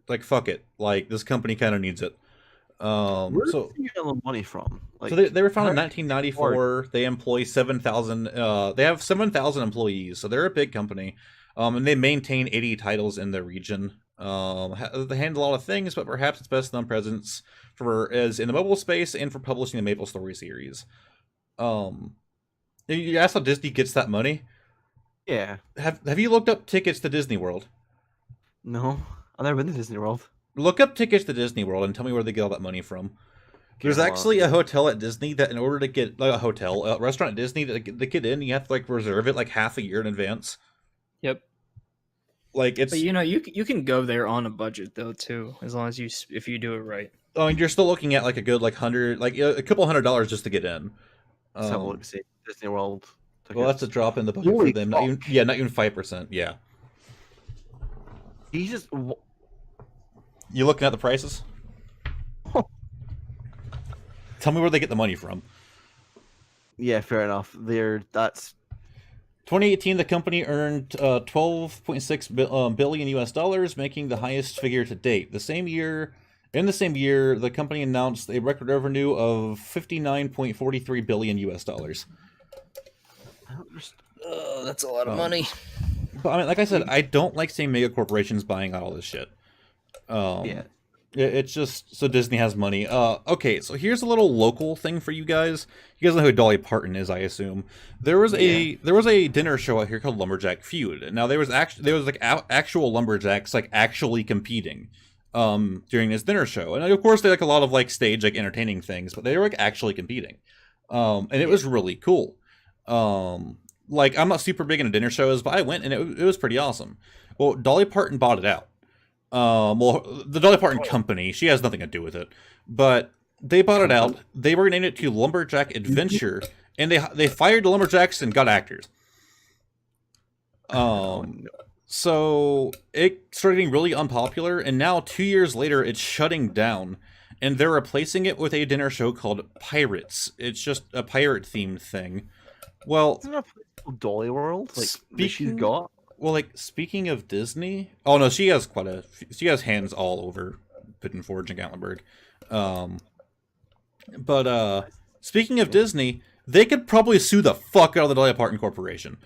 like, fuck it. Like, this company kind of needs it. Where did you get all the money from? Like, so they were founded in 1994. They employ 7,000. They have 7,000 employees, so they're a big company. And they maintain 80 titles in the region. They handle a lot of things, but perhaps it's best known presence is in the mobile space and for publishing the MapleStory series. You asked how Disney gets that money. Yeah. Have you looked up tickets to Disney World? No, I've never been to Disney World. Look up tickets to Disney World and tell me where they get all that money from. There's actually a hotel at Disney that in order to get like a restaurant at Disney to get in, you have to like reserve it like half a year in advance. Yep. Like it's. But you can go there on a budget though too, as long as if you do it right. Oh, and you're still looking at like a good like a couple $100 just to get in. Let's have a look. See Disney World. Well, that's a drop in the budget for them. Not even 5%. Yeah. Jesus. You looking at the prices? Tell me where they get the money from. Yeah, fair enough. That's 2018. The company earned 12.6 billion US dollars, making the highest figure to date. The same year, In the same year, the company announced a record revenue of 59.43 billion US dollars. Oh, that's a lot of Um, money. But I mean, like I said, I don't like seeing mega corporations buying out all this shit. Yeah. It's just so Disney has money. Okay, so here's a little local thing for you guys. You guys know who Dolly Parton is, I assume. There was a dinner show out here called Lumberjack Feud. Now there was like actual lumberjacks like actually competing during this dinner show, and of course they like a lot of like stage like entertaining things, but they were like actually competing, and it was really cool. Like I'm not super big into dinner shows, but I went and it was pretty awesome. Well, Dolly Parton bought it out. Well, the Dolly Parton Company, she has nothing to do with it, but they bought it out. They renamed it to Lumberjack Adventure, and they fired the lumberjacks and got actors. So it started getting really unpopular, and now 2 years later, it's shutting down, and they're replacing it with a dinner show called Pirates. It's just a pirate themed thing. Well, Isn't there a place called Dolly World? Like that she's got. Well, like speaking of Disney, oh no, she has she has hands all over Pitten Forge and Gatlinburg. But speaking of Disney, they could probably sue the fuck out of the Dolly Parton Corporation.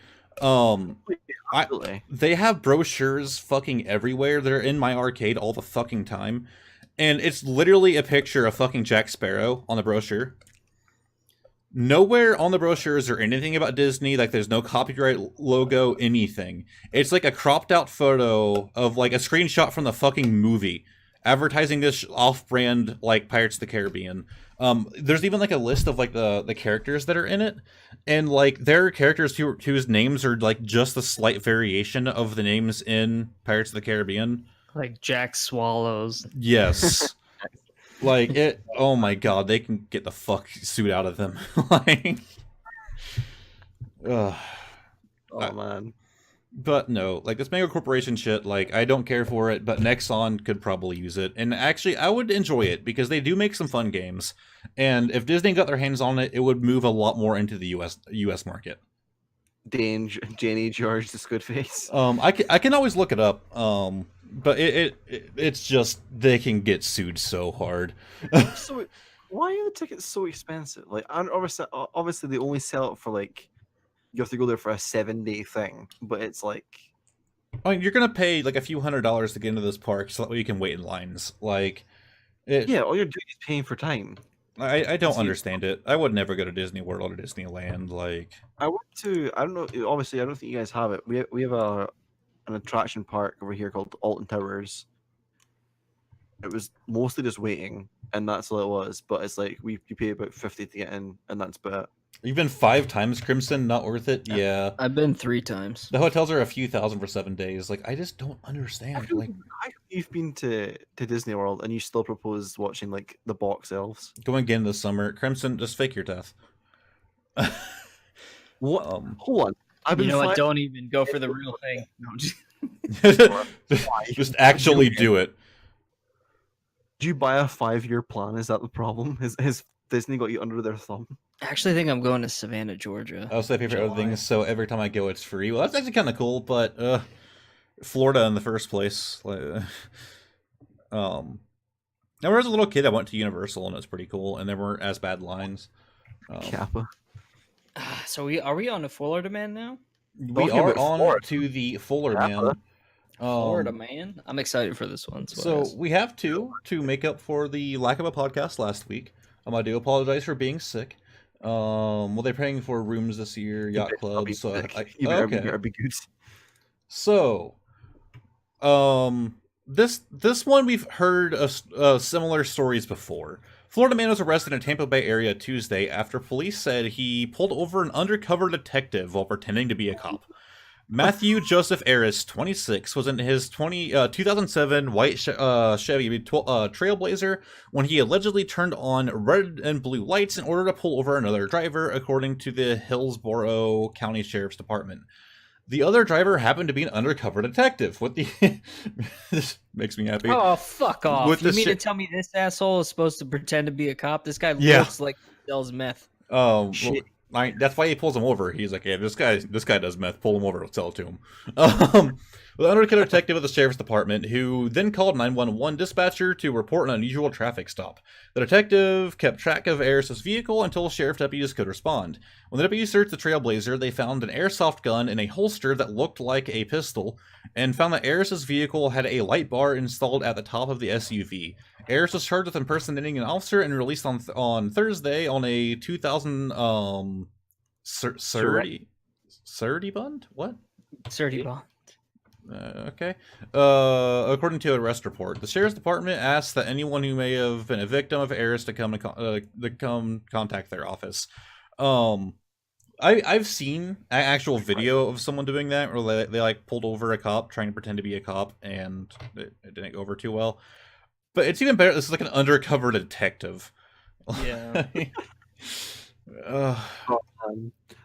They have brochures fucking everywhere. They're in my arcade all the fucking time, and it's literally a picture of fucking Jack Sparrow on the brochure. Nowhere on the brochures or anything about Disney, like there's no copyright logo, anything. It's like a cropped out photo of like a screenshot from the fucking movie advertising this off-brand like Pirates of the Caribbean. There's even like a list of like the characters that are in it, and like there are characters whose names are like just a slight variation of the names in Pirates of the Caribbean. Like Jack Swallows. Yes. Like it, oh my god, they can get the fuck suit out of them. Like, oh man. But no, like this mega corporation shit, like I don't care for it, but Nexon could probably use it, and actually I would enjoy it because they do make some fun games, and if Disney got their hands on it, it would move a lot more into the US market. Jenny George the Squidface. I can always look it up. But it's just they can get sued so hard. So why are the tickets so expensive? Like, obviously they only sell it for like you have to go there for a 7-day thing, but it's like, I mean, you're gonna pay like a few $100s to get into this park, so that way you can wait in lines. Like, yeah, all you're doing is paying for time. I don't understand it. I would never go to Disney World or Disneyland. Like, I went to, I don't know, obviously I don't think you guys have it. We have an attraction park over here called Alton Towers. It was mostly just waiting, and that's all it was. But it's like you pay about 50 to get in, and that's about it. You've been 5 times, Crimson. Not worth it. Yeah, I've been 3 times. The hotels are a few thousand for 7 days. Like, I just don't understand. Like, you've been to Disney World, and you still propose watching like the box elves. Going again this summer, Crimson. Just fake your death. What? Hold on. You know what? Don't even go for the real thing. No, just actually do it. Do you buy a 5-year plan? Is that the problem? Has Disney got you under their thumb? I actually think I'm going to Savannah, Georgia. I also pay for other things, so every time I go, it's free. Well, that's actually kind of cool, but Florida in the first place. Now, when I was a little kid, I went to Universal, and it was pretty cool, and there weren't as bad lines. Kappa. So are we on to Florida Man now? We are on to the Florida Man. Florida Man. I'm excited for this one. So we have to make up for the lack of a podcast last week. I do apologize for being sick. Well, they're paying for rooms this year, yacht club. So better be good. So, this one we've heard similar stories before. Florida man was arrested in Tampa Bay area Tuesday after police said he pulled over an undercover detective while pretending to be a cop. Matthew Joseph Aris, 26, was in his 2007 white Chevy Trailblazer when he allegedly turned on red and blue lights in order to pull over another driver, according to the Hillsborough County Sheriff's Department. The other driver happened to be an undercover detective. This makes me happy. Oh, fuck off. You mean to tell me this asshole is supposed to pretend to be a cop? This guy looks like he sells meth. Well, That's why he pulls him over. He's like, "Yeah, this guy does meth. Pull him over. Let's sell it to him." The undercover detective of the sheriff's department, who then called 911 dispatcher to report an unusual traffic stop. The detective kept track of Eris's vehicle until sheriff deputies could respond. When the deputies searched the Trailblazer, they found an airsoft gun in a holster that looked like a pistol, and found that Eris's vehicle had a light bar installed at the top of the SUV. Eris was charged with impersonating an officer and released on Thursday on a 2000 surety bond? What? Surety bond. Okay. According to a arrest report, the sheriff's department asked that anyone who may have been a victim of Eris to come contact their office. I've seen an actual video of someone doing that, where they like pulled over a cop trying to pretend to be a cop, and it didn't go over too well. But it's even better. This is like an undercover detective. Yeah. I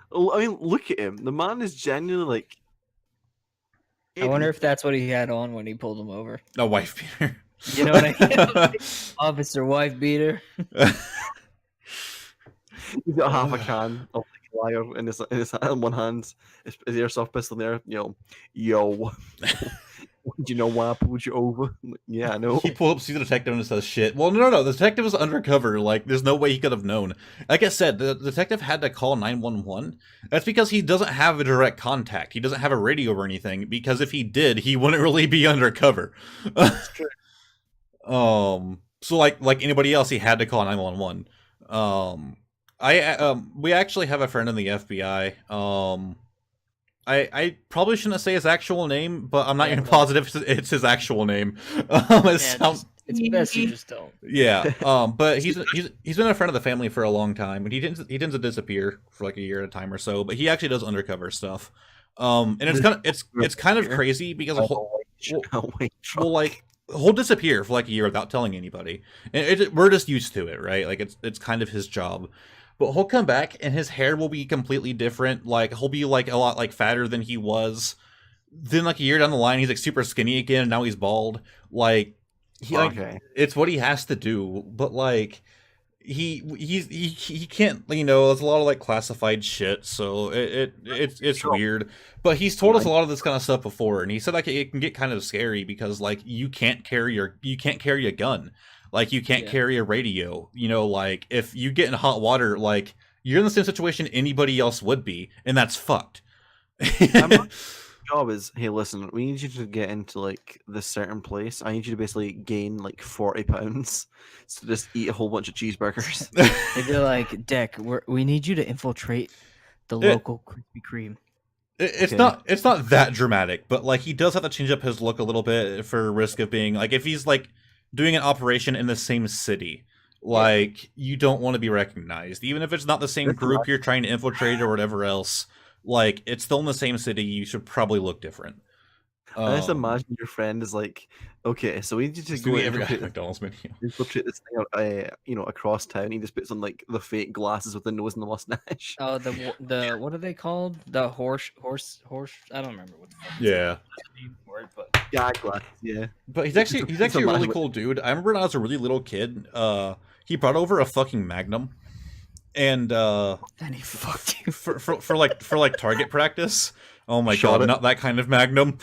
mean, look at him. The man is genuinely like. I wonder if that's what he had on when he pulled him over. A wife beater. You know what I mean? Officer wife beater. He's got half a can of wire in his hand, one hand. His airsoft pistol there. Yo. Do you know why I pulled you over? Yeah, I know. He pulled up, sees the detective, and says, "Shit." Well, no. The detective was undercover. Like, there's no way he could have known. Like I said, the detective had to call 911. That's because he doesn't have a direct contact. He doesn't have a radio or anything. Because if he did, he wouldn't really be undercover. That's true. So like anybody else, he had to call 911. We actually have a friend in the FBI. I probably shouldn't say his actual name, but I'm not even positive it's his actual name. It's best you just don't. Yeah. But he's been a friend of the family for a long time, and he tends to disappear for like a year at a time or so. But he actually does undercover stuff. And it's kind of crazy because he'll disappear for like a year without telling anybody, and we're just used to it, right? Like it's kind of his job. But he'll come back and his hair will be completely different. Like he'll be like a lot like fatter than he was. Then like a year down the line, he's like super skinny again. And now he's bald. Like it's what he has to do. But like he can't. You know, there's a lot of like classified shit. So it's weird. But he's told us a lot of this kind of stuff before, and he said like it can get kind of scary because like you can't carry a gun. Like, you can't carry a radio, you know, like, if you get in hot water, like, you're in the same situation anybody else would be, and that's fucked. My job is, hey, listen, we need you to get into, like, this certain place. I need you to basically gain, like, 40 pounds to just eat a whole bunch of cheeseburgers. They'd be like, Deck, we need you to infiltrate the local Krispy Kreme. It's not that dramatic, but, like, he does have to change up his look a little bit for risk of being, like, if he's, like, doing an operation in the same city, like you don't want to be recognized, even if it's not the same group you're trying to infiltrate or whatever else. Like it's still in the same city, you should probably look different. I just imagine your friend is like, okay, so we need to go infiltrate McDonald's menu. Infiltrate this thing, across town. He just puts on like the fake glasses with the nose and the mustache. Oh, the what are they called? The horse. I don't remember what the fuck. Yeah. For it, but glasses. Yeah. But he's actually a really cool dude. I remember when I was a really little kid. He brought over a fucking Magnum, and then he fucked you for like target practice. Oh my god, not that kind of Magnum.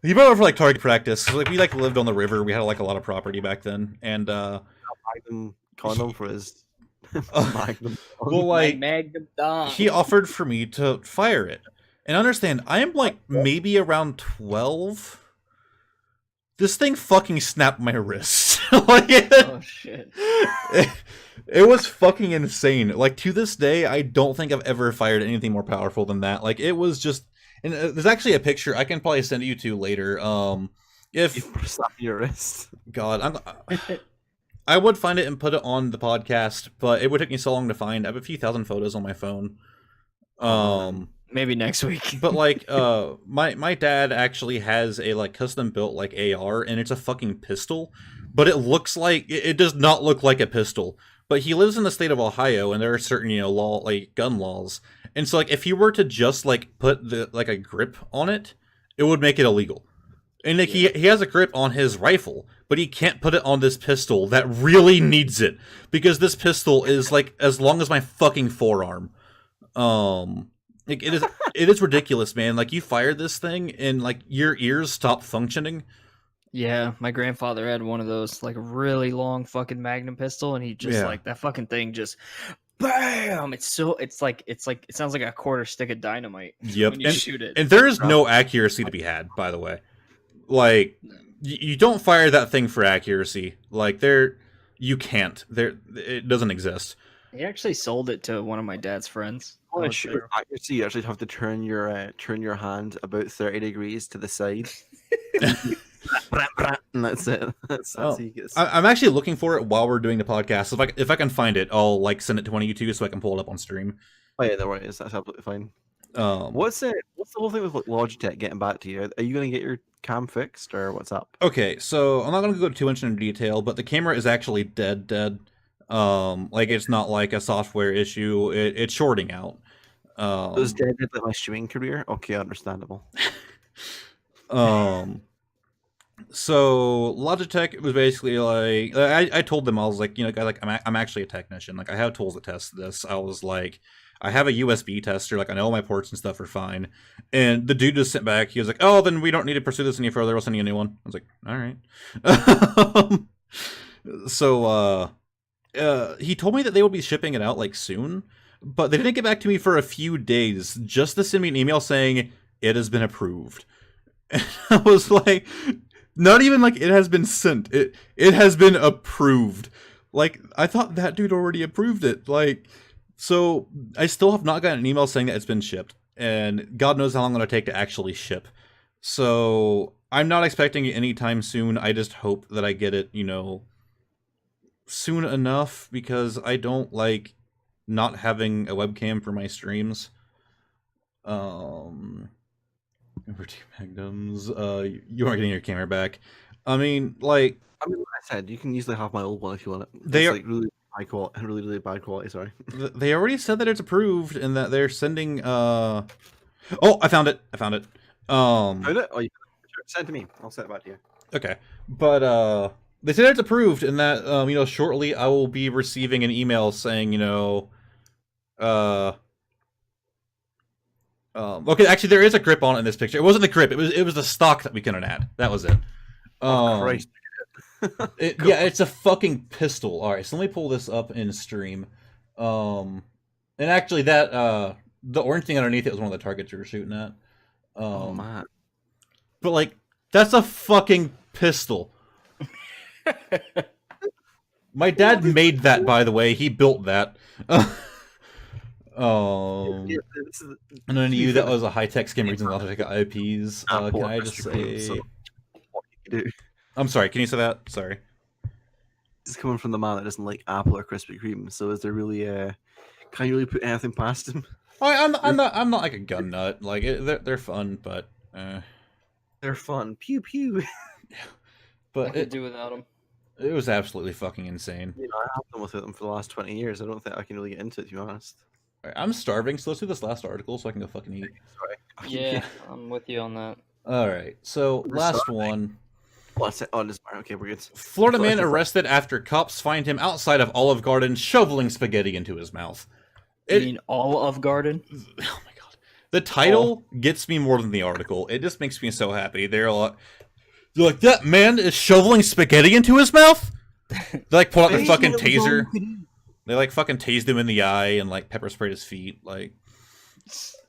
He brought over like target practice. So, like we like lived on the river. We had like a lot of property back then, and Magnum condom for his Magnum. Well, like Magnum dog. He offered for me to fire it, and understand I am like maybe around 12. This thing fucking snapped my wrist. Oh shit. It was fucking insane. Like, to this day, I don't think I've ever fired anything more powerful than that. Like, it was just... And there's actually a picture I can probably send you to later. If... You slap your wrist. God, I would find it and put it on the podcast, but it would take me so long to find. I have a few thousand photos on my phone. Maybe next week. But, like, my dad actually has a, like, custom-built, like, AR, and it's a fucking pistol. But it looks like... It does not look like a pistol. But he lives in the state of Ohio, and there are certain, gun laws. And so, like, if he were to just, like, put a grip on it, it would make it illegal. And, like, he has a grip on his rifle, but he can't put it on this pistol that really needs it. Because this pistol is, like, as long as my fucking forearm. Like it is ridiculous, man. Like you fire this thing and like your ears stop functioning. Yeah, my grandfather had one of those, like a really long fucking Magnum pistol, and he just Yeah. like that fucking thing just bam. It's like it sounds like a quarter stick of dynamite Yep, when you shoot it. and there is no accuracy to be had, by the way. Like you don't fire that thing for accuracy. Like you can't. It doesn't exist. He actually sold it to one of my dad's friends. Oh, accuracy, you actually have to turn your hand about 30 degrees to the side. And that's it. That's how you get. I'm actually looking for it while we're doing the podcast. If I can find it, I'll like send it to one of you two so I can pull it up on stream. Oh yeah, no worries. That's absolutely fine. What's the whole thing with like, Logitech getting back to you? Are you going to get your cam fixed or what's up? Okay, so I'm not going to go too much into detail, but the camera is actually dead. Like it's not like a software issue. It's shorting out. It was dead like my streaming career. Okay, understandable. So Logitech was basically like I told them, I was like, you know, guys, like I'm actually a technician. Like I have tools that test this. I was like, I have a USB tester. Like I know my ports and stuff are fine. And the dude just sent back. He was like, oh, then we don't need to pursue this any further. We'll send you a new one. I was like, all right. So he told me that they would be shipping it out like soon, but they didn't get back to me for a few days. Just to send me an email saying it has been approved. And I was like, not even like it has been sent. It has been approved. Like I thought that dude already approved it. Like, so I still have not gotten an email saying that it's been shipped, and God knows how long it'll take to actually ship. So I'm not expecting it anytime soon. I just hope that I get it, you know, soon enough, because I don't like not having a webcam for my streams. Over two magnums. You aren't getting your camera back. I mean, like I said, you can easily have my old one if you want it. They it's are like really high quality, really bad quality. Sorry. They already said that it's approved and that they're sending. Oh, I found it. Found it? Oh, you send it to me. I'll send it back to you. Okay, but they said it's approved and that you know, shortly I will be receiving an email saying, you know, okay, actually there is a grip on it in this picture. It wasn't the grip. It was the stock that we couldn't add. That was it. Oh Christ. Yeah, it's a fucking pistol. All right, so let me pull this up in stream. And actually, that the orange thing underneath it was one of the targets you were shooting at. Oh man! But like, that's a fucking pistol. My dad made that, by the way. He built that. And then you, that was a high-tech skim reason Logitech IPs. Can I just say? What you do? I'm sorry. Can you say that? Sorry. This is coming from the man that doesn't like Apple or Krispy Kreme. So is there really can you really put anything past him? I'm not like a gun nut. Like they're fun, but they're fun. Pew pew. But I could do without them. It was absolutely fucking insane. You know, I have been with them for the last 20 years. I don't think I can really get into it, to be honest. I'm starving, so let's do this last article so I can go fucking eat. Sorry. Yeah, I'm with you on that. All right, so last one. What's it? Oh, this okay, we're good. Florida man arrested after cops find him outside of Olive Garden shoveling spaghetti into his mouth. You mean Olive Garden? Oh my god. The title gets me more than the article. It just makes me so happy. They're like, that man is shoveling spaghetti into his mouth? They like pull out the fucking taser. They like fucking tased him in the eye and like pepper sprayed his feet. Like,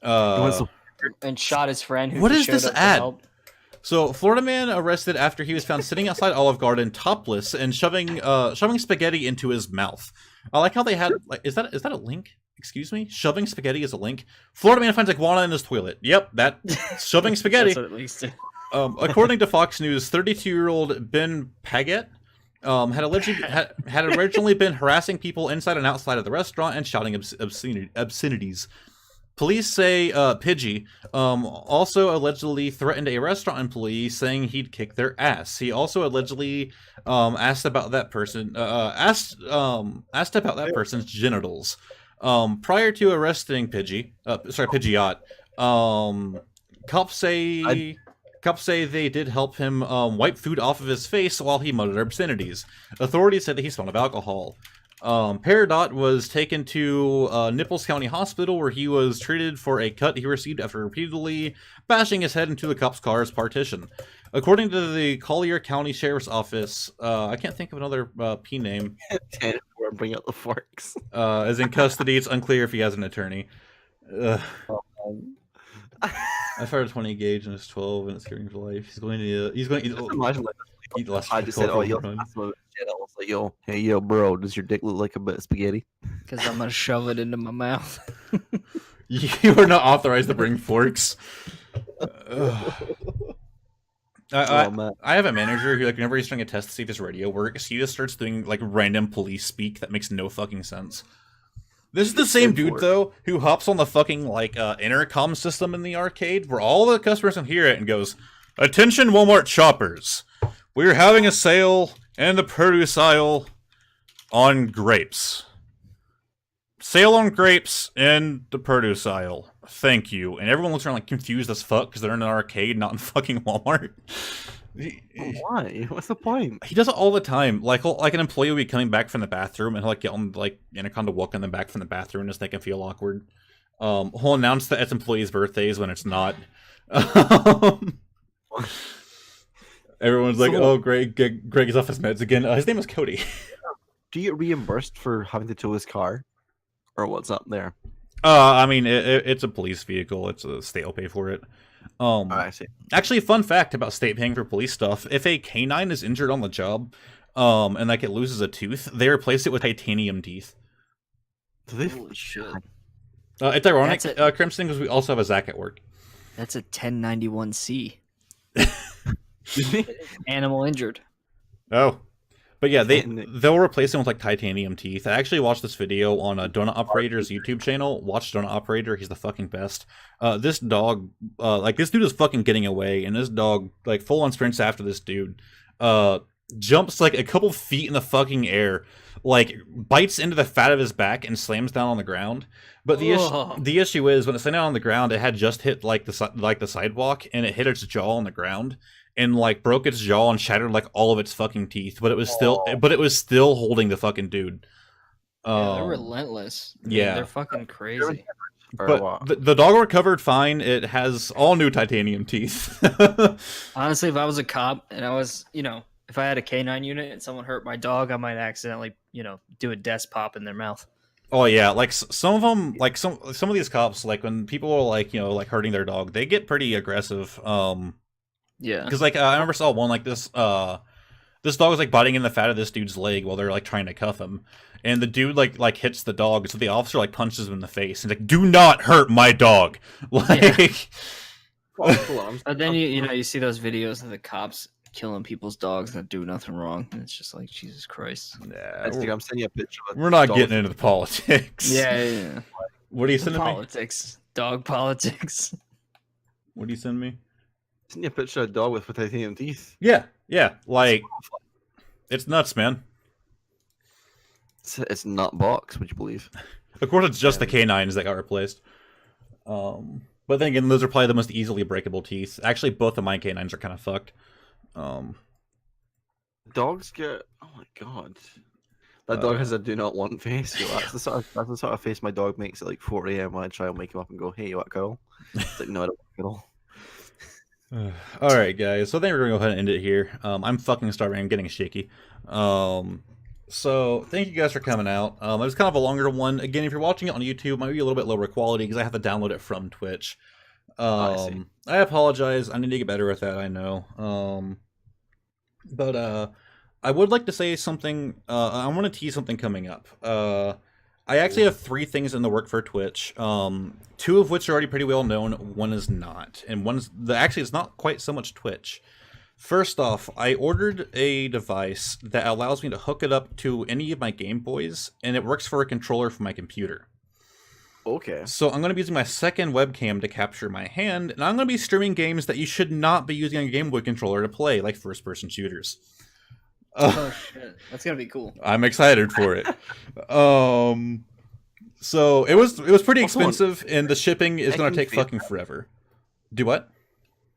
and shot his friend. Who what is showed this up to ad? help. So, Florida man arrested after he was found sitting outside Olive Garden topless and shoving spaghetti into his mouth. I like how they had like, is that a link? Excuse me? Shoving spaghetti is a link? Florida man finds iguana in his toilet. Yep, that shoving spaghetti. That's what at least. According to Fox News, 32-year-old Ben Paget had originally been harassing people inside and outside of the restaurant and shouting obscenities. Police say Pidgey also allegedly threatened a restaurant employee, saying he'd kick their ass. He also allegedly asked about that person asked about that person's genitals. Prior to arresting Pidgeot, cops say they did help him wipe food off of his face while he muttered obscenities. Authorities said that he smelled of alcohol. Peridot was taken to Nichols County Hospital where he was treated for a cut he received after repeatedly bashing his head into the cop's car's partition. According to the Collier County Sheriff's Office, I can't think of another P name. Bring out the forks. Is in custody. It's unclear if he has an attorney. I fired a 20 gauge and it's 12 and it's carrying for life. He's going to Imagine like eat less. I just said, "Oh, yo, run. that's what shit." I was like, "Yo, hey, yo, bro, does your dick look like a bit of spaghetti?" Because I'm gonna shove it into my mouth. You are not authorized to bring forks. Man. I have a manager who, like, whenever he's trying to test to see if his radio works, he just starts doing like random police speak that makes no fucking sense. This is the same dude though who hops on the fucking like intercom system in the arcade where all the customers can hear it and goes, "Attention, Walmart shoppers! We're having a sale in the produce aisle on grapes. Sale on grapes in the produce aisle. Thank you." And everyone looks around like confused as fuck because they're in an arcade, not in fucking Walmart. Why? What's the point? He does it all the time. Like an employee will be coming back from the bathroom and he'll like get on like intercom to walk in the back from the bathroom just make him feel awkward. He'll announce that it's employees' birthdays when it's not. Everyone's like, "Oh, Greg is off his meds again." His name is Cody. Do you get reimbursed for having to tow his car, or what's up there? I mean, it's a police vehicle. It's a state will pay for it. I see. Actually, fun fact about state paying for police stuff: if a canine is injured on the job, and like it loses a tooth, they replace it with titanium teeth. Holy shit! It's ironic, Crimson, because we also have a Zach at work. That's a 1091C. Animal injured. Oh, but yeah, they'll replace him with like titanium teeth. I actually watched this video on a Donut Operator's YouTube channel. Watch Donut Operator; he's the fucking best. This dog, like this dude is fucking getting away, and this dog like full on sprints after this dude. Jumps like a couple feet in the fucking air, like bites into the fat of his back and slams down on the ground. But the issue is when it slammed down on the ground, it had just hit like the sidewalk, and it hit its jaw on the ground. And like broke its jaw and shattered like all of its fucking teeth, but it was still holding the fucking dude. Yeah, they're relentless. Yeah, they're fucking crazy. But the dog recovered fine. It has all new titanium teeth. Honestly, if I was a cop and I was, if I had a canine unit and someone hurt my dog, I might accidentally, do a desk pop in their mouth. Oh yeah, like some of them, like some of these cops, like when people are like, like hurting their dog, they get pretty aggressive. Yeah, because like I remember saw one like this. This dog was like biting in the fat of this dude's leg while they're like trying to cuff him, and the dude like hits the dog, so the officer like punches him in the face and like, "Do not hurt my dog!" Like, but then you see those videos of the cops killing people's dogs that do nothing wrong, and it's just like Jesus Christ. Yeah, I'm sending you a picture. We're not getting into the politics. Yeah. What are you sending me? Politics, dog politics. What do you send me? Send you a picture of a dog with titanium teeth. Yeah, like it's nuts, man. It's not box, would you believe? Of course, it's just the canines that got replaced. But then again, those are probably the most easily breakable teeth. Actually, both of my canines are kind of fucked. Dogs get. Oh my god, that dog has a do not want face. That's the sort of face my dog makes at like 4 a.m. when I try and wake him up and go, "Hey, you want a cuddle?" It's like, no, I don't want a cuddle. Alright guys, so I think we're gonna go ahead and end it here. I'm fucking starving, I'm getting shaky. So thank you guys for coming out. It was kind of a longer one. Again, if you're watching it on YouTube, it might be a little bit lower quality because I have to download it from Twitch. I apologize, I need to get better with that, I know. But I would like to say something. I want to tease something coming up. I actually have 3 things in the work for Twitch. 2 of which are already pretty well known. One is not, and actually it's not quite so much Twitch. First off, I ordered a device that allows me to hook it up to any of my Game Boys, and it works for a controller for my computer. Okay. So I'm going to be using my second webcam to capture my hand, and I'm going to be streaming games that you should not be using a Game Boy controller to play, like first-person shooters. Oh shit, that's gonna be cool. I'm excited for it. So it was pretty expensive, and the shipping is going to take fucking forever. Do what?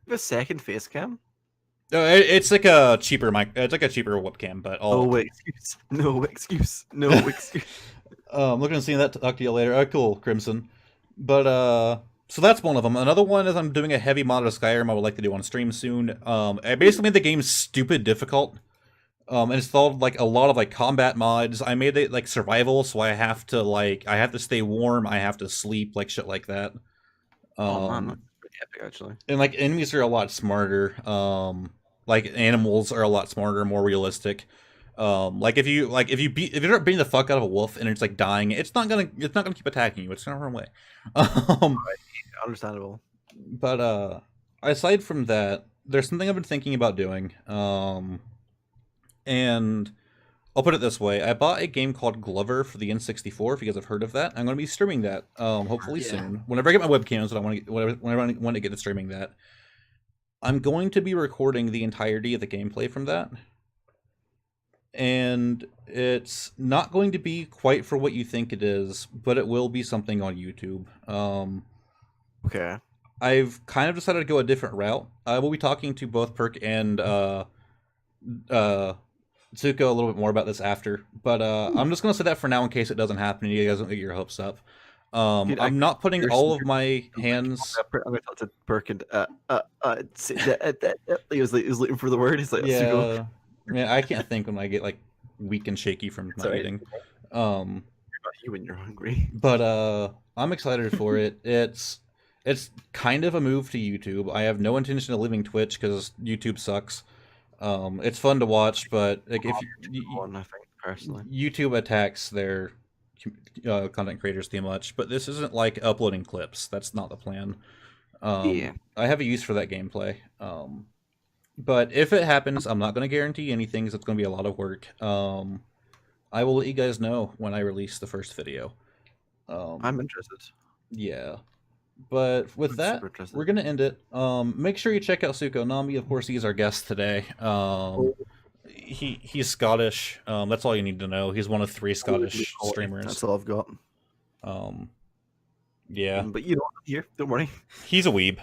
The second face cam? It's like a cheaper mic. It's like a cheaper webcam, but all. No excuse. No excuse. No excuse. Looking to see that. Talk to you later. Cool, Crimson. But so that's one of them. Another one is I'm doing a heavy mod of Skyrim. I would like to do on stream soon. I basically made the game stupid difficult. Installed like a lot of like combat mods. I made it like survival, so I have to stay warm. I have to sleep, like shit like that. Oh man, that's pretty epic actually. And like enemies are a lot smarter. Like animals are a lot smarter, more realistic. If you start beating the fuck out of a wolf and it's like dying, it's not gonna keep attacking you. It's gonna run away. Understandable. But aside from that, there's something I've been thinking about doing. And I'll put it this way: I bought a game called Glover for the N64. If you guys have heard of that, I'm going to be streaming that hopefully soon. Whenever I get my webcams, whenever I want to get to streaming that, I'm going to be recording the entirety of the gameplay from that. And it's not going to be quite for what you think it is, but it will be something on YouTube. Okay. I've kind of decided to go a different route. I will be talking to both Perk and Zuko a little bit more about this after, but I'm just gonna say that for now in case it doesn't happen and you guys don't get your hopes up. Dude, I'm not putting all of my hands. I'm gonna talk to Burke and he was looking for the word. He's like, Zuko. Yeah, I can't think when I get like weak and shaky from not eating. You're not you when you're hungry. But I'm excited for it. It's kind of a move to YouTube. I have no intention of leaving Twitch because YouTube sucks. It's fun to watch, but like if I think personally, YouTube attacks their content creators too much. But this isn't like uploading clips. That's not the plan. yeah. I have a use for that gameplay. But if it happens, I'm not going to guarantee anything. It's going to be a lot of work. I will let you guys know when I release the first video. I'm interested. Yeah. But with that, we're going to end it. Make sure you check out Suko Nami. Of course, he's our guest today. He's Scottish. That's all you need to know. He's one of 3 Scottish streamers. That's all I've got. Yeah. But you know, here, don't worry. He's a weeb.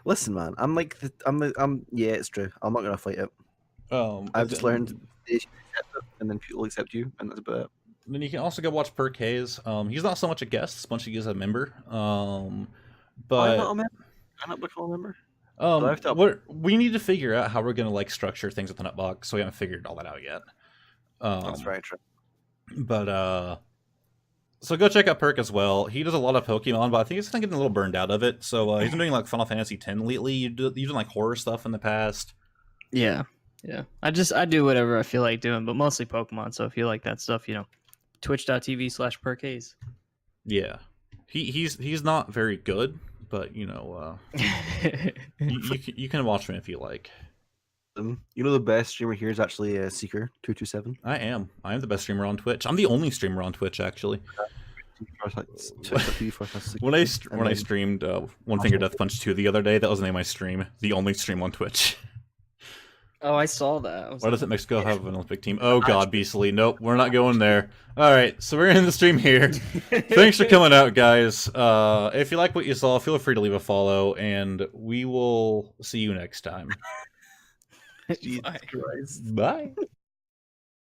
Listen, man, yeah, it's true. I'm not gonna fight it. I've just learned and then people accept you, and that's about it. Then you can also go watch Perk Hayes. He's not so much a guest, as much as he's a member. But I'm not a member. I'm not become a member. We need to figure out how we're gonna like structure things with the Nutbox, so we haven't figured all that out yet. That's very true. But so go check out Perk as well. He does a lot of Pokemon, but I think he's getting a little burned out of it. So he's been doing like Final Fantasy X lately. You've done like horror stuff in the past. Yeah. I do whatever I feel like doing, but mostly Pokemon. So if you like that stuff, twitch.tv/perkhaze. Yeah, he's not very good, but you can watch him if you like. You know the best streamer here is actually Seeker227. I am the best streamer on Twitch. I'm the only streamer on Twitch actually. When I streamed One Finger Death Punch 2 the other day, that was the name of my stream. The only stream on Twitch. Oh, I saw that. Why doesn't Mexico have an Olympic team? Oh god, Beastly. Nope, we're not going there. Alright, so we're in the stream here. Thanks for coming out, guys. If you like what you saw, feel free to leave a follow, and we will see you next time. Jesus Christ. Bye.